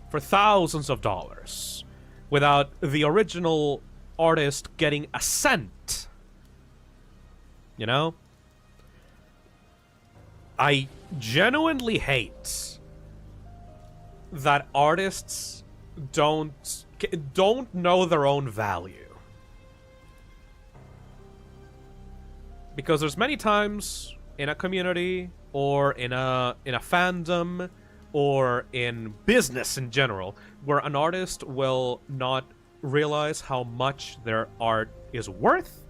for thousands of dollars without the original artist getting a cent. You know? I genuinely hate that artists don't know their own value. Because there's many times in a community or in a fandom or in business in general where an artist will not realize how much their art is worth,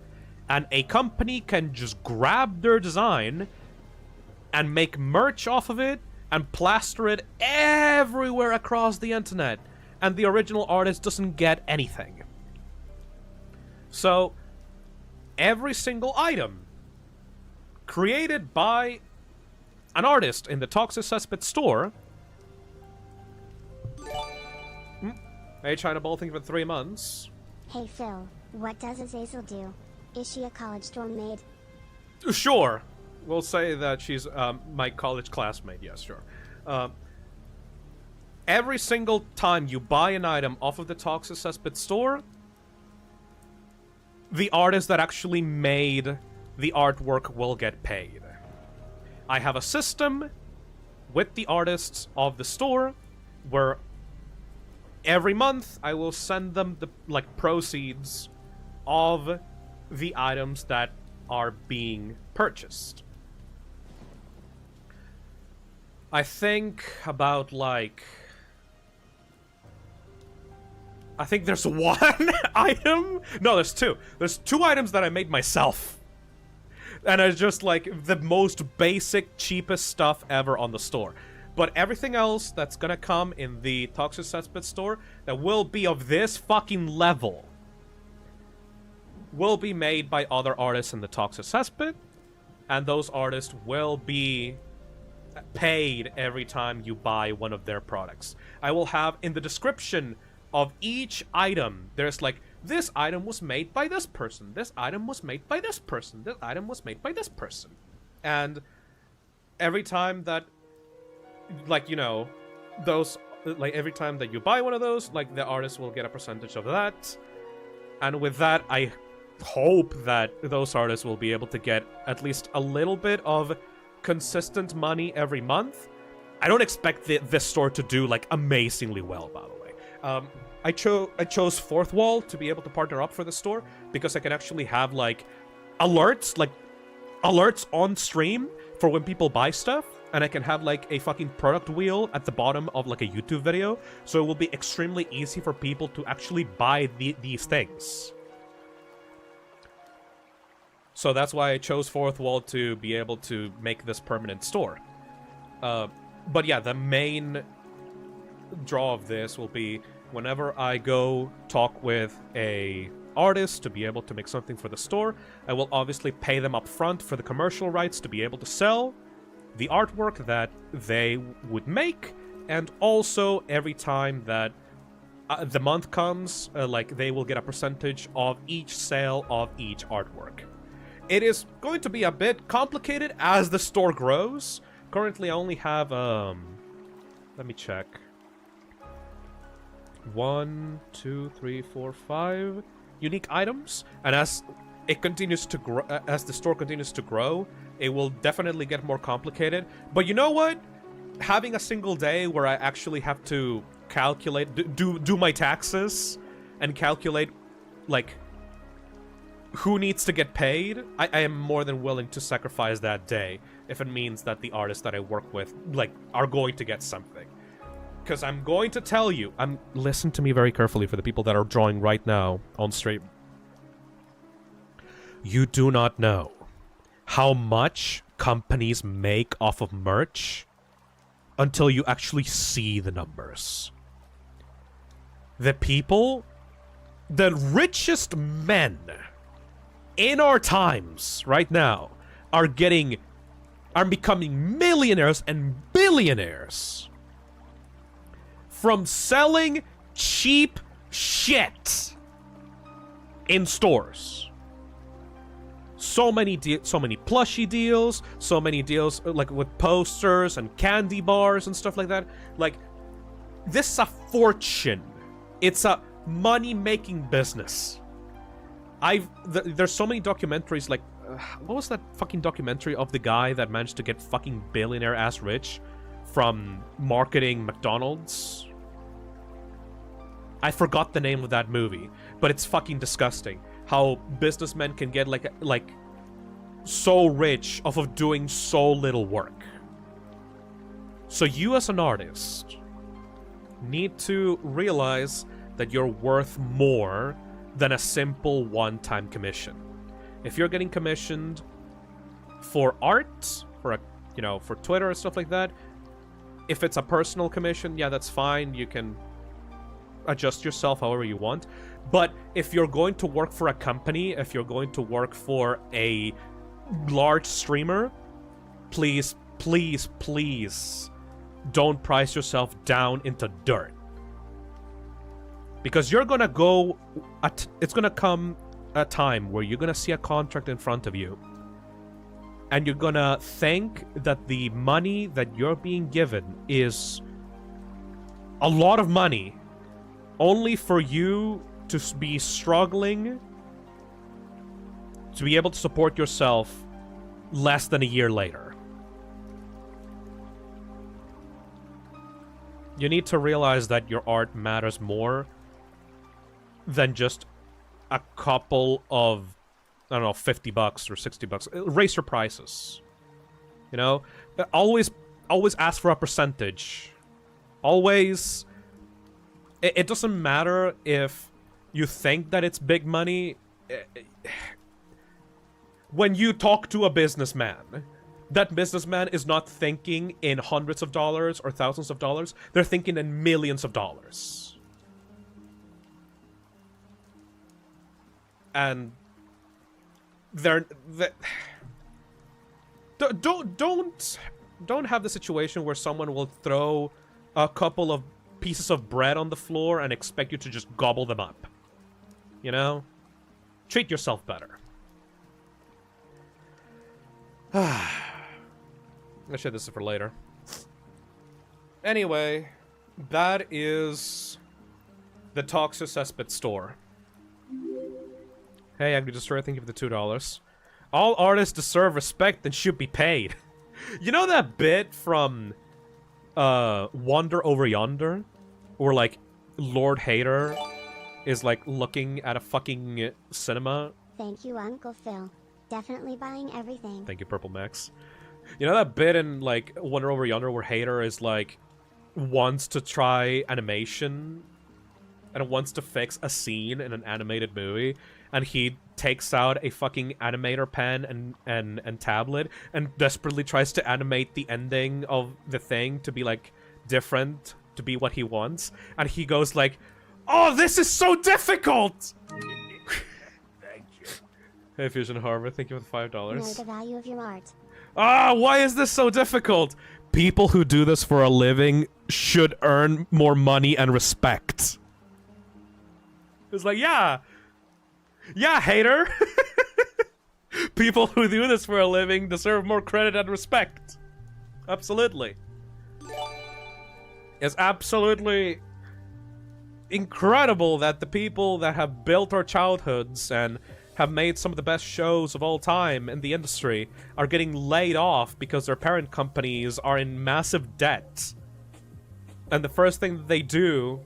and a company can just grab their design and make merch off of it and plaster it everywhere across the internet, and the original artist doesn't get anything. So, every single item created by an artist in the Toxic Cesspit store... Hey, China Bowl, thank you for 3 months. Hey Phil, what does Azazel do? Is she a college dorm maid? Sure. We'll say that she's my college classmate. Yes, sure. Every single time you buy an item off of the Toxic Cesspit store, the artist that actually made the artwork will get paid. I have a system with the artists of the store where every month I will send them the proceeds of the items that are being purchased. I think about I think there's one item? No, there's two. There's 2 items that I made myself. And it's just the most basic, cheapest stuff ever on the store. But everything else that's gonna come in the Toxic Cesspit store that will be of this fucking level will be made by other artists in the Toxic Cesspit, and those artists will be paid every time you buy one of their products. I will have in the description of each item, there's this item was made by this person, this item was made by this person, this item was made by this person. And every time that, those like every time that you buy one of those, like the artist will get a percentage of that. And with that, I hope that those artists will be able to get at least a little bit of consistent money every month. I don't expect this store to do like amazingly well, by the way. I chose Fourth Wall to be able to partner up for the store because I can actually have like alerts on stream for when people buy stuff, and I can have like a fucking product wheel at the bottom of like a YouTube video, so it will be extremely easy for people to actually buy these things. So that's why I chose Fourth Wall to be able to make this permanent store. But yeah, the main draw of this will be whenever I go talk with a artist to be able to make something for the store, I will obviously pay them up front for the commercial rights to be able to sell the artwork that they would make, and also every time that the month comes, like they will get a percentage of each sale of each artwork. It is going to be a bit complicated as the store grows. Currently, I only have, let me check. 1, 2, 3, 4, 5 unique items, and as it continues to grow, as the store continues to grow, it will definitely get more complicated. But you know what? Having a single day where I actually have to calculate, do my taxes, and calculate, like, who needs to get paid, I am more than willing to sacrifice that day if it means that the artists that I work with, like, are going to get something. Because I'm going to tell you, listen to me very carefully for the people that are drawing right now on stream. You do not know how much companies make off of merch until you actually see the numbers. The richest men in our times right now are becoming millionaires and billionaires from selling cheap shit in stores. So many plushie deals, so many deals like with posters and candy bars and stuff like that. Like, this is a fortune. It's a money-making business. There's so many documentaries, like, what was that fucking documentary of the guy that managed to get fucking billionaire-ass rich from marketing McDonald's? I forgot the name of that movie, but it's fucking disgusting how businessmen can get like so rich off of doing so little work. So you as an artist need to realize that you're worth more than a simple one-time commission. If you're getting commissioned for art, for Twitter and stuff like that, if it's a personal commission, yeah, that's fine. You can adjust yourself however you want. But if you're going to work for a company, if you're going to work for a large streamer, please, please, please don't price yourself down into dirt. Because you're gonna it's gonna come a time where you're gonna see a contract in front of you, and you're gonna think that the money that you're being given is a lot of money, only for you to be struggling to be able to support yourself less than a year later. You need to realize that your art matters more than just a couple of, I don't know, $50 or $60. Raise your prices. You know? Always ask for a percentage. Always. It doesn't matter if you think that it's big money. When you talk to a businessman, that businessman is not thinking in hundreds of dollars or thousands of dollars. They're thinking in millions of dollars. And don't have the situation where someone will throw a couple of pieces of bread on the floor and expect you to just gobble them up. You know? Treat yourself better. Actually, this is for later. Anyway, that is the Toxic Cesspit store. Hey, Angry Destroyer, thank you for the $2. All artists deserve respect and should be paid. You know that bit from Wander Over Yonder? Where, like, Lord Hater is, like, looking at a fucking cinema? Thank you, Uncle Phil. Definitely buying everything. Thank you, Purple Max. You know that bit in, like, Wander Over Yonder where Hater is, like, wants to try animation and wants to fix a scene in an animated movie, and he takes out a fucking animator pen and tablet and desperately tries to animate the ending of the thing to be, like, different, to be what he wants, and he goes like, "Oh, this is so difficult!" Thank you. Hey, Fusion Harbor, thank you for the $5. Know the value of your art. Ah, why is this so difficult? People who do this for a living should earn more money and respect. It's like, yeah, hater. People who do this for a living deserve more credit and respect. Absolutely. It's absolutely incredible that the people that have built our childhoods and have made some of the best shows of all time in the industry are getting laid off because their parent companies are in massive debt. And the first thing that they do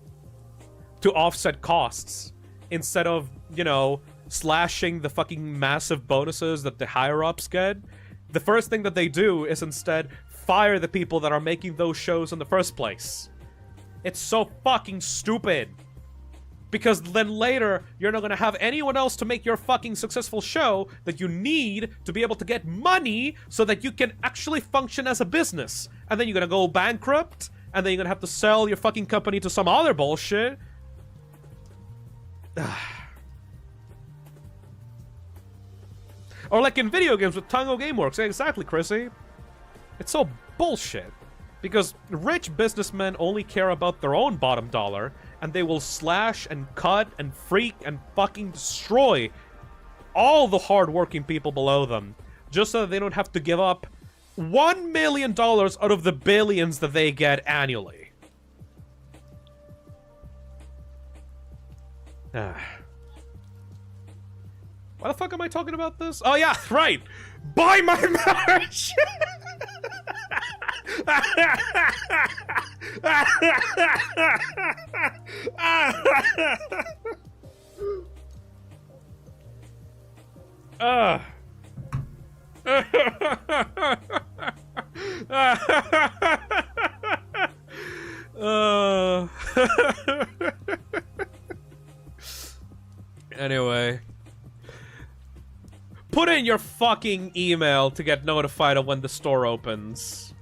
to offset costs, instead of, you know, slashing the fucking massive bonuses that the higher-ups get, the first thing that they do is instead fire the people that are making those shows in the first place. It's so fucking stupid. Because then later, you're not gonna have anyone else to make your fucking successful show that you need to be able to get money so that you can actually function as a business. And then you're gonna go bankrupt, and then you're gonna have to sell your fucking company to some other bullshit. Or like in video games with Tango Gameworks. Exactly, Chrissy. It's so bullshit. Because rich businessmen only care about their own bottom dollar, and they will slash and cut and freak and fucking destroy all the hard-working people below them, just so that they don't have to give up $1 million out of the billions that they get annually. Why the fuck am I talking about this? Oh yeah, right! Buy my marriage! Anyway. Put in your fucking email to get notified of when the store opens.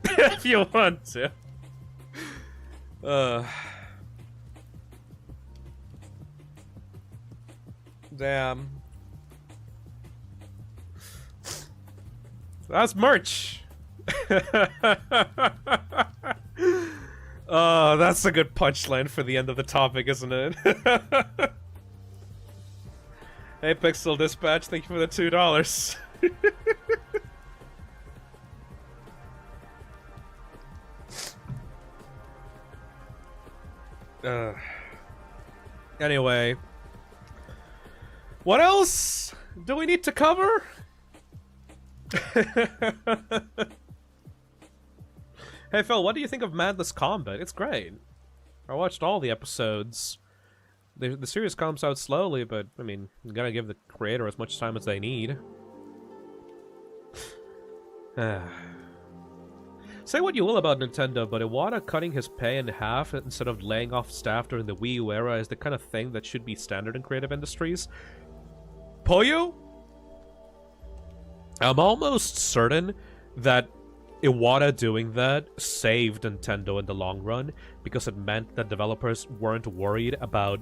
If you want to. Damn. That's merch. Oh, that's a good punchline for the end of the topic, isn't it? Hey, Pixel Dispatch, thank you for the $2. Anyway. What else do we need to cover? Hey, Phil, what do you think of Madless Combat? It's great. I watched all the episodes. The series comes out slowly, but, I mean, you gotta give the creator as much time as they need. Say what you will about Nintendo, but Iwata cutting his pay in half instead of laying off staff during the Wii U era is the kind of thing that should be standard in creative industries. Poyo? I'm almost certain that Iwata doing that saved Nintendo in the long run, because it meant that developers weren't worried about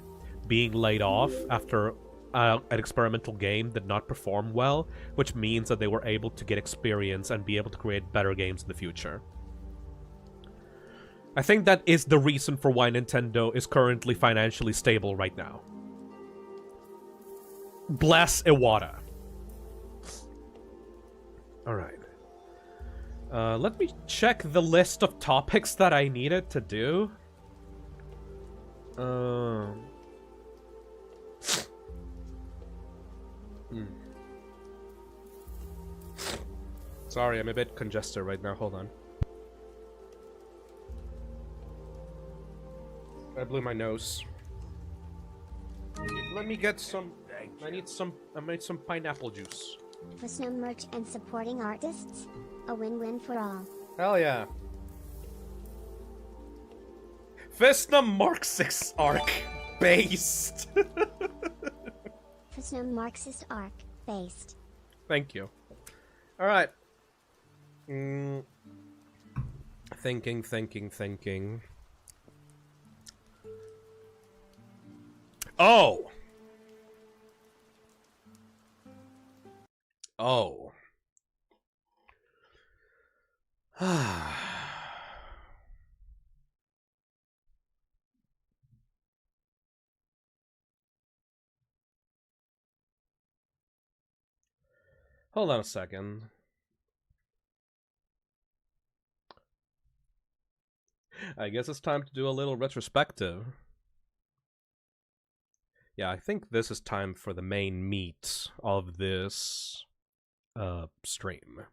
being laid off after an experimental game did not perform well, which means that they were able to get experience and be able to create better games in the future. I think that is the reason for why Nintendo is currently financially stable right now. Bless Iwata. Alright. Let me check the list of topics that I needed to do. Sorry, I'm a bit congested right now. Hold on. I blew my nose. Let me get some. I need some pineapple juice. Phisnom merch and supporting artists? A win-win for all. Hell yeah. Phisnom Marxist Arc based. Phisnom Marxist Arc based. Thank you. Alright. Thinking. Oh! Oh. Hold on a second. I guess it's time to do a little retrospective. Yeah, I think this is time for the main meat of this stream.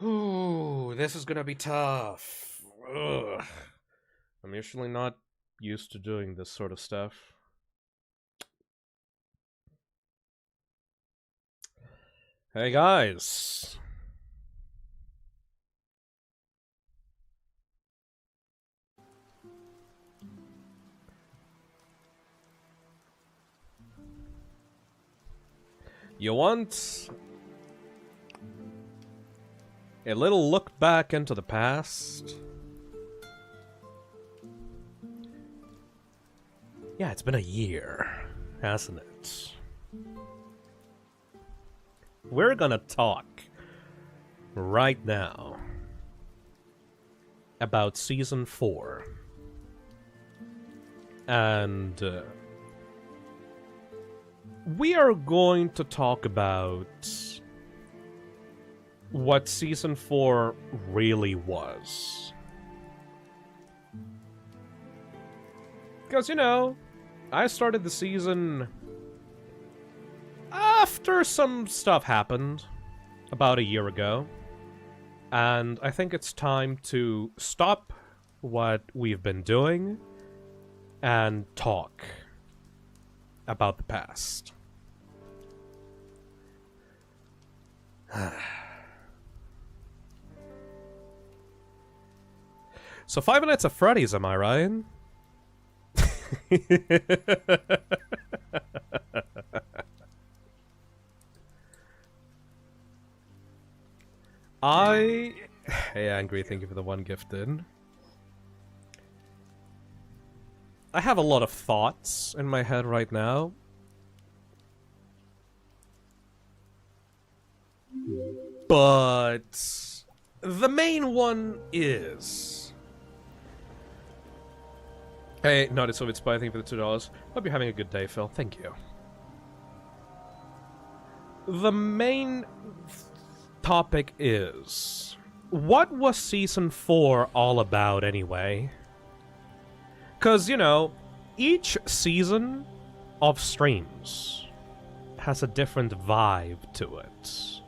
Ooh, this is gonna be tough. Ugh. I'm usually not used to doing this sort of stuff. Hey guys. You want a little look back into the past? Yeah, it's been a year, hasn't it? We're gonna talk right now about Season 4. And we are going to talk about what Season 4 really was. Because, you know, I started the season after some stuff happened about a year ago. And I think it's time to stop what we've been doing and talk about the past. So 5 Nights at Freddy's, am I right? Hey Angry, thank you for the one gifted. I have a lot of thoughts in my head right now. But the main one is... Hey, not a Soviet Spy, thank you for the $2. Hope you're having a good day, Phil. Thank you. The main topic is... what was Season 4 all about, anyway? Because, you know, each season of streams has a different vibe to it.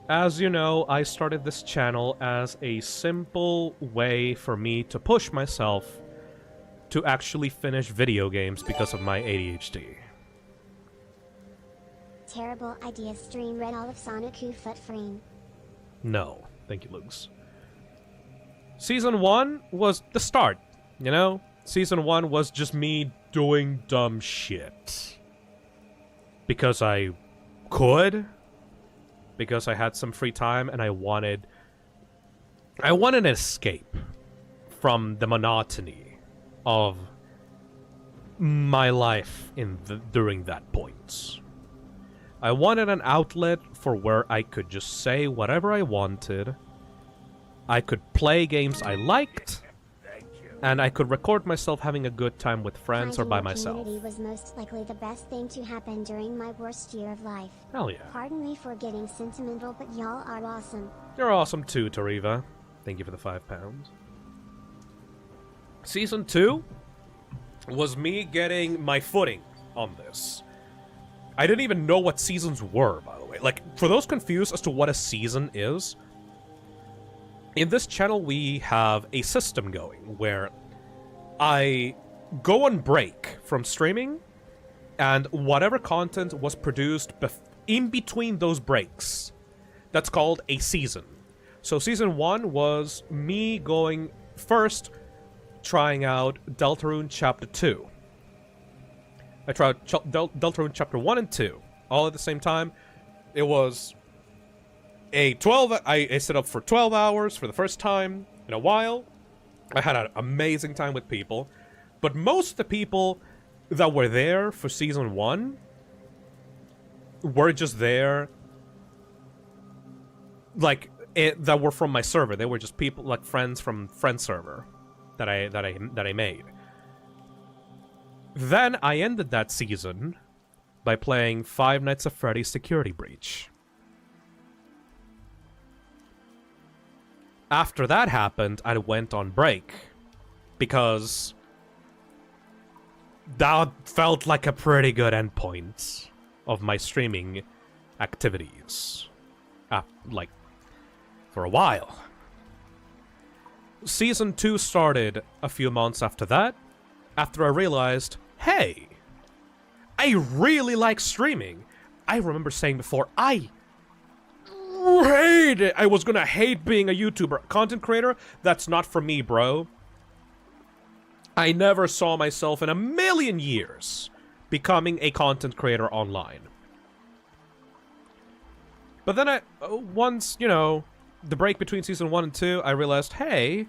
As you know, I started this channel as a simple way for me to push myself to actually finish video games because of my ADHD. Terrible idea. Stream read all of Sonic Foot Frame. No. Thank you, Lugs. Season 1 was the start, you know? Season 1 was just me doing dumb shit. Because I could. Because I had some free time and I wanted an escape from the monotony of my life during that point. I wanted an outlet for where I could just say whatever I wanted. I could play games I liked. Thank you. and I could record myself having a good time with friends or Finding by a myself. community was most likely the best thing to happen during my worst year of life. Hell yeah. Pardon me for getting sentimental, but y'all are awesome. You're awesome too, Toriva. Thank you for the £5. Season 2 was me getting my footing on this. I didn't even know what seasons were, by the way. Like, for those confused as to what a season is, in this channel we have a system going where I go on break from streaming, and whatever content was produced in between those breaks, that's called a season. So Season 1 was me going first, trying out Deltarune Chapter 2. I tried Deltarune Chapter 1 and 2, all at the same time. It was a 12... I set up for 12 hours for the first time in a while. I had an amazing time with people. But most of the people that were there for Season 1 were just there, like, that were from my server. They were just people, like, friends from friend server that I made. Then I ended that season by playing Five Nights at Freddy's Security Breach. After that happened, I went on break, because that felt like a pretty good endpoint of my streaming activities. Like, for a while. Season 2 started a few months after that, after I realized, hey, I really like streaming. I remember saying before, I hate it. I was gonna hate being a YouTuber. Content creator, that's not for me, bro. I never saw myself in a million years becoming a content creator online. But then once, you know, the break between Season 1 and 2, I realized, hey, I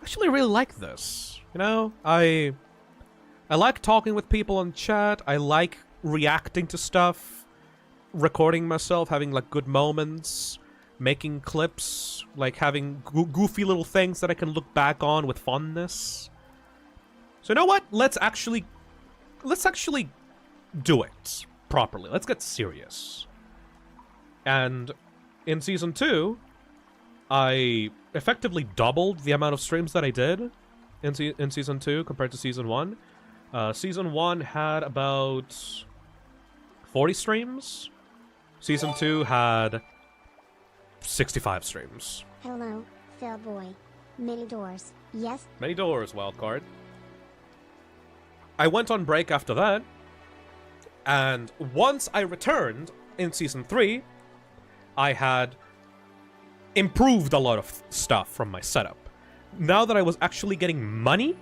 actually really like this. You know, I like talking with people on chat. I like reacting to stuff, recording myself, having, like, good moments, making clips, like, having goofy little things that I can look back on with fondness. So you know what? Let's actually do it properly. Let's get serious. And in Season 2, I effectively doubled the amount of streams that I did in Season 2 compared to Season 1. Season 1 had about 40 streams. Season 2 had 65 streams. Hello, Phil Boy. Many doors. Yes. Many doors, wildcard. I went on break after that, and once I returned in Season 3, I had improved a lot of stuff from my setup. Now that I was actually getting money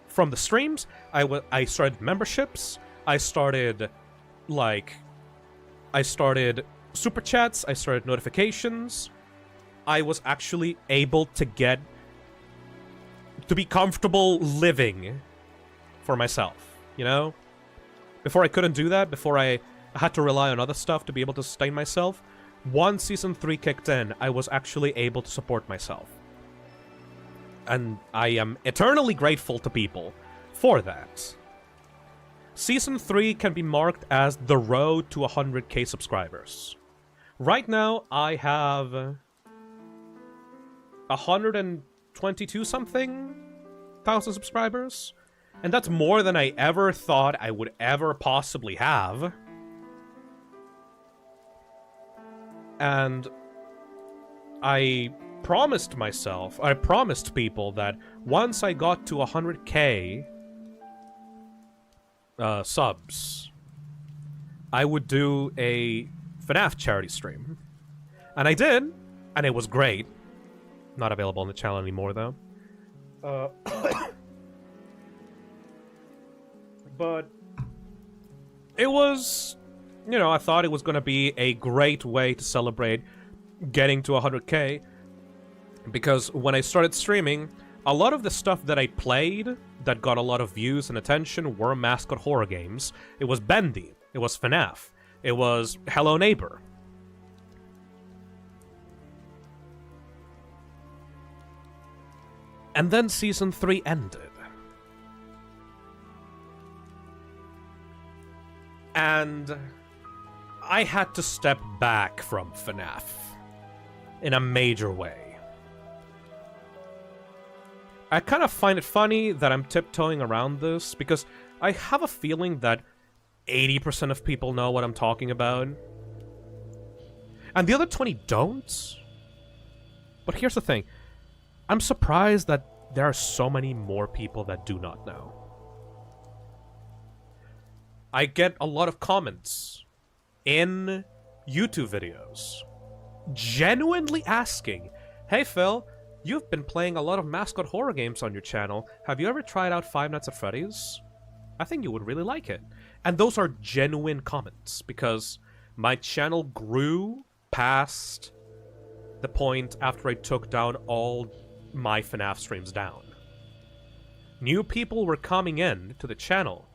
from the streams, I started memberships, I started super chats, I started notifications. I was actually able to be comfortable living for myself, you know? Before I couldn't do that, before I had to rely on other stuff to be able to sustain myself, once Season 3 kicked in, I was actually able to support myself. And I am eternally grateful to people for that. Season 3 can be marked as the road to 100k subscribers. Right now, I have 122-something thousand subscribers. And that's more than I ever thought I would ever possibly have. And I promised people that once I got to 100k subs, I would do a FNAF charity stream. And I did, and it was great. Not available on the channel anymore, though. But it was, you know, I thought it was going to be a great way to celebrate getting to 100k. Because when I started streaming, a lot of the stuff that I played that got a lot of views and attention were mascot horror games. It was Bendy. It was FNAF. It was Hello Neighbor. And then Season 3 ended. And I had to step back from FNAF in a major way. I kind of find it funny that I'm tiptoeing around this, because I have a feeling that 80% of people know what I'm talking about. And the other 20 don't. But here's the thing. I'm surprised that there are so many more people that do not know. I get a lot of comments in YouTube videos genuinely asking, "Hey Phil, you've been playing a lot of mascot horror games on your channel. Have you ever tried out Five Nights at Freddy's? I think you would really like it." And those are genuine comments, because my channel grew past the point after I took down all my FNAF streams down. New people were coming in to the channel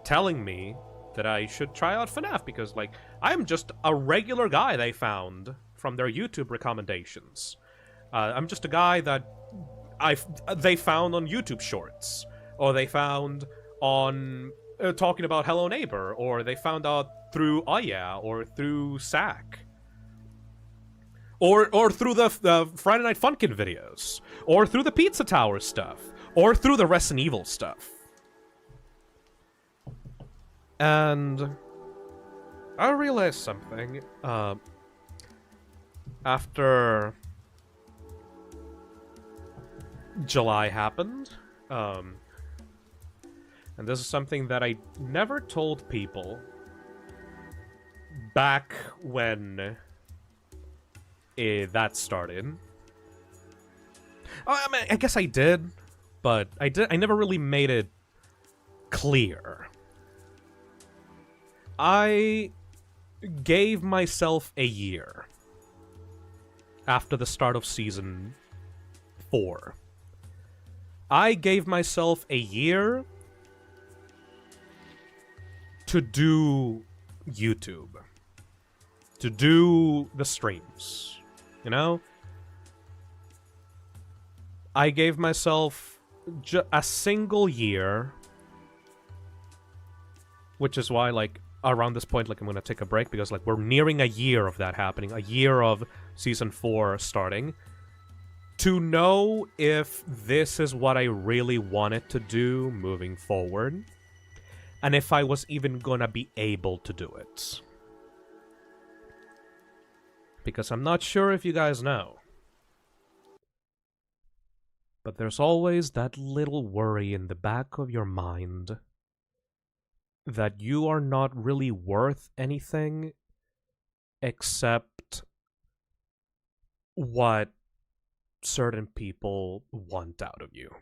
telling me that I should try out FNAF because, like, I'm just a regular guy they found from their YouTube recommendations. I'm just a guy that they found on YouTube Shorts, or they found on talking about Hello Neighbor, or they found out through Oh Yeah, or through SAC, or through the Friday Night Funkin' videos, or through the Pizza Tower stuff, or through the Resident Evil stuff. And I realized something after July happened, and this is something that I never told people back when that started. I mean, I guess I did, but I never really made it clear. I gave myself a year after the start of Season 4. I gave myself a year to do YouTube. To do the streams. You know? I gave myself a single year, which is why, like, around this point, like, I'm gonna take a break, because, like, we're nearing a year of that happening, a year of Season 4 starting, to know if this is what I really wanted to do moving forward, and if I was even gonna be able to do it. Because I'm not sure if you guys know, but there's always that little worry in the back of your mind that you are not really worth anything except what certain people want out of you.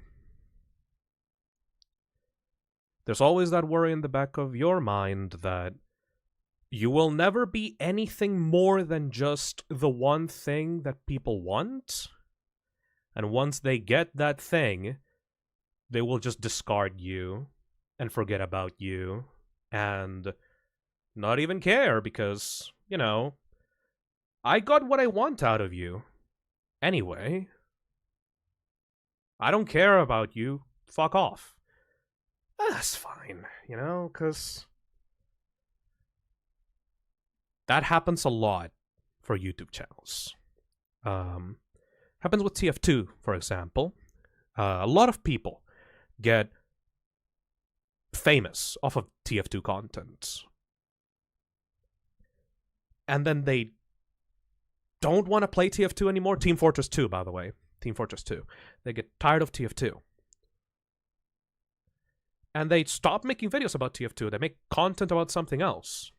There's always that worry in the back of your mind that you will never be anything more than just the one thing that people want, and once they get that thing, they will just discard you and forget about you and not even care because, you know, I got what I want out of you anyway. I don't care about you. Fuck off. That's fine, you know, because that happens a lot for YouTube channels. Happens with TF2, for example. A lot of people get famous off of TF2 content. And then they don't want to play TF2 anymore. Team Fortress 2, by the way. Team Fortress 2. They get tired of TF2. And they stop making videos about TF2. They make content about something else.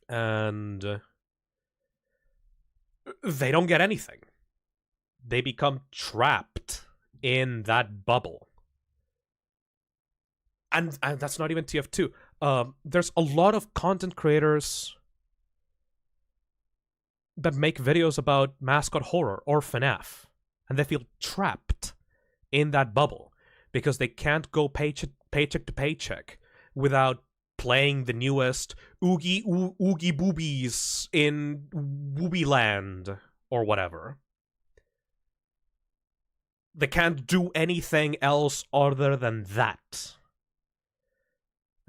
And they don't get anything. They become trapped in that bubble. And that's not even TF2. There's a lot of content creators that make videos about mascot horror or FNAF. And they feel trapped in that bubble because they can't go paycheck to paycheck without playing the newest Oogie Boobies in Wooby Land or whatever. They can't do anything else other than that.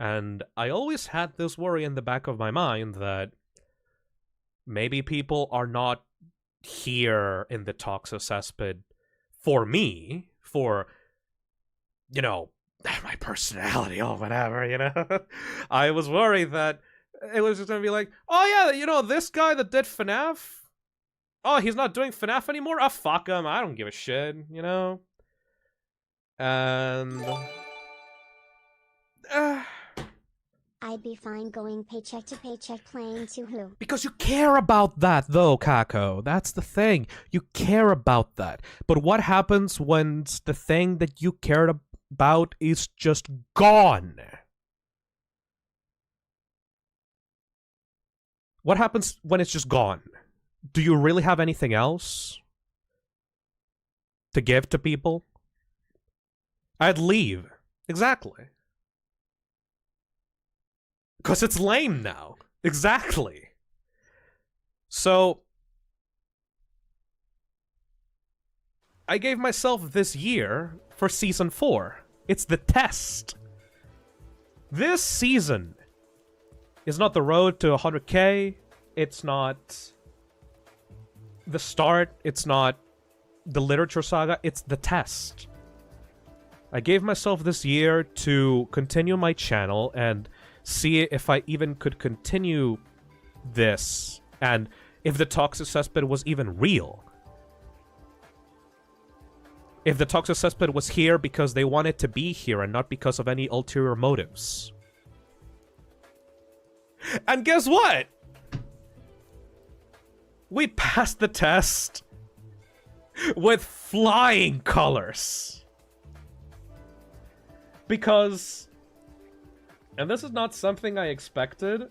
And I always had this worry in the back of my mind that maybe people are not here in the Toxic Cesspit for me, for, you know, my personality or whatever, you know? I was worried that it was just gonna be like, oh yeah, you know, this guy that did FNAF, oh, he's not doing FNAF anymore? Oh, fuck him, I don't give a shit, you know? And... I'd be fine going paycheck to paycheck playing to who? Because you care about that, though, Kako. That's the thing. You care about that. But what happens when the thing that you cared about is just gone? What happens when it's just gone? Do you really have anything else to give to people? I'd leave. Exactly. Because it's lame now. Exactly. So, I gave myself this year for Season 4. It's the test. This season is not the road to 100k. It's not the start. It's not the literature saga. It's the test. I gave myself this year to continue my channel and see if I even could continue this, and if the Toxic Cesspit was even real. If the Toxic Cesspit was here because they wanted to be here and not because of any ulterior motives. And guess what? We passed the test with flying colors. Because... and this is not something I expected.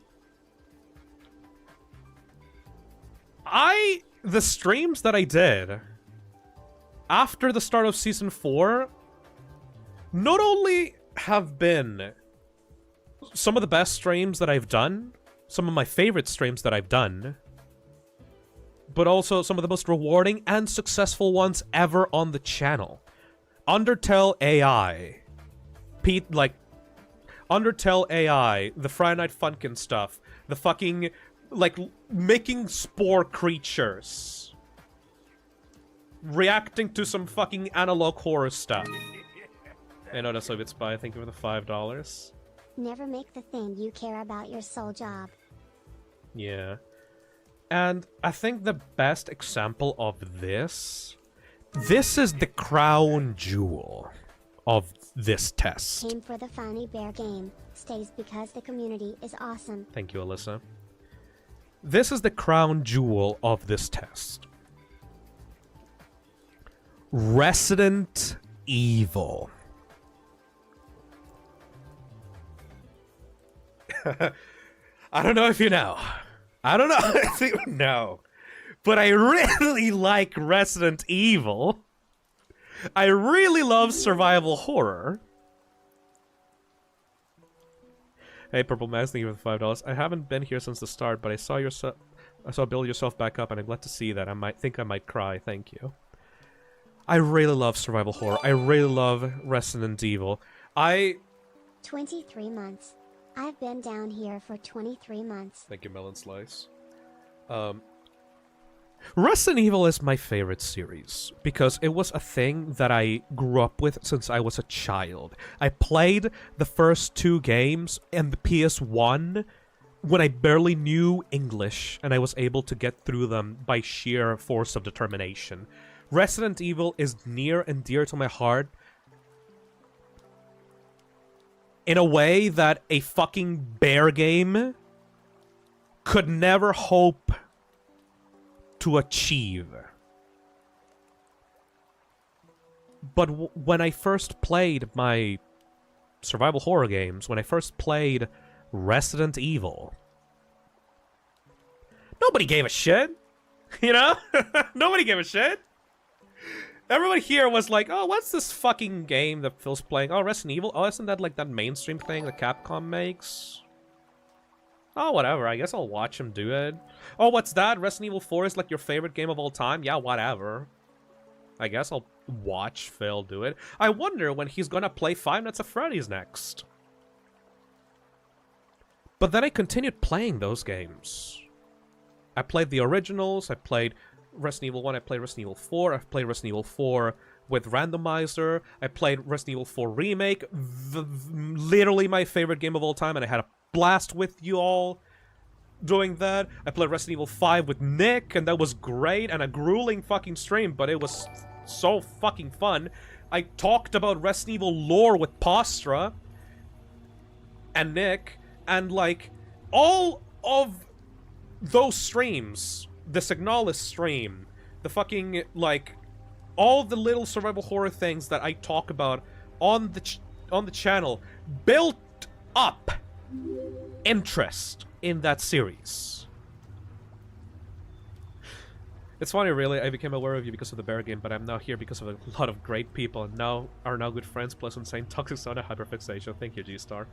The streams that I did after the start of Season 4 not only have been some of the best streams that I've done, some of my favorite streams that I've done, but also some of the most rewarding and successful ones ever on the channel. Undertale AI. Undertale AI, the Friday Night Funkin' stuff, the fucking, like, making spore creatures, reacting to some fucking analog horror stuff. I know that's a bit spy, thank you for the $5. Never make the thing you care about your sole job. Yeah. And I think the best example of this is the crown jewel of this test. Came for the funny bear game. Stays because the community is awesome. Thank you, Alyssa. This is the crown jewel of this test. Resident Evil. I don't know if you know. I don't know if you know. But I really like Resident Evil. I really love survival horror. Hey, Purple Mask, thank you for the $5. I haven't been here since the start, but I saw build yourself back up, and I'm glad to see that. I think I might cry. Thank you. I really love survival horror. I really love Resident Evil. 23 months. I've been down here for 23 months. Thank you, Melon Slice. Resident Evil is my favorite series because it was a thing that I grew up with since I was a child. I played the first 2 games in the PS1 when I barely knew English, and I was able to get through them by sheer force of determination. Resident Evil is near and dear to my heart in a way that a fucking bear game could never hope to achieve. But when I first played my survival horror games, when I first played Resident Evil, nobody gave a shit. You know? Nobody gave a shit. Everyone here was like, oh, what's this fucking game that Phil's playing? Oh, Resident Evil? Oh, isn't that like that mainstream thing that Capcom makes? Oh, whatever. I guess I'll watch him do it. Oh, what's that? Resident Evil 4 is like your favorite game of all time? Yeah, whatever. I guess I'll watch Phil do it. I wonder when he's gonna play Five Nights at Freddy's next. But then I continued playing those games. I played the originals, I played Resident Evil 1, I played Resident Evil 4, I've played Resident Evil 4 with randomizer, I played Resident Evil 4 Remake, literally my favorite game of all time, and I had a blast with you all doing that. I played Resident Evil 5 with Nick, and that was great, and a grueling fucking stream, but it was so fucking fun. I talked about Resident Evil lore with Postra and Nick, and like, all of those streams, the Signalis stream, the fucking, like, all the little survival horror things that I talk about on the channel built up interest in that series. It's funny, really, I became aware of you because of the Bear game, but I'm now here because of a lot of great people, and are now good friends, plus insane toxic sauna hyperfixation. Thank you, G-Star.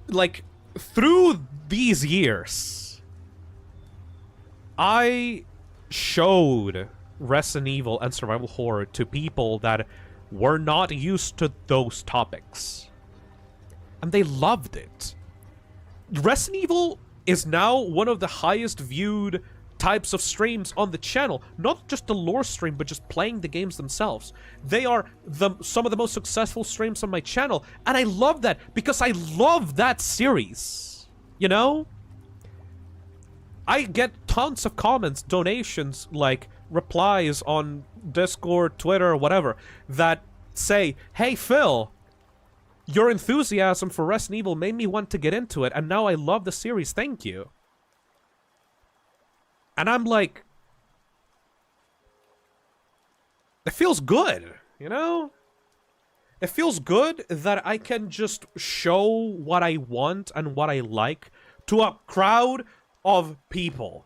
Like, through these years, I showed Resident Evil and survival horror to people that were not used to those topics. And they loved it. Resident Evil is now one of the highest viewed types of streams on the channel. Not just the lore stream, but just playing the games themselves. They are some of the most successful streams on my channel, and I love that because I love that series. You know? I get tons of comments, donations, like replies on Discord, Twitter, whatever, that say, "Hey Phil, your enthusiasm for Resident Evil made me want to get into it, and now I love the series, thank you." And I'm like, it feels good, you know? It feels good that I can just show what I want and what I like to a crowd of people.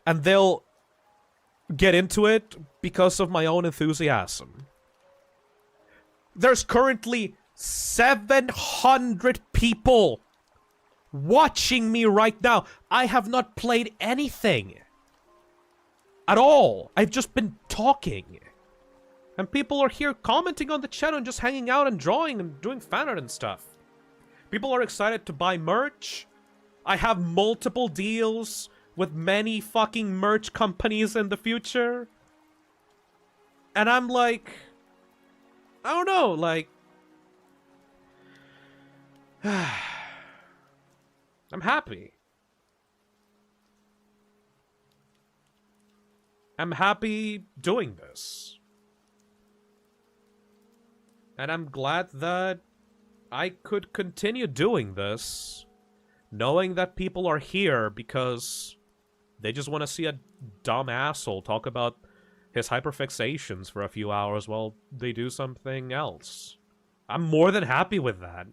And they'll get into it because of my own enthusiasm. There's currently 700 people watching me right now. I have not played anything at all. I've just been talking. And people are here commenting on the channel and just hanging out and drawing and doing fan art and stuff. People are excited to buy merch. I have multiple deals with many fucking merch companies in the future. And I'm like, I don't know, like, I'm happy. I'm happy doing this. And I'm glad that I could continue doing this, knowing that people are here because they just want to see a dumb asshole talk about his hyperfixations for a few hours while they do something else. I'm more than happy with that.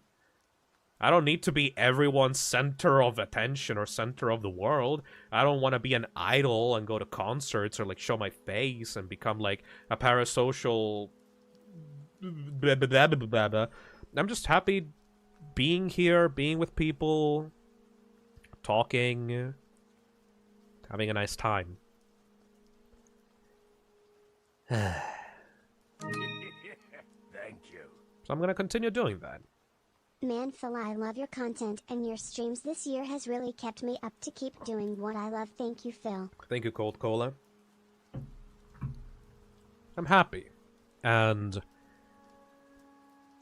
I don't need to be everyone's center of attention or center of the world. I don't want to be an idol and go to concerts or, like, show my face and become, like, a parasocial blah, blah, blah, blah, blah, blah. I'm just happy being here, being with people, talking, having a nice time. Thank you. So I'm gonna continue doing that. Man Phil, I love your content, and your streams this year has really kept me up to keep doing what I love. Thank you, Phil. Thank you, Cold Cola. I'm happy. And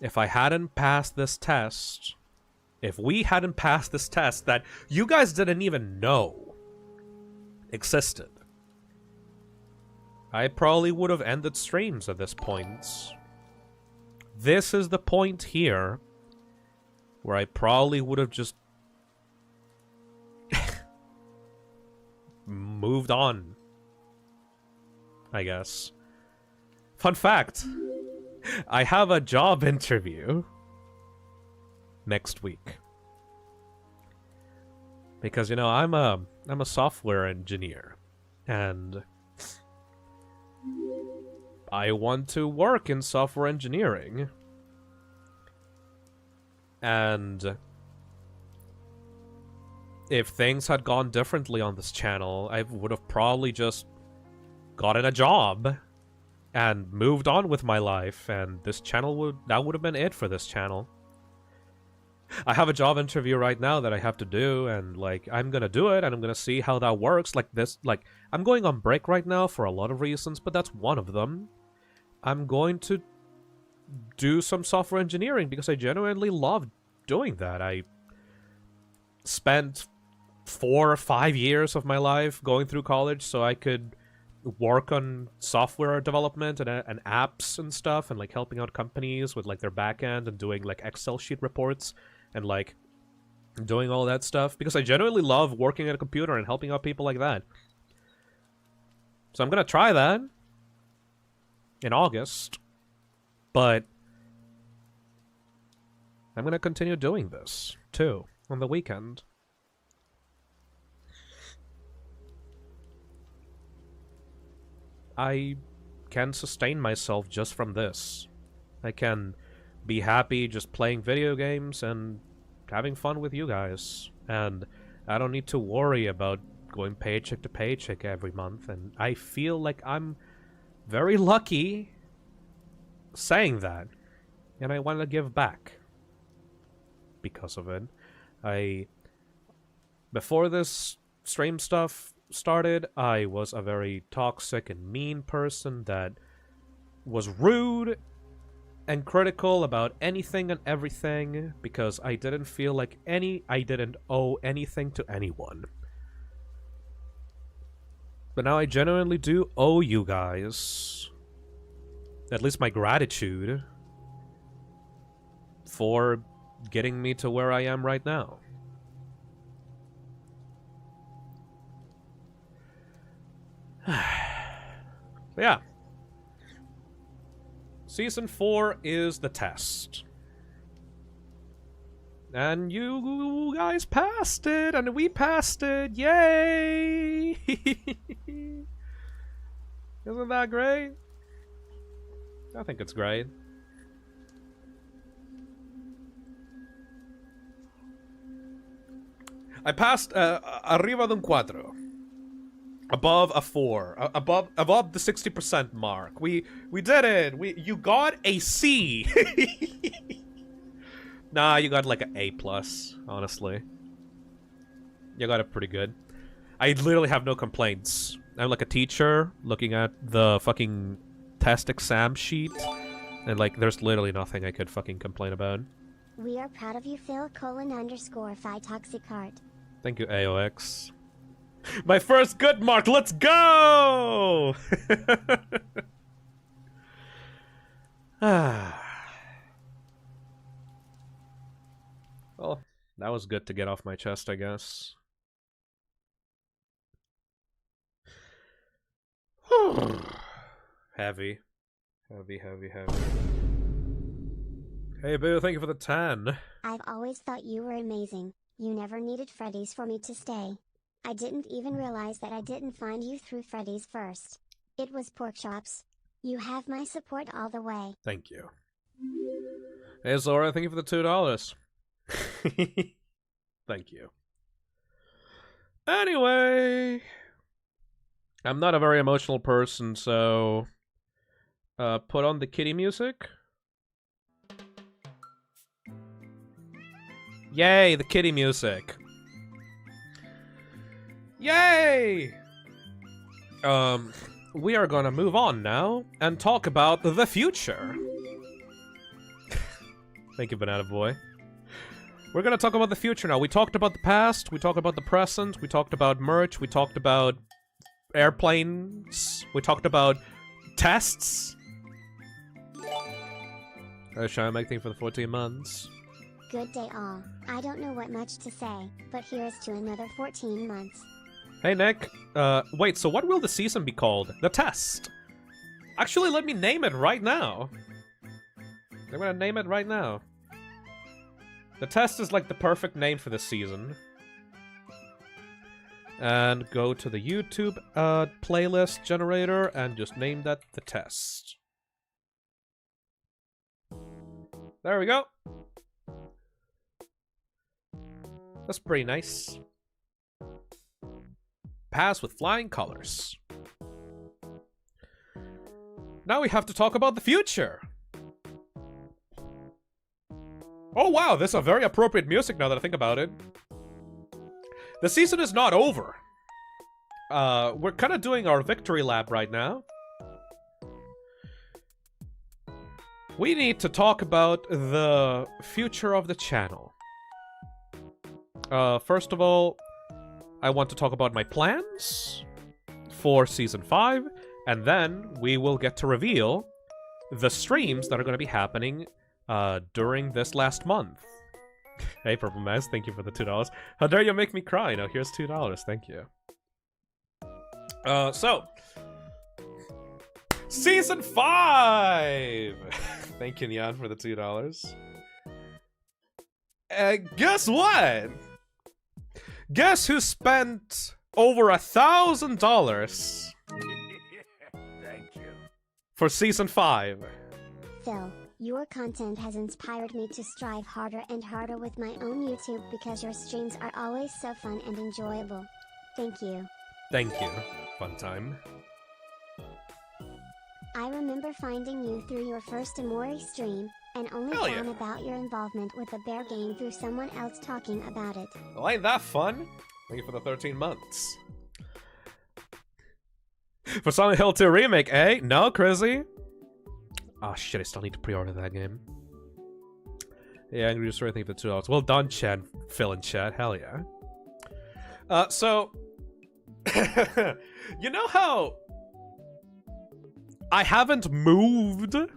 if I hadn't passed this test, if we hadn't passed this test that you guys didn't even know existed, I probably would have ended streams at this point. This is the point here where I probably would have just moved on, I guess. Fun fact, I have a job interview next week. Because, you know, I'm a software engineer, and I want to work in software engineering. And if things had gone differently on this channel, I would have probably just gotten a job and moved on with my life, and this channel that would have been it for this channel. I have a job interview right now that I have to do, and like I'm gonna do it, and I'm gonna see how that works. Like this, like I'm going on break right now for a lot of reasons, but that's one of them. I'm going to do some software engineering because I genuinely love doing that. I spent 4 or 5 years of my life going through college so I could work on software development and apps and stuff, and like helping out companies with like their backend and doing like Excel sheet reports and like doing all that stuff because I genuinely love working at a computer and helping out people like that. So I'm gonna try that in August, but I'm gonna continue doing this too on the weekend. I can sustain myself just from this. I can be happy just playing video games and having fun with you guys. And I don't need to worry about going paycheck to paycheck every month. And I feel like I'm very lucky saying that. And I want to give back because of it. Before this stream stuff started, I was a very toxic and mean person that was rude and critical about anything and everything because I didn't feel like I didn't owe anything to anyone. But now I genuinely do owe you guys at least my gratitude for getting me to where I am right now. Yeah. Season 4 is the test. And you guys passed it, and we passed it. Yay! Isn't that great? I think it's great. I passed arriba de un 4. Above a 4. Above the 60% mark. We did it. You got a C. Nah, you got like an A+, honestly. You got it pretty good. I literally have no complaints. I'm like a teacher looking at the fucking test exam sheet, and like there's literally nothing I could fucking complain about. We are proud of you, Phil:_Phi_Toxicart. Thank you, AOX. My first good mark, let's go! Well, that was good to get off my chest, I guess. Heavy. Heavy. Hey, Boo, thank you for the 10. I've always thought you were amazing. You never needed Freddy's for me to stay. I didn't even realize that I didn't find you through Freddy's first. It was pork chops. You have my support all the way. Thank you. Hey, Zora, thank you for the $2. Thank you. Anyway, I'm not a very emotional person, so put on the kitty music. Yay, the kitty music. Yay! We are gonna move on now and talk about the future. Thank you, Banana Boy. We're gonna talk about the future now. We talked about the past, we talked about the present, we talked about merch, we talked about airplanes, we talked about tests. Shall I make thing for the 14 months? Good day all. I don't know what much to say, but here's to another 14 months. Hey Nick, wait, so what will the season be called? The Test! Actually, let me name it right now. I'm gonna name it right now. The Test is like the perfect name for this season. And go to the YouTube playlist generator and just name that The Test. There we go. That's pretty nice. Pass with flying colors. Now we have to talk about the future. Oh wow, this is a very appropriate music now that I think about it. The season is not over. We're kind of doing our victory lap right now. We need to talk about the future of the channel. First of all, I want to talk about my plans for Season 5, and then we will get to reveal the streams that are going to be happening during this last month. Hey, Purple Mess, thank you for the $2. How dare you make me cry? No, here's $2, thank you. So... Season 5! Thank you, Nyan, for the $2. Guess what? Guess who spent over $1,000 Thank you. for Season 5? Phil, your content has inspired me to strive harder and harder with my own YouTube because your streams are always so fun and enjoyable. Thank you. Thank you. Fun time. I remember finding you through your first Omori stream, and only Hell found yeah. about your involvement with the bear game through someone else talking about it. Well, ain't that fun? Thank you for the 13 months. For Silent Hill 2 Remake, eh? No, Crizzy? Oh shit, I still need to pre-order that game. Yeah, Angry Story, thank you for the $2. Well done, Chad. Phil in chat, hell yeah. So... you know how... I haven't moved at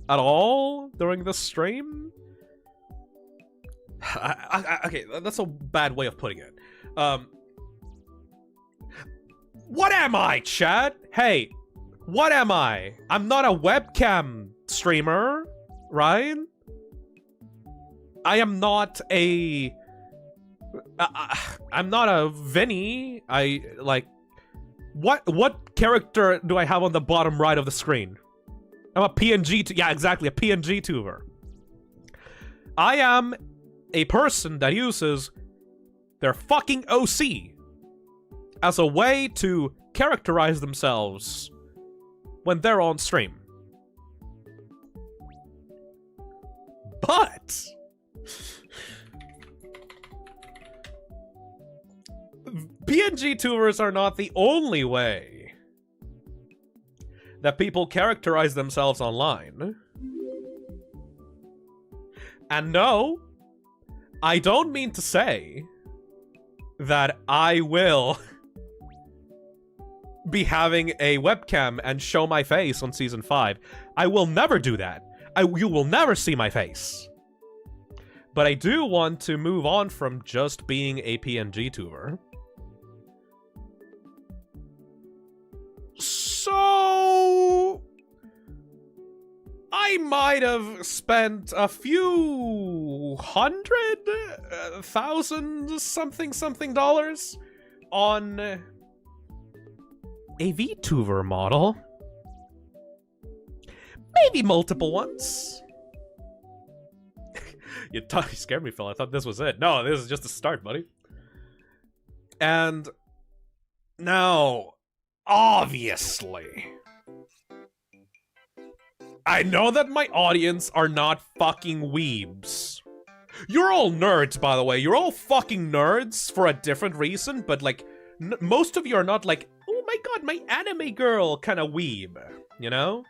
all during this stream? Okay, that's a bad way of putting it. What am I, Chad? Hey, what am I? I'm not a webcam streamer, right? I am not a... I'm not a Vinny. What character do I have on the bottom right of the screen? I'm a PNG... Yeah, exactly, a PNG tuber. I am a person that uses their fucking OC as a way to characterize themselves when they're on stream. But... PNG tubers are not the only way that people characterize themselves online. And no, I don't mean to say that I will be having a webcam and show my face on Season 5. I will never do that. You will never see my face. But I do want to move on from just being a PNG tuber. So... I might have spent a few $100,000 something dollars on a Vtuber model. Maybe multiple ones. You scared me, Phil. I thought this was it. No, this is just a start, buddy. And now, obviously, I know that my audience are not fucking weebs. You're all nerds, by the way. You're all fucking nerds for a different reason, but, like, most of you are not like, oh my god, my anime girl kind of weeb, you know?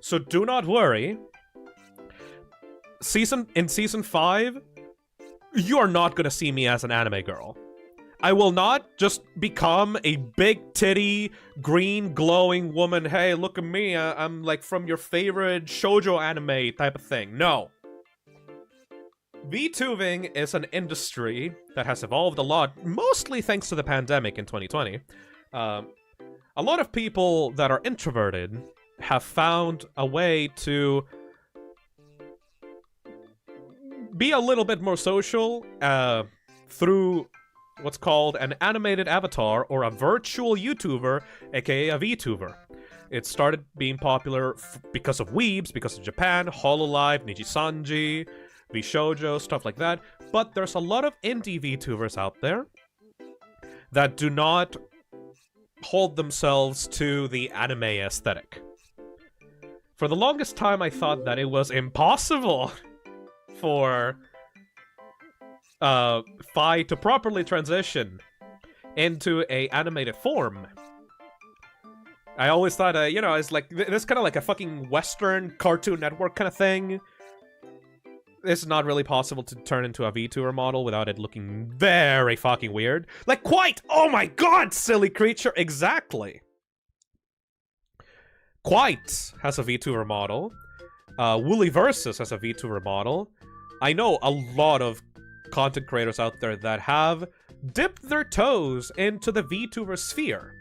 So do not worry. In Season 5, you are not gonna see me as an anime girl. I will not just become a big titty, green, glowing woman. Hey, look at me. I'm like from your favorite shoujo anime type of thing. No. VTubing is an industry that has evolved a lot, mostly thanks to the pandemic in 2020. A lot of people that are introverted have found a way to be a little bit more social through what's called an animated avatar or a virtual YouTuber, aka a VTuber. It started being popular because of weebs, because of Japan, Hololive, Nijisanji, VShoujo, stuff like that. But there's a lot of indie VTubers out there that do not hold themselves to the anime aesthetic. For the longest time, I thought that it was impossible for Phi to properly transition into a animated form. I always thought, you know, it's like, this kind of like a fucking Western Cartoon Network kind of thing. It's not really possible to turn into a VTuber model without it looking very fucking weird. Like, quite! Oh my god, silly creature! Exactly! Quite has a VTuber model. Woolly Versus has a VTuber model. I know a lot of content creators out there that have dipped their toes into the VTuber sphere.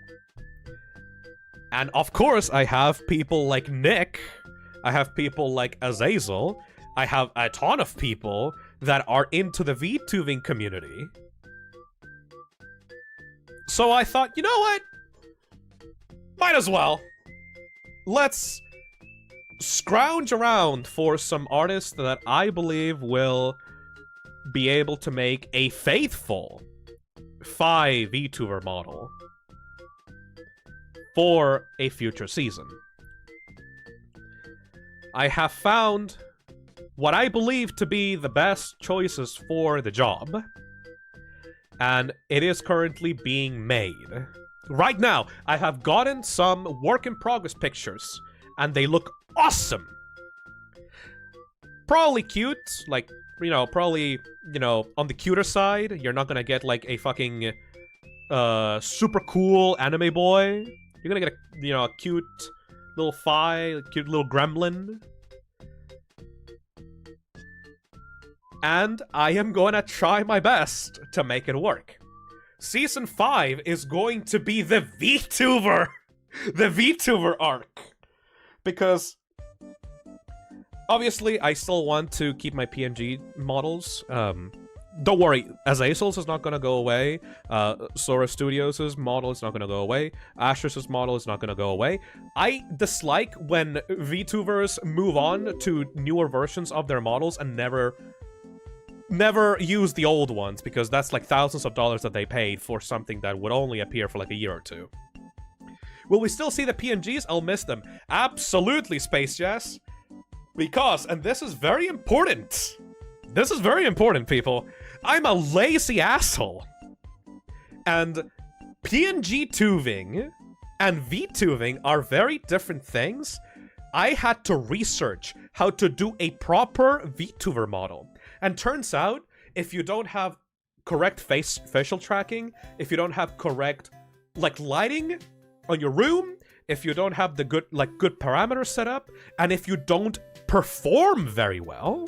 And of course, I have people like Nick, I have people like Azazel, I have a ton of people that are into the VTubing community. So I thought, you know what? Might as well. Let's scrounge around for some artists that I believe will be able to make a faithful Phi VTuber model for a future season. I have found what I believe to be the best choices for the job, and it is currently being made. Right now, I have gotten some work-in-progress pictures, and they look awesome! Probably cute, like, you know, probably, you know, on the cuter side. You're not gonna get, like, a fucking, super cool anime boy. You're gonna get a, you know, a cute little Phi, a cute little gremlin. And I am gonna try my best to make it work. Season 5 is going to be the VTuber! The Vtuber arc! Because obviously, I still want to keep my PNG models. Don't worry, Azazel's is not gonna go away. Sora Studios' model is not gonna go away. Asher's model is not gonna go away. I dislike when VTubers move on to newer versions of their models and never use the old ones, because that's like thousands of dollars that they paid for something that would only appear for like a year or two. Will we still see the PNGs? I'll miss them. Absolutely, Space Jazz. Because, and this is very important. This is very important, people. I'm a lazy asshole. And PNG tubing and VTubing are very different things. I had to research how to do a proper VTuber model. And turns out, if you don't have correct facial tracking, if you don't have correct, like, lighting on your room, if you don't have the good parameters set up, and if you don't perform very well,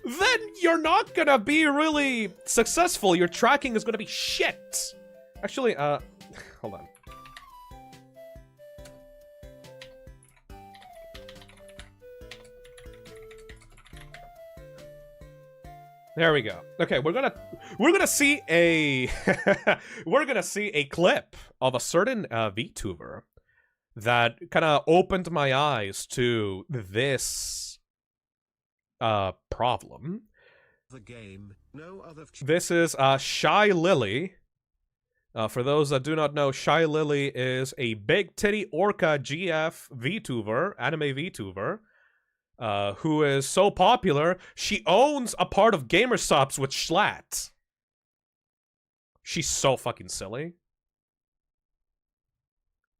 then you're not gonna be really successful. Your tracking is gonna be shit. Actually, hold on. There we go. Okay, we're gonna see a we're gonna see a clip of a certain VTuber that kind of opened my eyes to this problem. The game, no other this is Shy Lily. For those that do not know, Shy Lily is a big titty orca GF VTuber, anime VTuber. Who is so popular, she owns a part of Gamersupps with Schlatt. She's so fucking silly.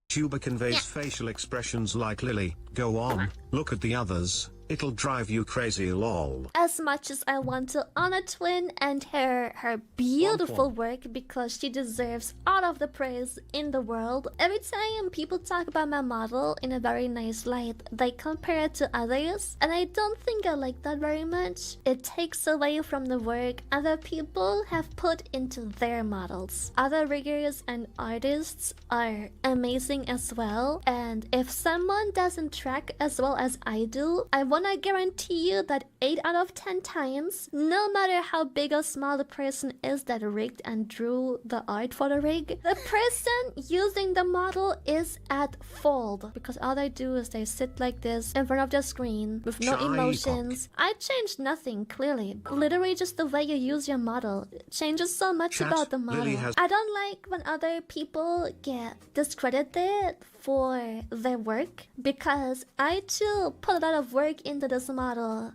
Tuber conveys facial expressions like Lily. Go on, look at the others. It'll drive you crazy, lol. As much as I want to honor Twin and her beautiful work, because she deserves all of the praise in the world, every time people talk about my model in a very nice light, they compare it to others, and I don't think I like that very much. It takes away from the work other people have put into their models. Other riggers and artists are amazing as well, and if someone doesn't track as well as I do, I want to guarantee you that 8 out of 10 times, no matter how big or small the person is that rigged and drew the art for the rig, the person using the model is at fault, because all they do is they sit like this in front of the screen with no emotions. I changed nothing, clearly. Literally just the way you use your model. It changes so much about the model. I don't like when other people get discredited for their work, because I too put a lot of work into this model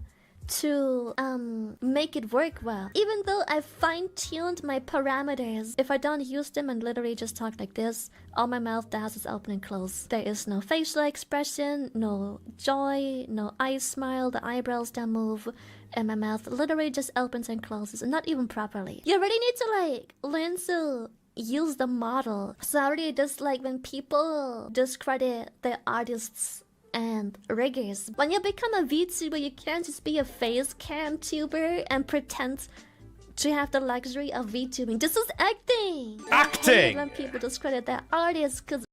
to make it work well. Even though I fine-tuned my parameters, if I don't use them and literally just talk like this, all my mouth does is open and close. There is no facial expression, no joy, no eye smile, the eyebrows don't move, and my mouth literally just opens and closes, and not even properly. You really need to like learn to use the model. Sorry, just like when people discredit their artists and riggers. When you become a VTuber, you can't just be a face cam tuber and pretend to have the luxury of VTubing. This is acting! Acting! I hate when people discredit their artists because...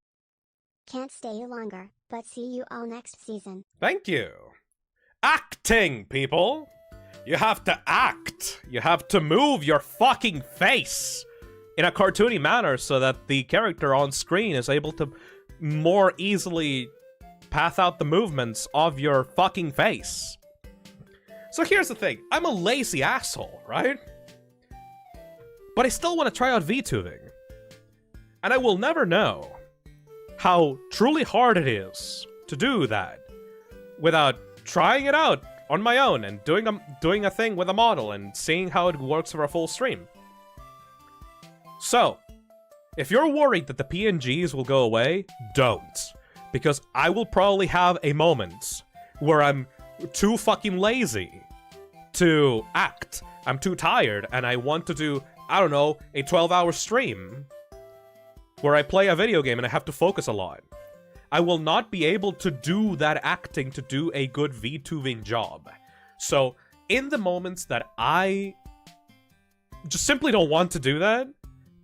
Can't stay longer, but see you all next season. Thank you. Acting, people! You have to act. You have to move your fucking face in a cartoony manner so that the character on screen is able to more easily path out the movements of your fucking face. So here's the thing. I'm a lazy asshole, right? But I still want to try out VTubing. And I will never know how truly hard it is to do that without trying it out on my own and doing a thing with a model and seeing how it works for a full stream. So, if you're worried that the PNGs will go away, don't. Because I will probably have a moment where I'm too fucking lazy to act. I'm too tired and I want to do, I don't know, a 12-hour stream where I play a video game and I have to focus a lot. I will not be able to do that acting to do a good VTubing job. So, in the moments that I just simply don't want to do that,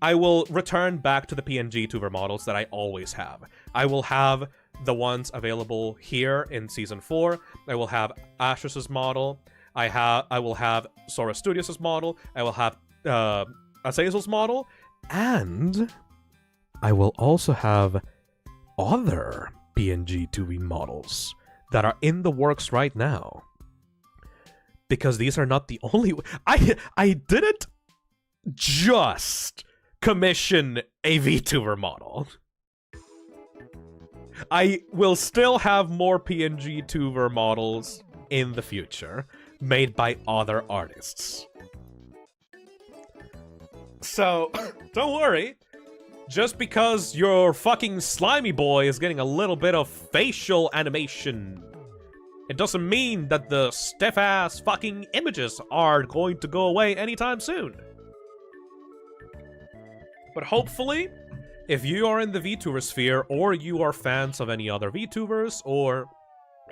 I will return back to the PNG tuber models that I always have. I will have the ones available here in Season 4. I will have Ashrus's model. I will have Sora Studios' model. I will have Azazel's model. And I will also have other PNG tubing models that are in the works right now. Because these are not the only... I didn't just commission a VTuber model. I will still have more PNG tuber models in the future, made by other artists. So, don't worry. Just because your fucking slimy boy is getting a little bit of facial animation, it doesn't mean that the stiff-ass fucking images are going to go away anytime soon. But hopefully, if you are in the VTuber sphere, or you are fans of any other VTubers, or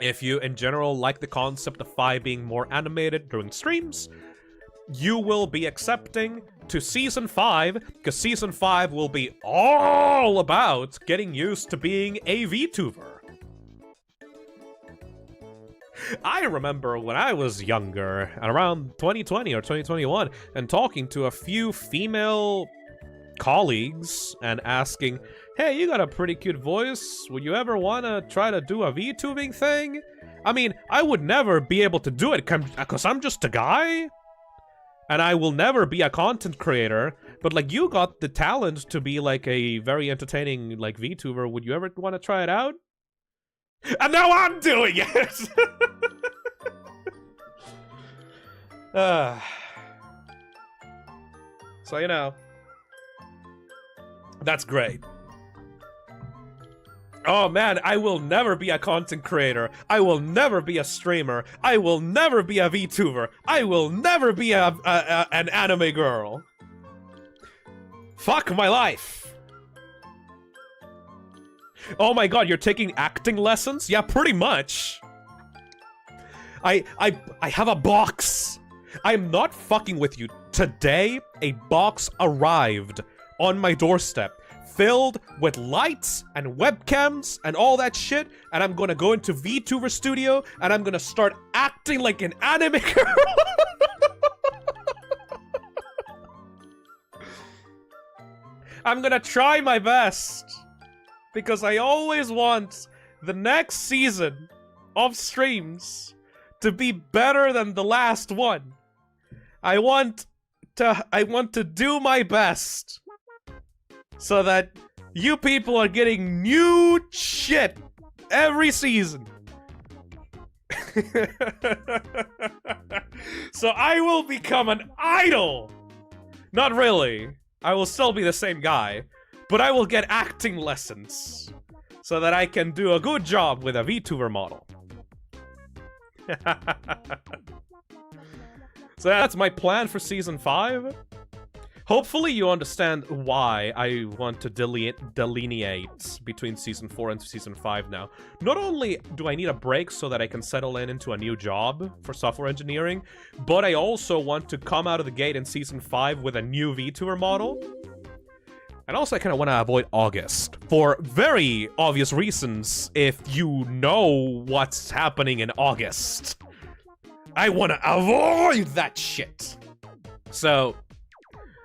if you in general like the concept of Fi being more animated during streams, you will be accepting to Season 5, because Season 5 will be all about getting used to being a VTuber. I remember when I was younger, around 2020 or 2021, and talking to a few female colleagues and asking, hey, you got a pretty cute voice, would you ever want to try to do a VTubing thing? I mean, I would never be able to do it because I'm just a guy, and I will never be a content creator, but like, you got the talent to be like a very entertaining like VTuber, would you ever want to try it out? And now I'm doing it! So, you know, that's great. Oh man, I will never be a content creator. I will never be a streamer. I will never be a VTuber. I will never be an anime girl. Fuck my life. Oh my god, you're taking acting lessons? Yeah, pretty much. I have a box. I'm not fucking with you. Today, a box arrived on my doorstep, filled with lights and webcams and all that shit, and I'm gonna go into VTuber Studio and I'm gonna start acting like an anime girl. I'm gonna try my best, because I always want the next season of streams to be better than the last one. I want to do my best so that you people are getting new shit every season. So I will become an idol! Not really. I will still be the same guy, but I will get acting lessons so that I can do a good job with a VTuber model. So that's my plan for Season 5. Hopefully you understand why I want to delineate between Season 4 and Season 5 now. Not only do I need a break so that I can settle into a new job for software engineering, but I also want to come out of the gate in Season 5 with a new VTuber model. And also I kind of want to avoid August, for very obvious reasons if you know what's happening in August. I want to avoid that shit. So,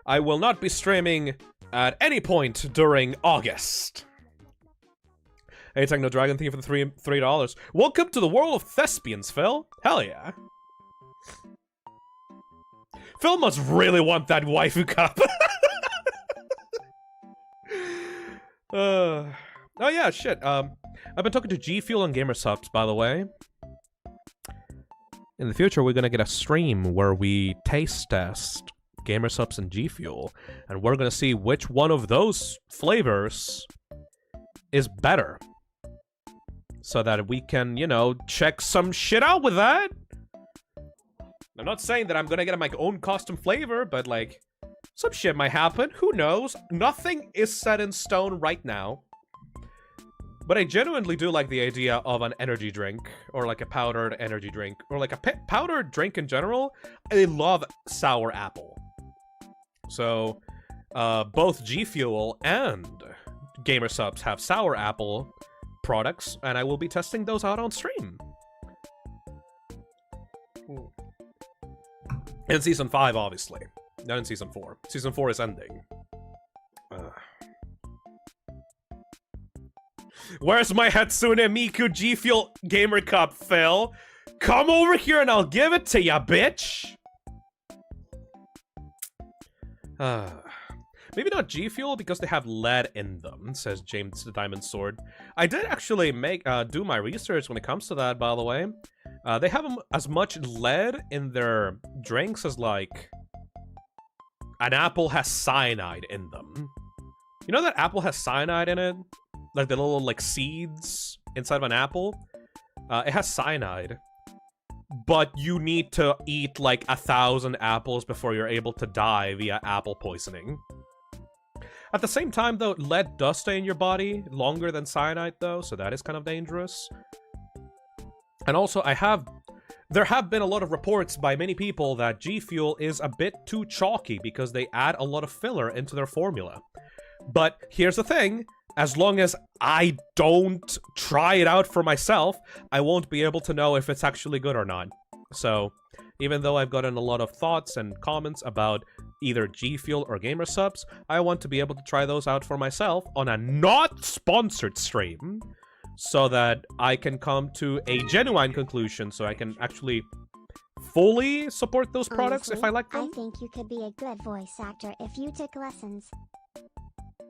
I will not be streaming at any point during August. Hey, Techno Dragon, thank you for the $3. Welcome to the world of thespians, Phil. Hell yeah. Phil must really want that waifu cup. Oh yeah, shit. I've been talking to GFuel and Gamersupps, by the way. In the future, we're gonna get a stream where we taste test Gamersupps and GFuel, and we're gonna see which one of those flavors is better. So that we can, you know, check some shit out with that. I'm not saying that I'm gonna get my own custom flavor, but like, some shit might happen. Who knows? Nothing is set in stone right now. But I genuinely do like the idea of an energy drink, or like a powdered energy drink, or like a powdered drink in general. I love sour apple. So, both GFuel and Gamersupps have sour apple products, and I will be testing those out on stream. In Season 5, obviously. Not in Season 4. Season 4 is ending. Where's my Hatsune Miku GFuel Gamer Cup, Phil? Come over here and I'll give it to ya, bitch! Maybe not GFuel because they have lead in them, says James the Diamond Sword. I did actually do my research when it comes to that, by the way. They have as much lead in their drinks as, like, an apple has cyanide in them. You know that apple has cyanide in it? Like the little, like, seeds inside of an apple? It has cyanide. But you need to eat, like, 1,000 apples before you're able to die via apple poisoning. At the same time, though, lead does stay in your body longer than cyanide, though, so that is kind of dangerous. And also, there have been a lot of reports by many people that GFuel is a bit too chalky because they add a lot of filler into their formula. But here's the thing, as long as I don't try it out for myself, I won't be able to know if it's actually good or not. So, even though I've gotten a lot of thoughts and comments about either GFuel or Gamersupps, I want to be able to try those out for myself on a not sponsored stream, so that I can come to a genuine conclusion, so I can actually fully support those products. Honestly, if I like them. I think you could be a good voice actor if you took lessons.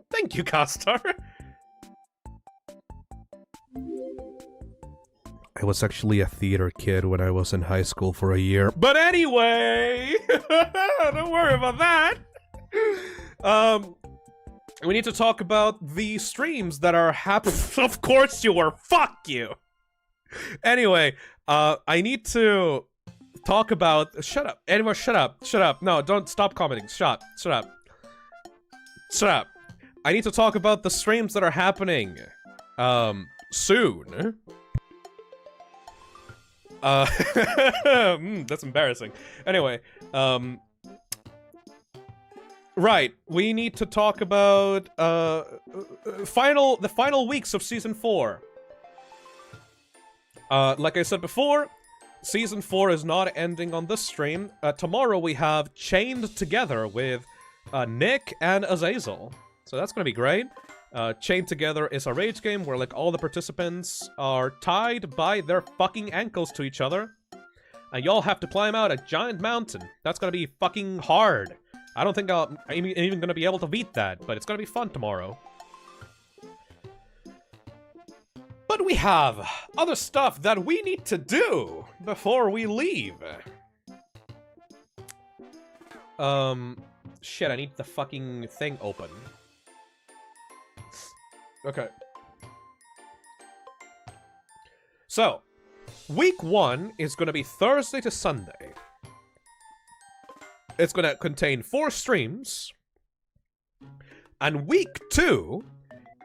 Thank you, Costar. I was actually a theater kid when I was in high school for a year. But anyway, don't worry about that. We need to talk about the streams that are happening. Of course you were. Fuck you. Anyway, I need to talk about. Shut up. Anyway, shut up. Shut up. No, don't stop commenting. Shut up. Shut up. I need to talk about the streams that are happening soon. That's embarrassing. Anyway, right, we need to talk about the final weeks of Season 4. Like I said before, Season 4 is not ending on this stream. Tomorrow we have Chained Together with Nick and Azazel. So that's gonna be great. Chained Together is a rage game where, like, all the participants are tied by their fucking ankles to each other. And y'all have to climb out a giant mountain. That's gonna be fucking hard. I don't think I'm even gonna be able to beat that, but it's gonna be fun tomorrow. But we have other stuff that we need to do before we leave. Shit, I need the fucking thing open. Okay. So, week 1 is going to be Thursday to Sunday. It's going to contain 4 streams. And week 2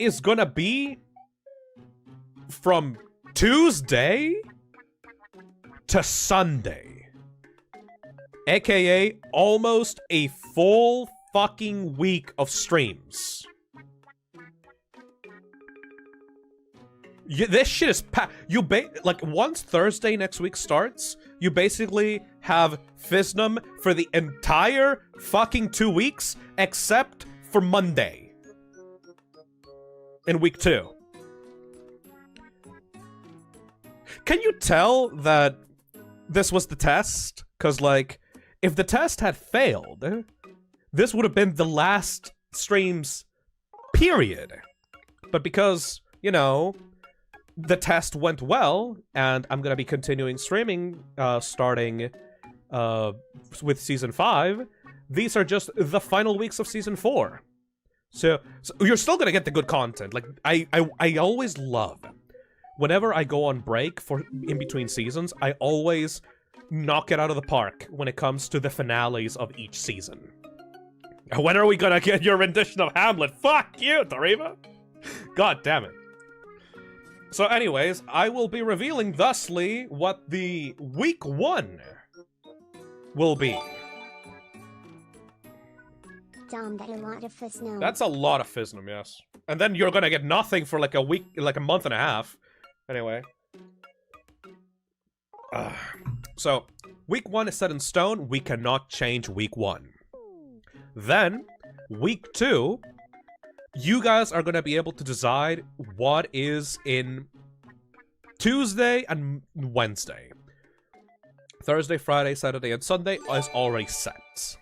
is going to be from Tuesday to Sunday. AKA almost a full fucking week of streams. This shit is like, once Thursday next week starts, you basically have Phisnom for the entire fucking 2 weeks, except for Monday. In week 2. Can you tell that this was the test? Because, like, if the test had failed, this would have been the last streams, period. But because, you know, the test went well, and I'm gonna be continuing streaming, starting with Season 5, these are just the final weeks of Season 4. So you're still gonna get the good content. Like, I always love, whenever I go on break for in between seasons, I always knock it out of the park when it comes to the finales of each season. When are we gonna get your rendition of Hamlet? Fuck you, Dariva! God damn it. So anyways, I will be revealing thusly what the week 1 will be. Dom, that's a lot of Phisnom. That's a lot of Phisnom, yes. And then you're gonna get nothing for like a week, like a month and a half. Anyway. So, week 1 is set in stone. We cannot change week 1. Then, week 2, you guys are gonna be able to decide what is in Tuesday and Wednesday. Thursday, Friday, Saturday, and Sunday is already set.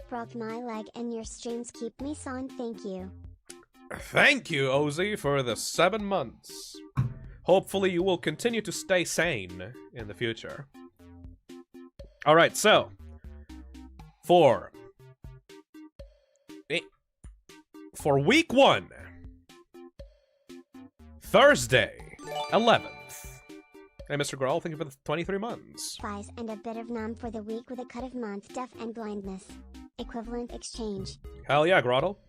Broke my leg and your streams keep me sane, thank you. Thank you, Ozzy, for the 7 months. Hopefully you will continue to stay sane in the future. Alright, so, for week 1, Thursday, 11th. Hey, Mr. Grawl, thank you for the 23 months. Spies and a bit of nom for the week with a cut of month, deaf and blindness. Equivalent exchange. Hell yeah, Grottle.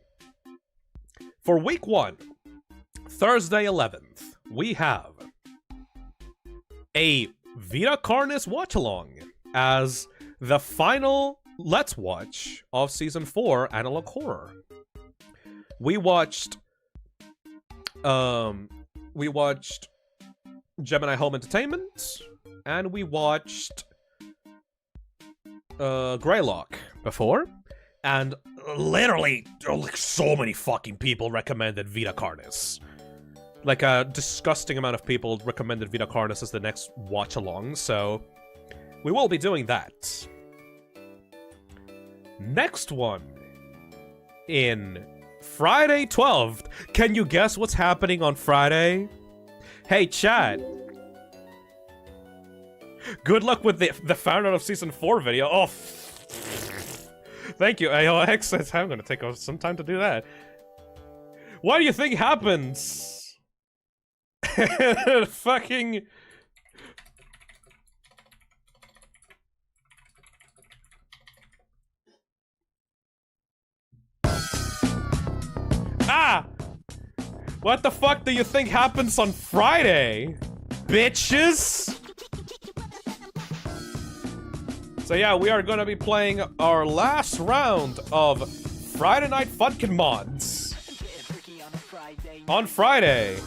For week 1, Thursday 11th, we have a Vita Carnis watch-along as the final Let's Watch of Season 4 Analog Horror. We watched Gemini Home Entertainment, and we watched Greylock before, and literally, like, so many fucking people recommended Vita Carnis. Like, a disgusting amount of people recommended Vita Carnis as the next watch-along, so we will be doing that. Next one, in Friday 12th. Can you guess what's happening on Friday? Hey, chat. Good luck with the founder of Season 4 video. Oh, thank you, AOX. I'm gonna take some time to do that. What do you think happens? Fucking... Ah! What the fuck do you think happens on Friday? Bitches! So yeah, we are gonna be playing our last round of Friday Night Funkin' Mods. On Friday.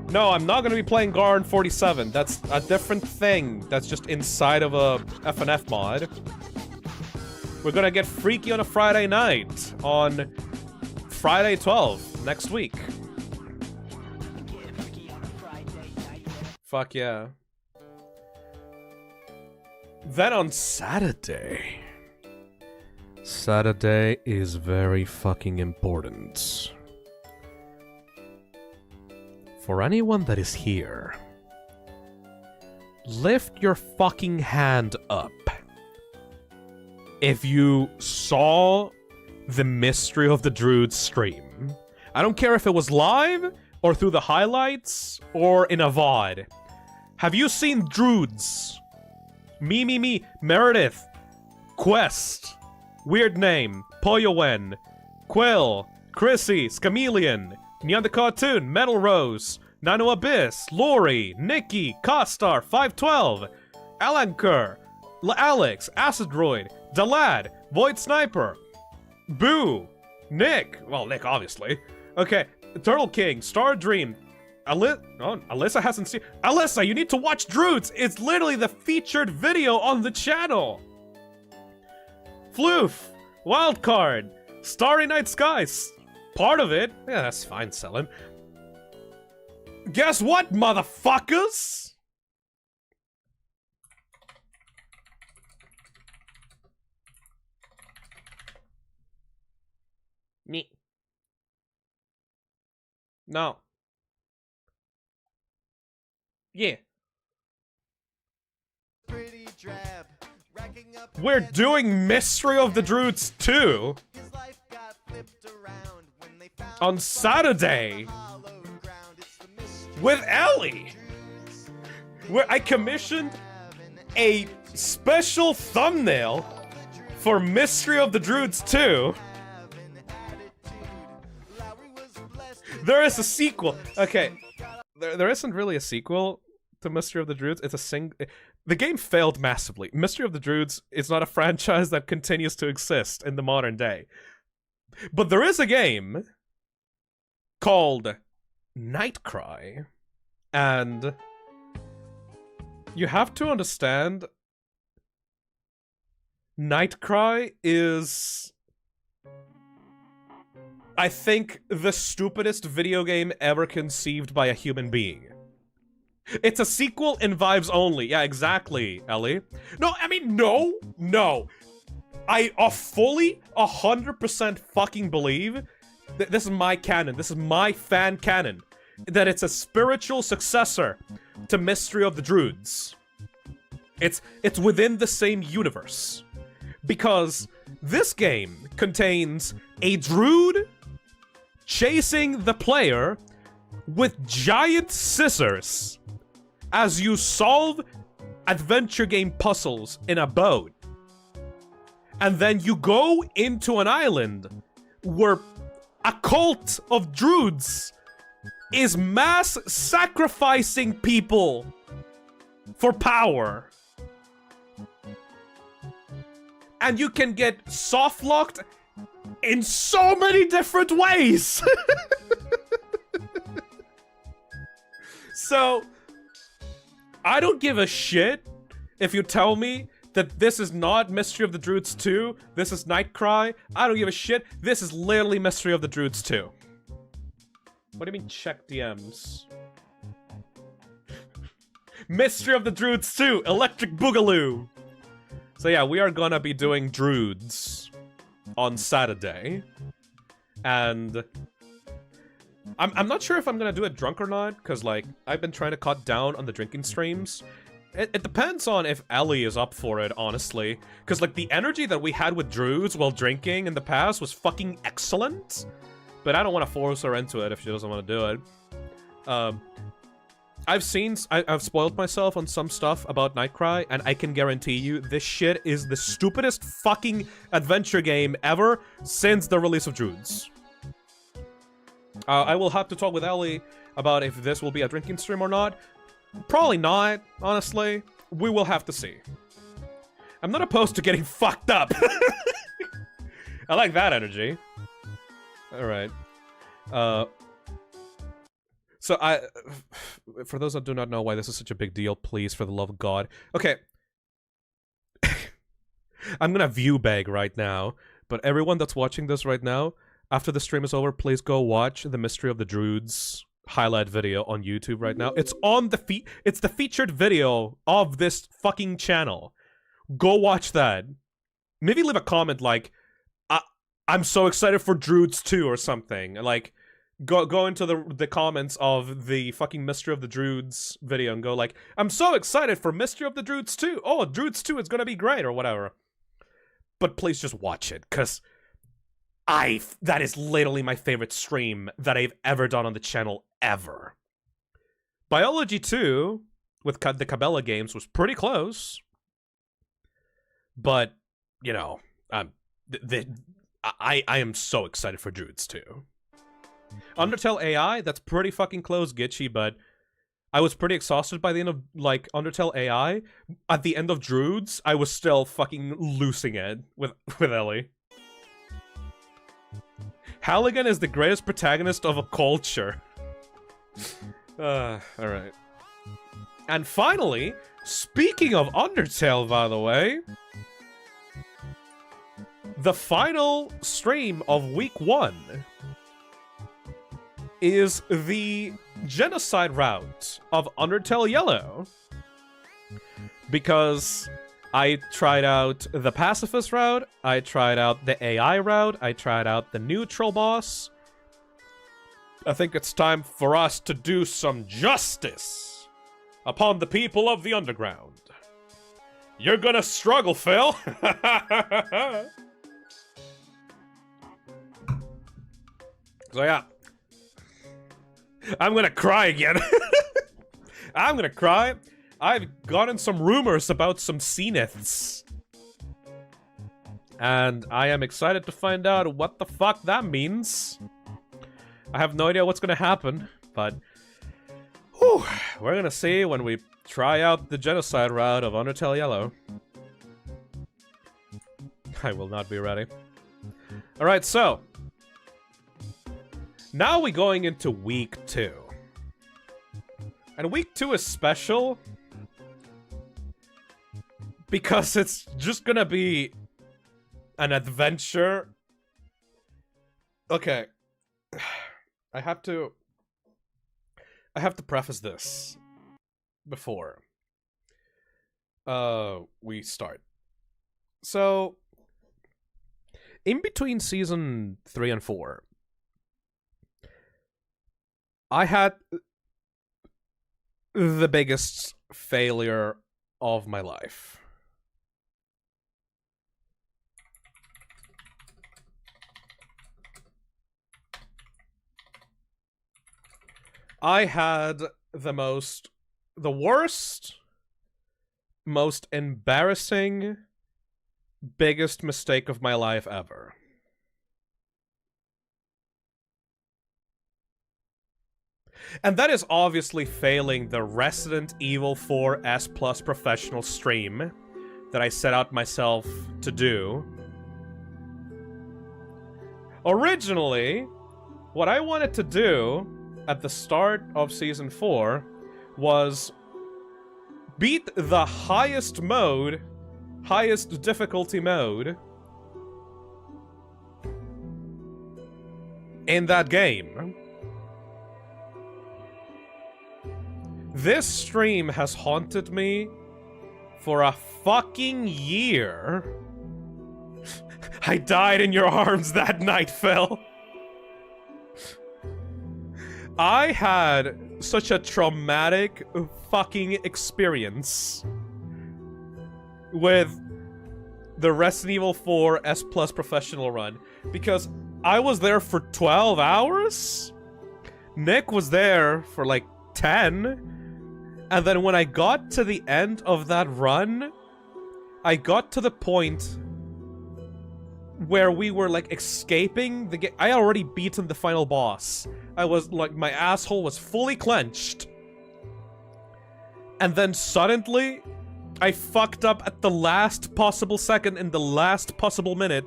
No, I'm not gonna be playing Garn 47. That's a different thing. That's just inside of a FNF mod. We're gonna get freaky on a Friday night on Friday 12, next week. Fuck yeah. Then on Saturday. Saturday is very fucking important. For anyone that is here, lift your fucking hand up if you saw the Mystery of the Druids stream. I don't care if it was live, or through the highlights, or in a VOD. Have you seen Druids? Me, Meredith, Quest, Weird Name, Poyowen, Quill, Chrissy, Scamelian, Neon the Cartoon, Metal Rose, Nano Abyss, Lori, Nikki, Costar, 512, Alankur, Alex, Acidroid, Dalad, Void Sniper, Boo, Nick, well, Nick, obviously. Okay, Turtle King, Star Dream, Alyssa hasn't seen... Alyssa, you need to watch Druids! It's literally the featured video on the channel! Floof, Wildcard, Starry Night Skies, part of it. Yeah, that's fine, Selin. Guess what, motherfuckers? Me. No. Yeah. We're doing Mystery of the Druids 2 on Saturday with Ellie, where I commissioned a special thumbnail for Mystery of the Druids 2. There is a sequel. Okay, there isn't really a sequel to Mystery of the Druids. It's a the game failed massively. Mystery of the Druids is not a franchise that continues to exist in the modern day. But there is a game called Nightcry, and you have to understand, Nightcry is, I think, the stupidest video game ever conceived by a human being. It's a sequel in vibes only. Yeah, exactly, Ellie. No, I mean, no. I fully, 100% fucking believe that this is my canon. This is my fan canon. That it's a spiritual successor to Mystery of the Druids. It's within the same universe. Because this game contains a druid chasing the player with giant scissors as you solve adventure game puzzles in a boat. And then you go into an island where a cult of druids is mass sacrificing people for power. And you can get soft-locked in so many different ways! So, I don't give a shit if you tell me that this is not Mystery of the Druids 2, this is Nightcry. I don't give a shit. This is literally Mystery of the Druids 2. What do you mean check DMs? Mystery of the Druids 2, Electric Boogaloo! So yeah, we are gonna be doing Druids on Saturday. And I'm not sure if I'm gonna do it drunk or not, because, like, I've been trying to cut down on the drinking streams. It depends on if Ellie is up for it, honestly. Because, like, the energy that we had with Druids while drinking in the past was fucking excellent. But I don't want to force her into it if she doesn't want to do it. I've spoiled myself on some stuff about Nightcry, and I can guarantee you this shit is the stupidest fucking adventure game ever since the release of Druids. I will have to talk with Ellie about if this will be a drinking stream or not. Probably not, honestly. We will have to see. I'm not opposed to getting fucked up. I like that energy. Alright. So for those that do not know why this is such a big deal, please, for the love of God. Okay. I'm gonna view beg right now, but everyone that's watching this right now, after the stream is over, please go watch the Mystery of the Druids highlight video on YouTube right now. It's on the it's the featured video of this fucking channel. Go watch that. Maybe leave a comment like, I'm so excited for Druids 2 or something. Like, go into the comments of the fucking Mystery of the Druids video and go like, I'm so excited for Mystery of the Druids 2. Oh, Druids 2 is gonna be great or whatever. But please just watch it, because that is literally my favorite stream that I've ever done on the channel ever. Biology 2 with the Cabela games was pretty close. But, you know, I am so excited for Druids 2. Undertale AI, that's pretty fucking close, Gitchy, but I was pretty exhausted by the end of, like, Undertale AI. At the end of Druids, I was still fucking losing it with Ellie. Halligan is the greatest protagonist of a culture. Alright. And finally, speaking of Undertale, by the way, the final stream of week 1 is the genocide route of Undertale Yellow. Because I tried out the pacifist route, I tried out the AI route, I tried out the neutral boss. I think it's time for us to do some justice upon the people of the underground. You're gonna struggle, Phil! So yeah. I'm gonna cry again. I'm gonna cry. I've gotten some rumors about some Zeniths. And I am excited to find out what the fuck that means. I have no idea what's gonna happen, but whew, we're gonna see when we try out the genocide route of Undertale Yellow. I will not be ready. Alright, so now we're going into week 2. And week 2 is special because it's just gonna be an adventure. Okay. I have to preface this before we start. So, in between season 3 and 4, I had the biggest failure of my life. I had the worst, most embarrassing, biggest mistake of my life ever. And that is obviously failing the Resident Evil 4 S Plus professional stream that I set out myself to do. Originally, what I wanted to do at the start of Season 4 was beat the highest difficulty mode in that game. This stream has haunted me for a fucking year. I died in your arms that night, Phil. I had such a traumatic fucking experience with the Resident Evil 4 S Plus professional run because I was there for 12 hours. Nick was there for like 10. And then when I got to the end of that run, I got to the point where we were like escaping the game. I had already beaten the final boss. I was like, my asshole was fully clenched. And then suddenly, I fucked up at the last possible second, in the last possible minute,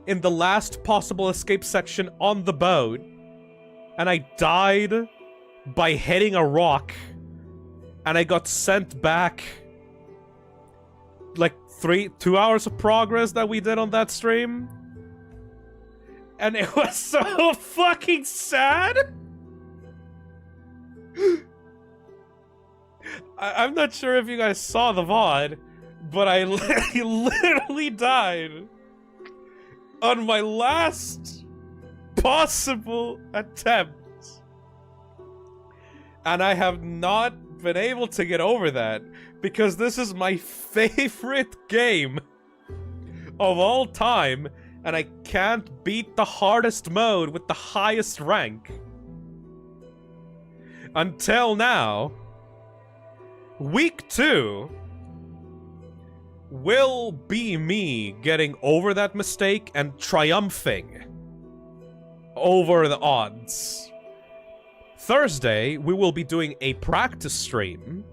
in the last possible escape section on the boat. And I died by hitting a rock. And I got sent back like 2 hours of progress that we did on that stream. And it was so fucking sad. I'm not sure if you guys saw the VOD, but I literally died on my last possible attempt. And I have not been able to get over that because this is my favorite game of all time, and I can't beat the hardest mode with the highest rank. Until now, week 2 will be me getting over that mistake and triumphing over the odds. Thursday, we will be doing a practice stream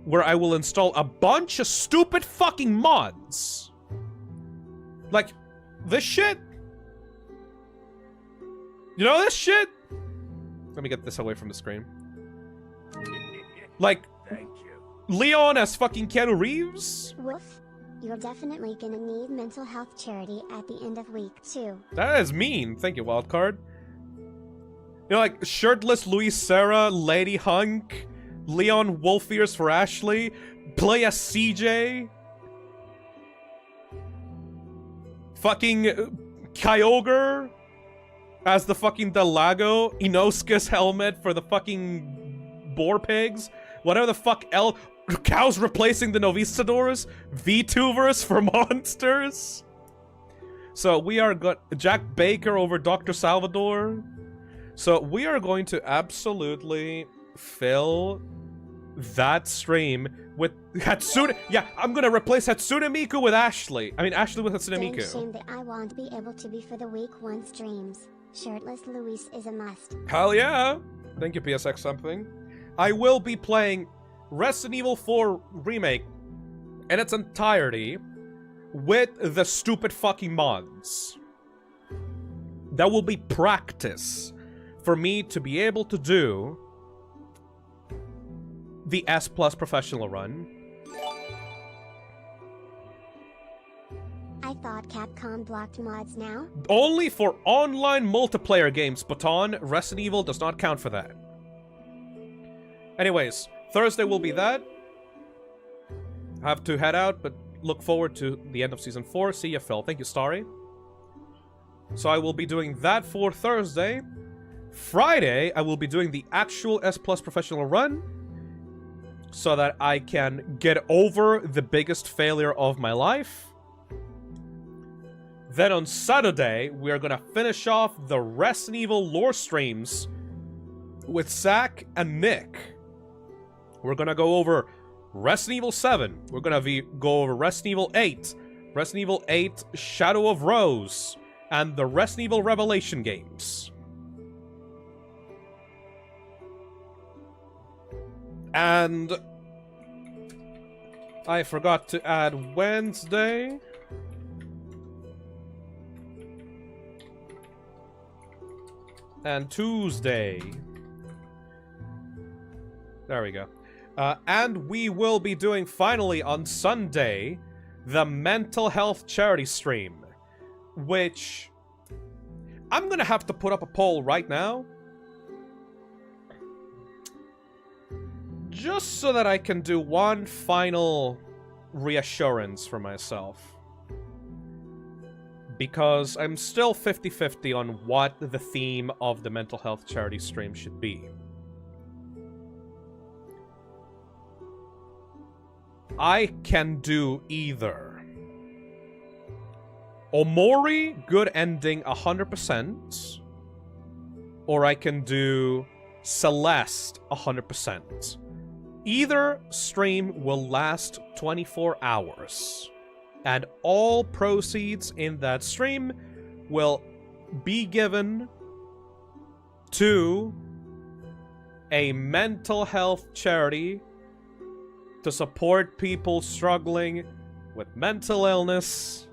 where I will install a bunch of stupid fucking mods. Like, this shit. You know this shit? Let me get this away from the screen. Like, Thank you. Leon as fucking Keanu Reeves? Woof. You're definitely gonna need mental health charity at the end of week 2. That is mean. Thank you, Wildcard. You know, like, shirtless Luis Serra, Lady Hunk, Leon Wolfears for Ashley, play as CJ. Fucking Kyogre as the fucking Delago, Inosuke's helmet for the fucking boar pigs, whatever the fuck else. Cows replacing the Novistadors, VTubers for monsters. So we are got Jack Baker over Dr. Salvador. So we are going to absolutely fill that stream with Hatsune. Yeah, I'm gonna replace Hatsune Miku with Ashley. I mean, Ashley with Hatsune Damn Miku. shame that I won't be able to be for the week 1 streams. Shirtless Luis is a must. Hell yeah! Thank you, PSX something. I will be playing Resident Evil 4 Remake in its entirety with the stupid fucking mods. That will be practice for me to be able to do the S Plus professional run. I thought Capcom blocked mods now. Only for online multiplayer games, Baton. Resident Evil does not count for that. Anyways, Thursday will be that. I have to head out, but look forward to the end of Season 4. See ya, Phil. Thank you, Starry. So I will be doing that for Thursday. Friday, I will be doing the actual S Plus professional run so that I can get over the biggest failure of my life. Then on Saturday, we are gonna finish off the Resident Evil lore streams with Zach and Nick. We're gonna go over Resident Evil 7. We're gonna go over Resident Evil 8, Resident Evil 8 Shadow of Rose, and the Resident Evil Revelation games. And I forgot to add Wednesday. And Tuesday. There we go. And we will be doing, finally, on Sunday, the mental health charity stream. Which I'm gonna have to put up a poll right now. Just so that I can do one final reassurance for myself. Because I'm still 50-50 on what the theme of the mental health charity stream should be. I can do either Omori, good ending 100%, or I can do Celeste 100%. Either stream will last 24 hours, and all proceeds in that stream will be given to a mental health charity to support people struggling with mental illness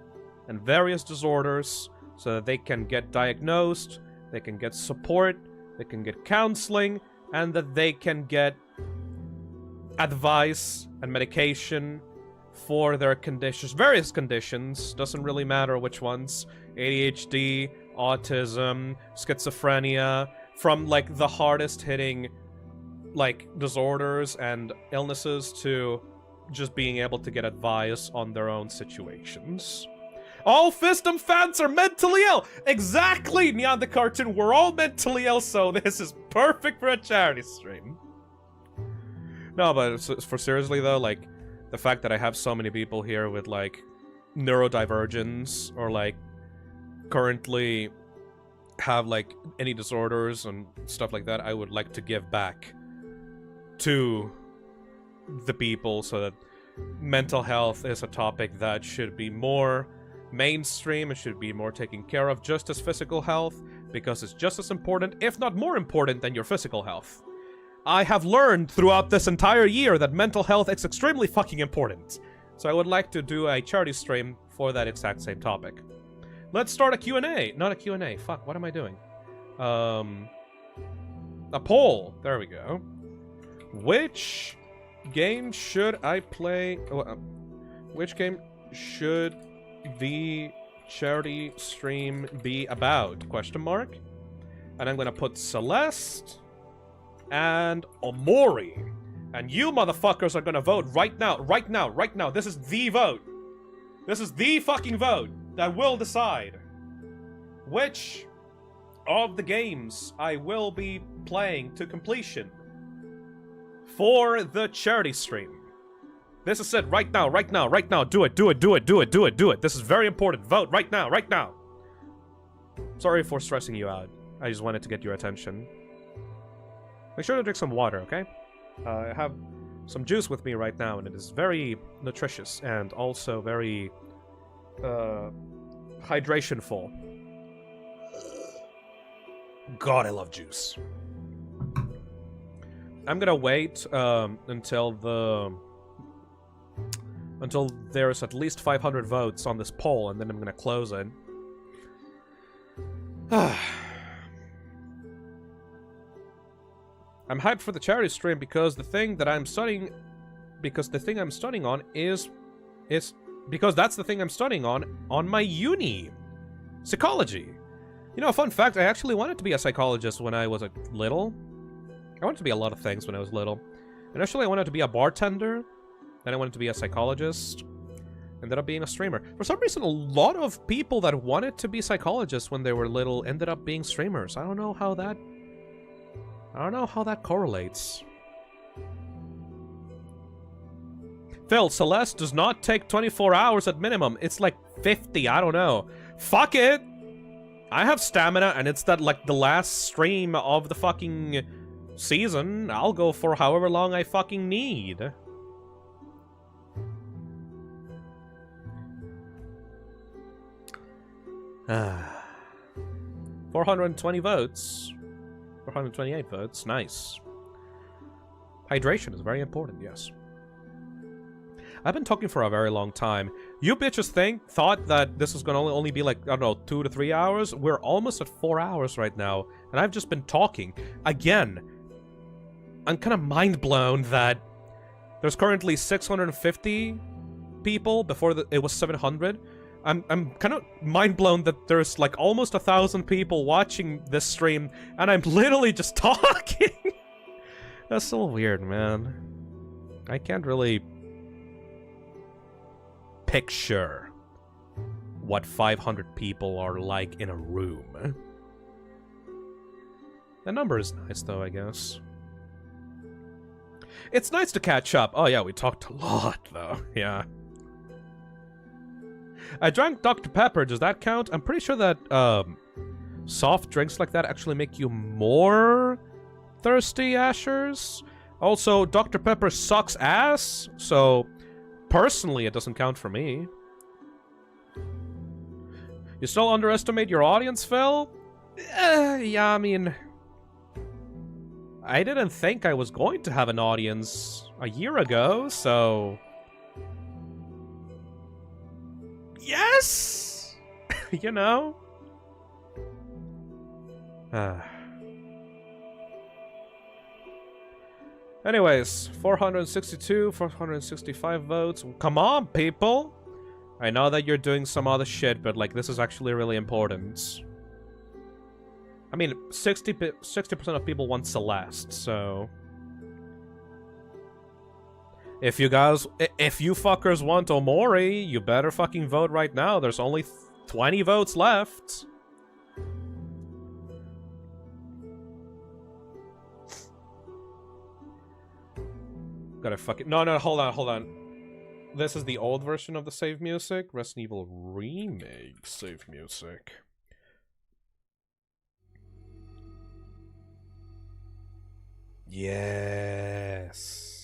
and various disorders so that they can get diagnosed, they can get support, they can get counseling, and that they can get advice and medication for their conditions, various conditions, doesn't really matter which ones, ADHD, autism, schizophrenia, from like the hardest hitting like disorders and illnesses to just being able to get advice on their own situations. All Phisnom fans are mentally ill! Exactly, Neon the Cartoon, we're all mentally ill, so this is perfect for a charity stream. No, but for seriously though, like, the fact that I have so many people here with, like, neurodivergence, or, like, currently have, like, any disorders and stuff like that, I would like to give back to the people so that mental health is a topic that should be more mainstream, it should be more taken care of, just as physical health, because it's just as important, if not more important, than your physical health. I have learned throughout this entire year that mental health is extremely fucking important. So I would like to do a charity stream for that exact same topic. Let's start a Q&A. Not a Q&A. Fuck, what am I doing? A poll. There we go. Which game should I play? Which game should the charity stream be about? Question mark. And I'm gonna put Celeste and Omori. And you motherfuckers are gonna vote right now, right now, right now. This is the vote. This is the fucking vote that will decide which of the games I will be playing to completion for the charity stream. This is it right now, right now, right now. Do it, do it, do it, do it, do it, do it. This is very important. Vote right now, right now. Sorry for stressing you out. I just wanted to get your attention. Make sure to drink some water, okay? I have some juice with me right now, and it is very nutritious and also very hydration-full. God, I love juice. I'm gonna wait until there's at least 500 votes on this poll, and then I'm gonna close it. I'm hyped for the charity stream because the thing that I'm studying, because the thing I'm studying on is because that's the thing I'm studying on my uni, psychology. You know, a fun fact: I actually wanted to be a psychologist when I was little. I wanted to be a lot of things when I was little. Initially, I wanted to be a bartender. Then I wanted to be a psychologist. Ended up being a streamer. For some reason, a lot of people that wanted to be psychologists when they were little ended up being streamers. I don't know how that correlates. Phil, Celeste does not take 24 hours at minimum. It's like 50, I don't know. Fuck it! I have stamina, and it's that, like, the last stream of the fucking season. I'll go for however long I fucking need. Ah. 420 votes. 428 votes. Nice. Hydration is very important, yes. I've been talking for a very long time. You bitches thought that this was gonna only be like, I don't know, 2 to 3 hours? We're almost at 4 hours right now, and I've just been talking. Again, I'm kind of mind blown that there's currently 650 people before it was 700. I'm kind of mind blown that there's like almost 1,000 people watching this stream, and I'm literally just talking. That's so weird, man. I can't really picture what 500 people are like in a room. The number is nice, though, I guess. It's nice to catch up. Oh, yeah, we talked a lot, though. Yeah. I drank Dr. Pepper. Does that count? I'm pretty sure that soft drinks like that actually make you more thirsty, Ashers. Also, Dr. Pepper sucks ass, so personally it doesn't count for me. You still underestimate your audience, Phil? Yeah, I mean, I didn't think I was going to have an audience a year ago, so yes! You know? Anyways, 462, 465 votes. Come on, people! I know that you're doing some other shit, but, like, this is actually really important. I mean, 60% of people want Celeste, so If you fuckers want Omori, you better fucking vote right now. There's only 20 votes left. Gotta fucking... No, hold on. This is the old version of the save music. Resident Evil Remake save music. Yes.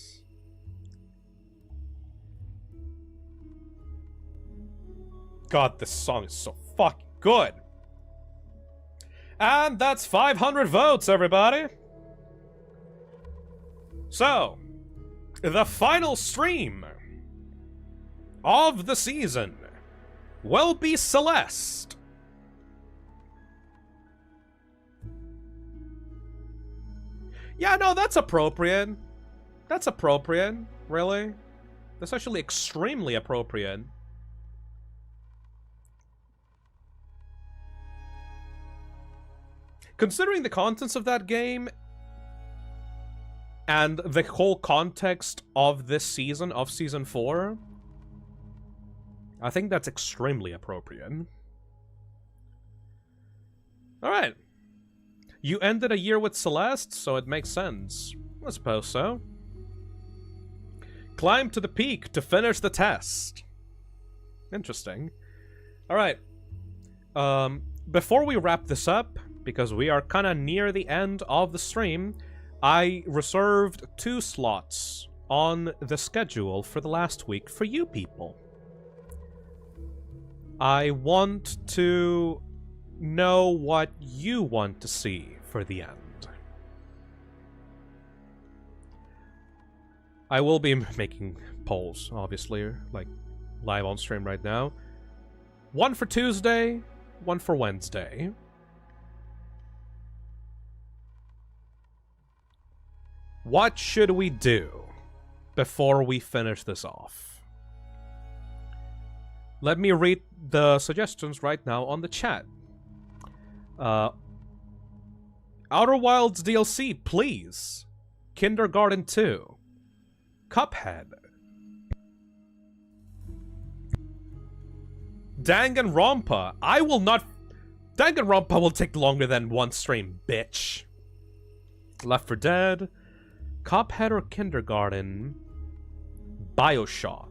God, this song is so fucking good. And that's 500 votes, everybody. So, the final stream of the season will be Celeste. Yeah, no, that's appropriate. That's appropriate, really. That's actually extremely appropriate. Considering the contents of that game and the whole context of this season, of Season 4, I think that's extremely appropriate. Alright. You ended a year with Celeste, so it makes sense. I suppose so. Climb to the peak to finish the test. Interesting. Alright. Before we wrap this up, because we are kind of near the end of the stream, I reserved 2 slots on the schedule for the last week for you people. I want to know what you want to see for the end. I will be making polls, obviously, like live on stream right now. One for Tuesday, one for Wednesday. What should we do before we finish this off? Let me read the suggestions right now on the chat. Outer Wilds DLC, please. Kindergarten 2. Cuphead. Danganronpa. I will not... Danganronpa will take longer than one stream, bitch. Left 4 Dead. Cuphead or Kindergarten? Bioshock.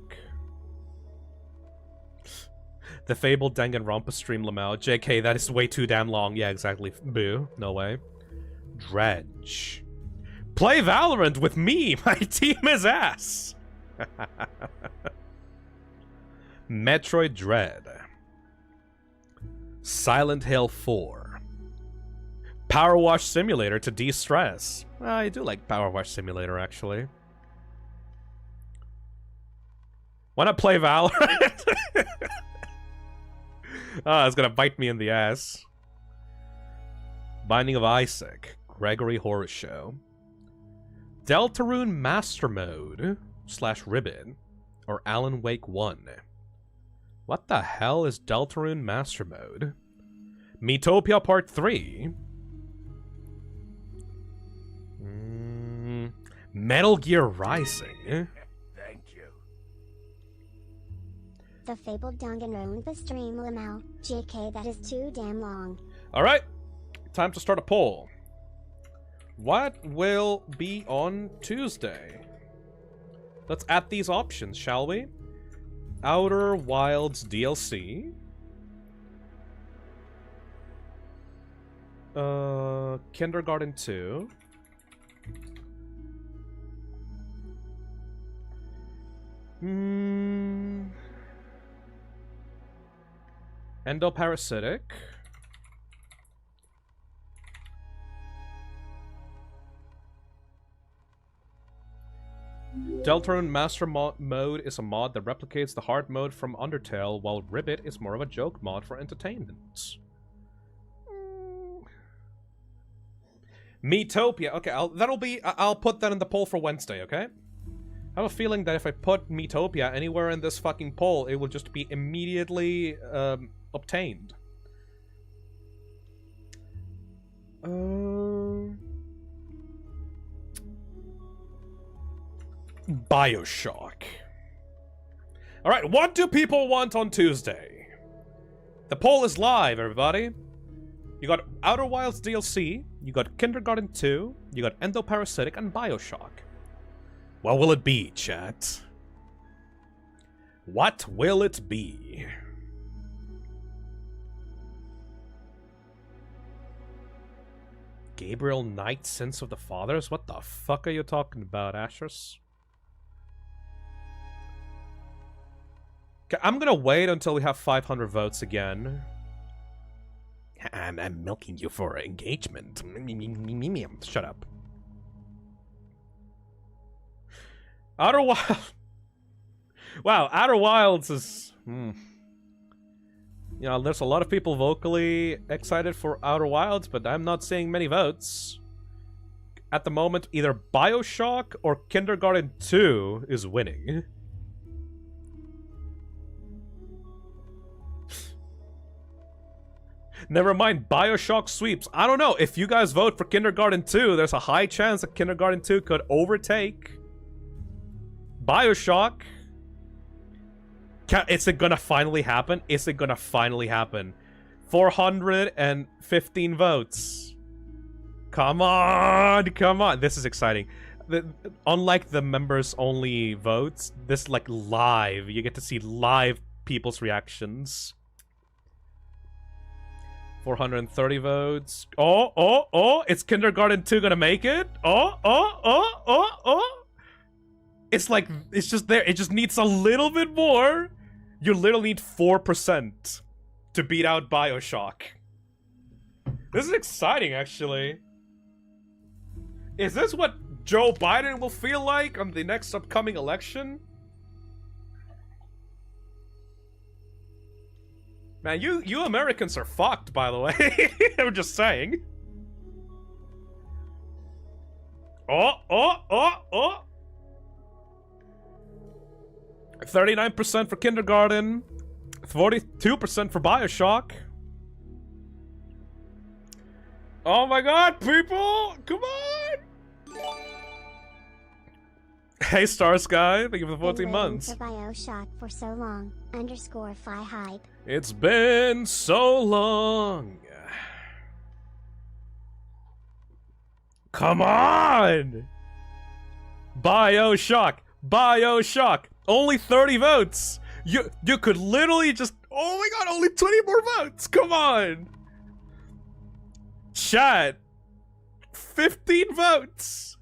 The fabled Danganronpa stream, Lamau. JK, that is way too damn long. Yeah, exactly. Boo. No way. Dredge. Play Valorant with me! My team is ass! Metroid Dread. Silent Hill 4. Power Wash Simulator to de-stress. I do like Power Wash Simulator, actually. Wanna play Valorant? Ah, it's gonna bite me in the ass. Binding of Isaac. Gregory Horror Show. Deltarune Master Mode / Ribbon. Or Alan Wake 1. What the hell is Deltarune Master Mode? Miitopia Part 3. Metal Gear Rising. Thank you. The fabled Danganronpa stream, Lamau. JK, that is too damn long. Alright, time to start a poll. What will be on Tuesday? Let's add these options, shall we? Outer Wilds DLC. Kindergarten 2. Endoparasitic. Deltarune Master Mode is a mod that replicates the hard mode from Undertale, while Ribbit is more of a joke mod for entertainment. Miitopia. Okay, I'll put that in the poll for Wednesday, okay? I have a feeling that if I put Miitopia anywhere in this fucking poll, it will just be immediately obtained. BioShock. Alright, what do people want on Tuesday? The poll is live, everybody. You got Outer Wilds DLC, you got Kindergarten 2, you got Endoparasitic, and BioShock. What will it be, chat? What will it be? Gabriel Knight, Sins of the Fathers? What the fuck are you talking about, Asher's? Okay, I'm gonna wait until we have 500 votes again. I'm milking you for engagement. Shut up. Outer Wilds. Wow, Outer Wilds is... You know, there's a lot of people vocally excited for Outer Wilds, but I'm not seeing many votes. At the moment, either BioShock or Kindergarten 2 is winning. Never mind, BioShock sweeps. I don't know, if you guys vote for Kindergarten 2, there's a high chance that Kindergarten 2 could overtake BioShock. Is it gonna finally happen? Is it gonna finally happen? 415 votes. Come on, come on. This is exciting. Unlike the members-only votes, this is like live. You get to see live people's reactions. 430 votes. Oh, it's Kindergarten 2 gonna make it? Oh. It's like, it's just there. It just needs a little bit more. You literally need 4% to beat out BioShock. This is exciting, actually. Is this what Joe Biden will feel like on the next upcoming election? Man, you Americans are fucked, by the way. I'm just saying. Oh. 39% for Kindergarten. 42% for BioShock. Oh my god, people! Come on! Hey, Star Sky. Thank you for the 14 months. For BioShock for so long. _Phi hype. It's been so long. Come on! BioShock. Only 30 votes. You could literally just... Oh my god, only 20 more votes. Come on. Chat. 15 votes.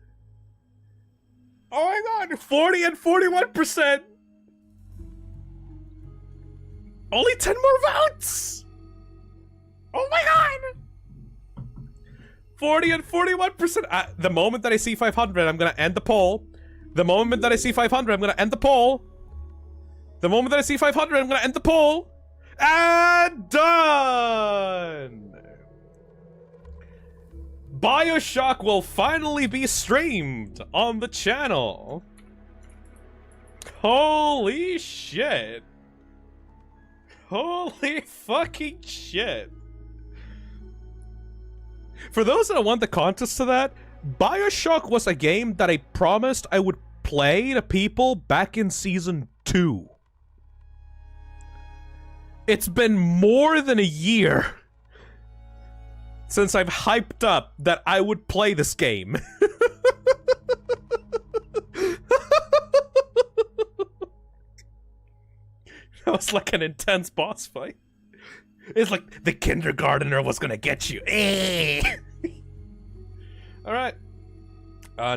Oh my god, 40 and 41%. Only 10 more votes. Oh my god. 40 and 41%. The moment that I see 500, I'm gonna end the poll. The moment that I see 500, I'm gonna end the poll. The moment that I see 500, I'm gonna end the poll. And done! BioShock will finally be streamed on the channel. Holy shit. Holy fucking shit. For those that want the context to that, BioShock was a game that I promised I would play to people back in Season 2. It's been more than a year since I've hyped up that I would play this game. That was like an intense boss fight. It's like the kindergartner was gonna get you. Alright.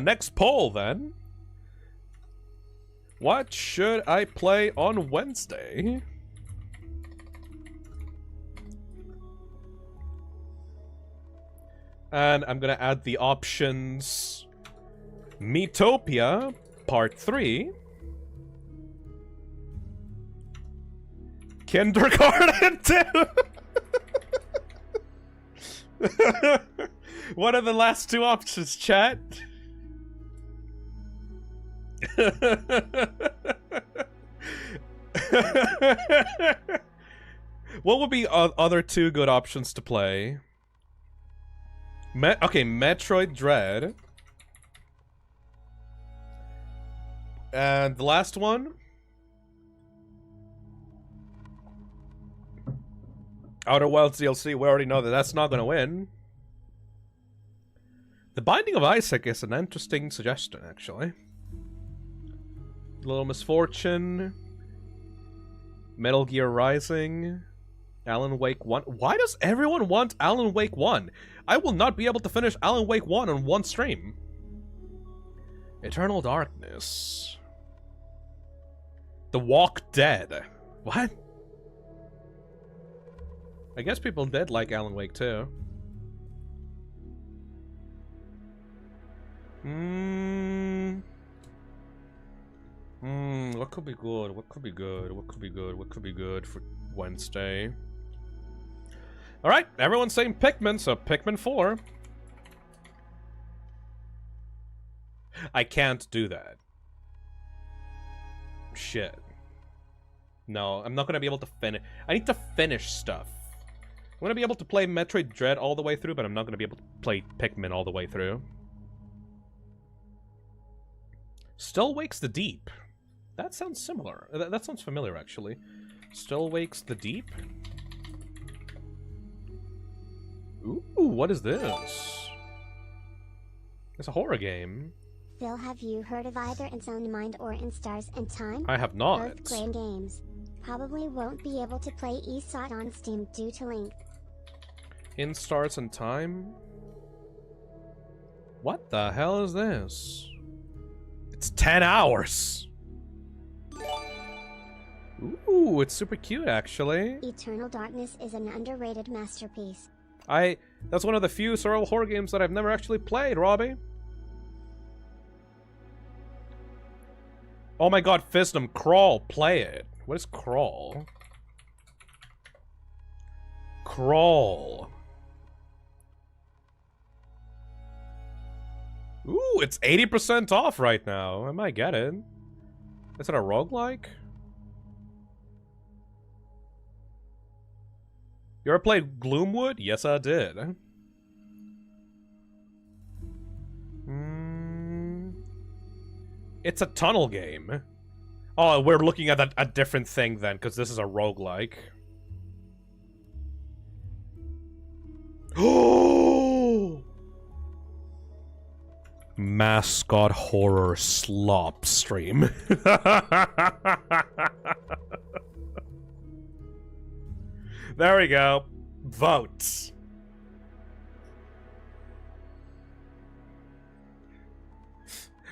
Next poll, then. What should I play on Wednesday? And I'm gonna add the options... Miitopia, Part 3. Kindergarten 2! What are the last two options, chat? What would be other two good options to play? Okay, Metroid Dread. And the last one. Outer Wilds DLC, we already know that that's not gonna win. The Binding of Isaac is an interesting suggestion, actually. Little Misfortune. Metal Gear Rising. Alan Wake 1. Why does everyone want Alan Wake 1? I will not be able to finish Alan Wake 1 on one stream. Eternal Darkness. The Walk Dead. What? I guess people did like Alan Wake too. What could be good? What could be good? What could be good? What could be good for Wednesday? Alright, everyone's saying Pikmin, so Pikmin 4. I can't do that. Shit. No, I'm not gonna be able to finish. I need to finish stuff. I'm gonna be able to play Metroid Dread all the way through, but I'm not gonna be able to play Pikmin all the way through. Still Wakes the Deep. That sounds similar. That sounds familiar, actually. Still Wakes the Deep? Ooh, what is this? It's a horror game. Phil, have you heard of either In Sound Mind or In Stars and Time? I have not. Both great games. Probably won't be able to play ESOT on Steam due to length. In Stars and Time? What the hell is this? It's 10 hours! Ooh, it's super cute, actually. Eternal Darkness is an underrated masterpiece. That's one of the few survival horror games that I've never actually played, Robbie. Oh my god, Phisnom, Crawl, play it. What is Crawl? Crawl. Ooh, it's 80% off right now. I might get it. Is it a roguelike? You ever played Gloomwood? Yes, I did. It's a tunnel game. Oh, we're looking at a different thing then, because this is a roguelike. Oh! Mascot horror slop stream. There we go. Votes.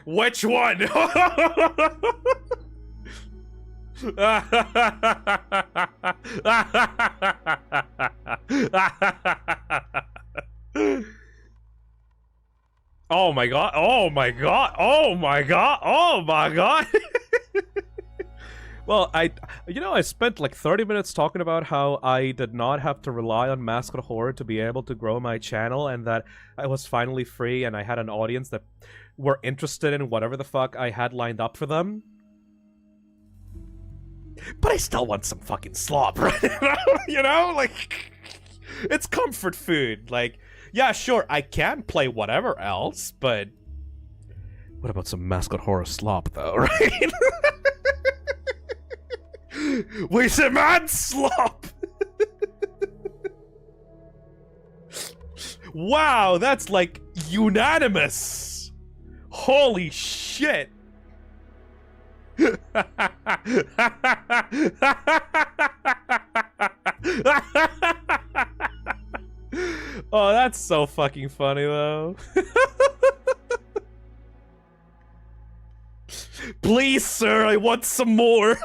Which one? Oh my god, oh my god, oh my god, oh my god. Well, I spent like 30 minutes talking about how I did not have to rely on Mascot Horror to be able to grow my channel, and that I was finally free and I had an audience that were interested in whatever the fuck I had lined up for them. But I still want some fucking slop, right? You know? Like, it's comfort food. Like, yeah, sure, I can play whatever else, but what about some Mascot Horror slop, though, right? We said mad slop! Wow, that's like unanimous! Holy shit! Oh, that's so fucking funny, though. Please, sir, I want some more.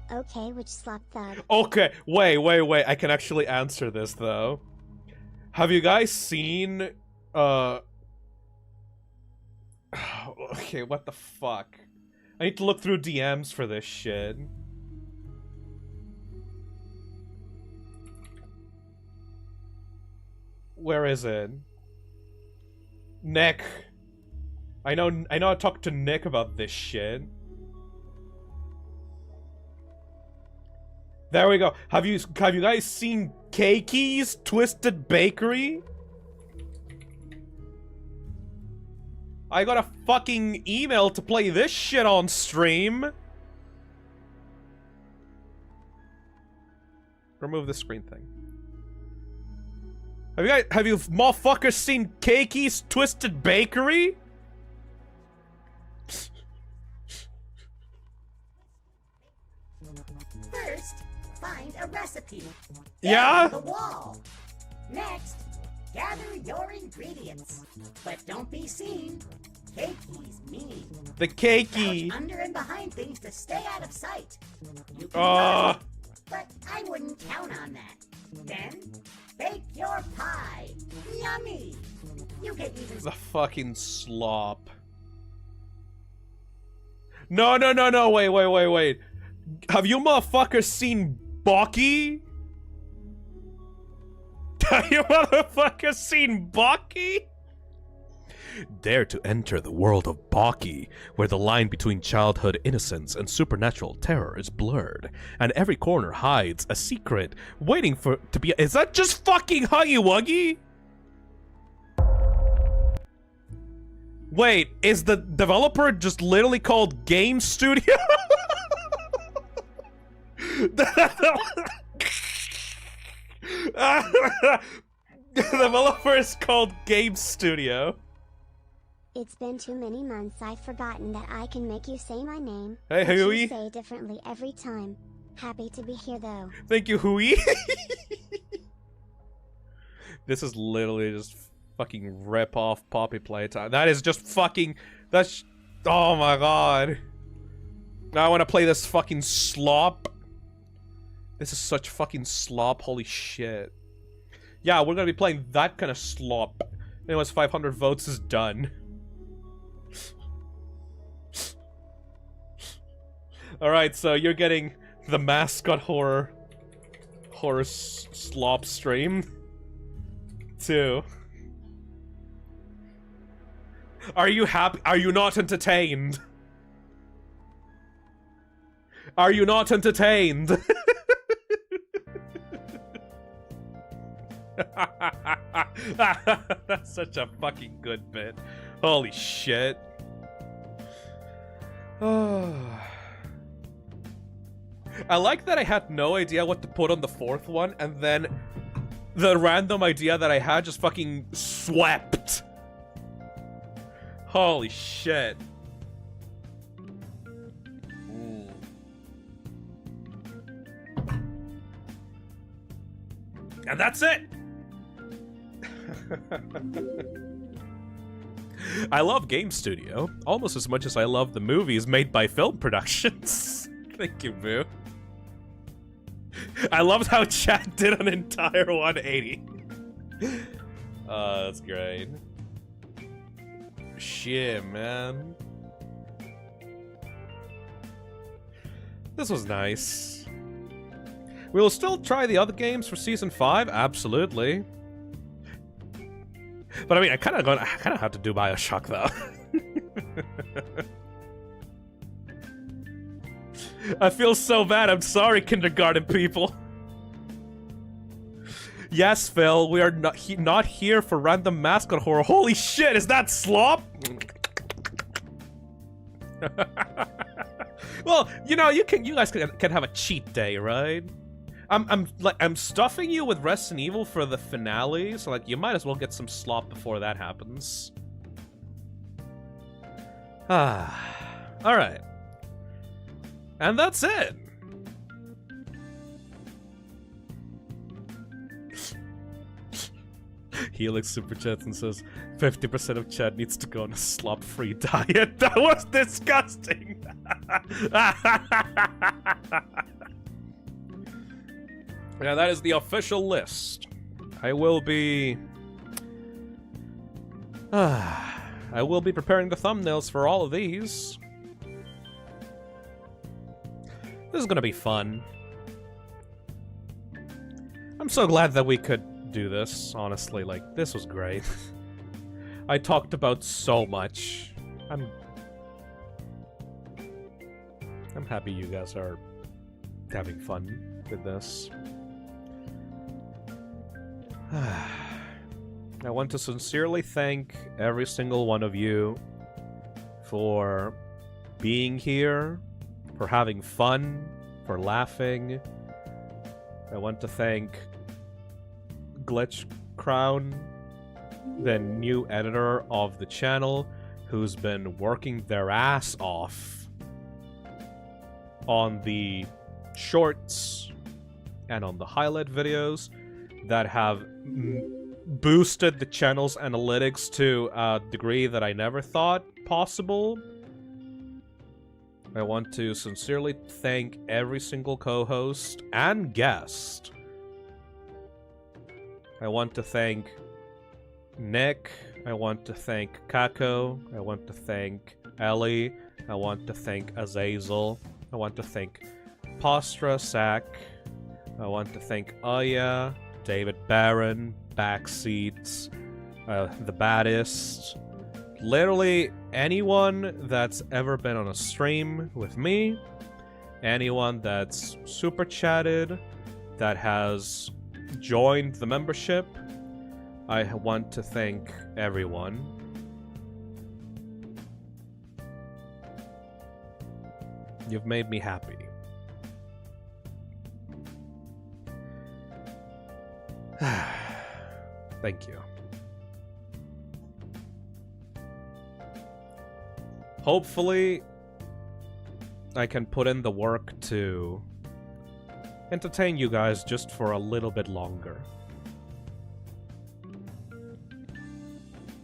Okay, which slop thug? Okay, wait. I can actually answer this, though. Have you guys seen, okay, what the fuck? I need to look through DMs for this shit. Where is it? Nick. I know I talked to Nick about this shit. There we go. Have you guys seen Cakey's Twisted Bakery? I got a fucking email to play this shit on stream. Remove the screen thing. Have you motherfuckers seen Cakey's Twisted Bakery? First, find a recipe. Yeah? The wall. Next, gather your ingredients. But don't be seen. Cakey's mean. The Cakey. Crouch under and behind things to stay out of sight. You can run, but I wouldn't count on that. Then, bake your pie. Yummy. You can even... The fucking slop. No, wait. Have you motherfuckers seen Baki? Have you motherfuckers seen Baki? Dare to enter the world of Baki, where the line between childhood innocence and supernatural terror is blurred, and every corner hides a secret waiting to be— Is that just fucking Huggy Wuggy? Wait, is the developer just literally called Game Studio? The developer is called Game Studio. It's been too many months, I've forgotten that I can make you say my name. Hey, but Hui. you say differently every time. Happy to be here, though. Thank you, Hui. This is literally just fucking rip-off Poppy Playtime. That is just fucking... That's... Oh my god. Now I want to play this fucking slop. This is such fucking slop, holy shit. Yeah, we're gonna be playing that kind of slop. Anyways, 500 votes is done. Alright, so you're getting the mascot horror slop stream. 2. Are you happy? Are you not entertained? Are you not entertained? That's such a fucking good bit. Holy shit. I like that I had no idea what to put on the 4th one, and then the random idea that I had just fucking swept. Holy shit. And that's it! I love Game Studio, almost as much as I love the movies made by film productions. Thank you, Boo. I loved how chat did an entire 180. That's great. Shit, man. This was nice. We'll still try the other games for Season 5, absolutely. But I mean, I kind of have to do BioShock, though. I feel so bad. I'm sorry, kindergarten people. Yes, Phil, we are not here for random mascot horror. Holy shit, is that slop? Well, you know, you guys can have a cheat day, right? I'm stuffing you with Resident Evil for the finale, so like you might as well get some slop before that happens. All right. And that's it. Helix super chats and says 50% of chat needs to go on a slop-free diet. That was disgusting. Yeah, that is the official list. I will be preparing the thumbnails for all of these. This is gonna be fun. I'm so glad that we could do this, honestly. Like, this was great. I talked about so much. I'm happy you guys are having fun with this. I want to sincerely thank every single one of you for being here, for having fun, for laughing. I want to thank Glitch Crown, the new editor of the channel, who's been working their ass off on the shorts and on the highlight videos that have boosted the channel's analytics to a degree that I never thought possible. I want to sincerely thank every single co-host and guest. I want to thank Nick. I want to thank Kako. I want to thank Ellie. I want to thank Azazel. I want to thank Postra Sack. I want to thank Aya, David Barron, Backseats, The Baddest. Literally anyone that's ever been on a stream with me, anyone that's super chatted, that has joined the membership. I want to thank everyone. You've made me happy. Thank you. Hopefully, I can put in the work to entertain you guys just for a little bit longer.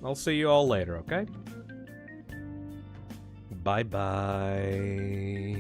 I'll see you all later, okay? Bye-bye.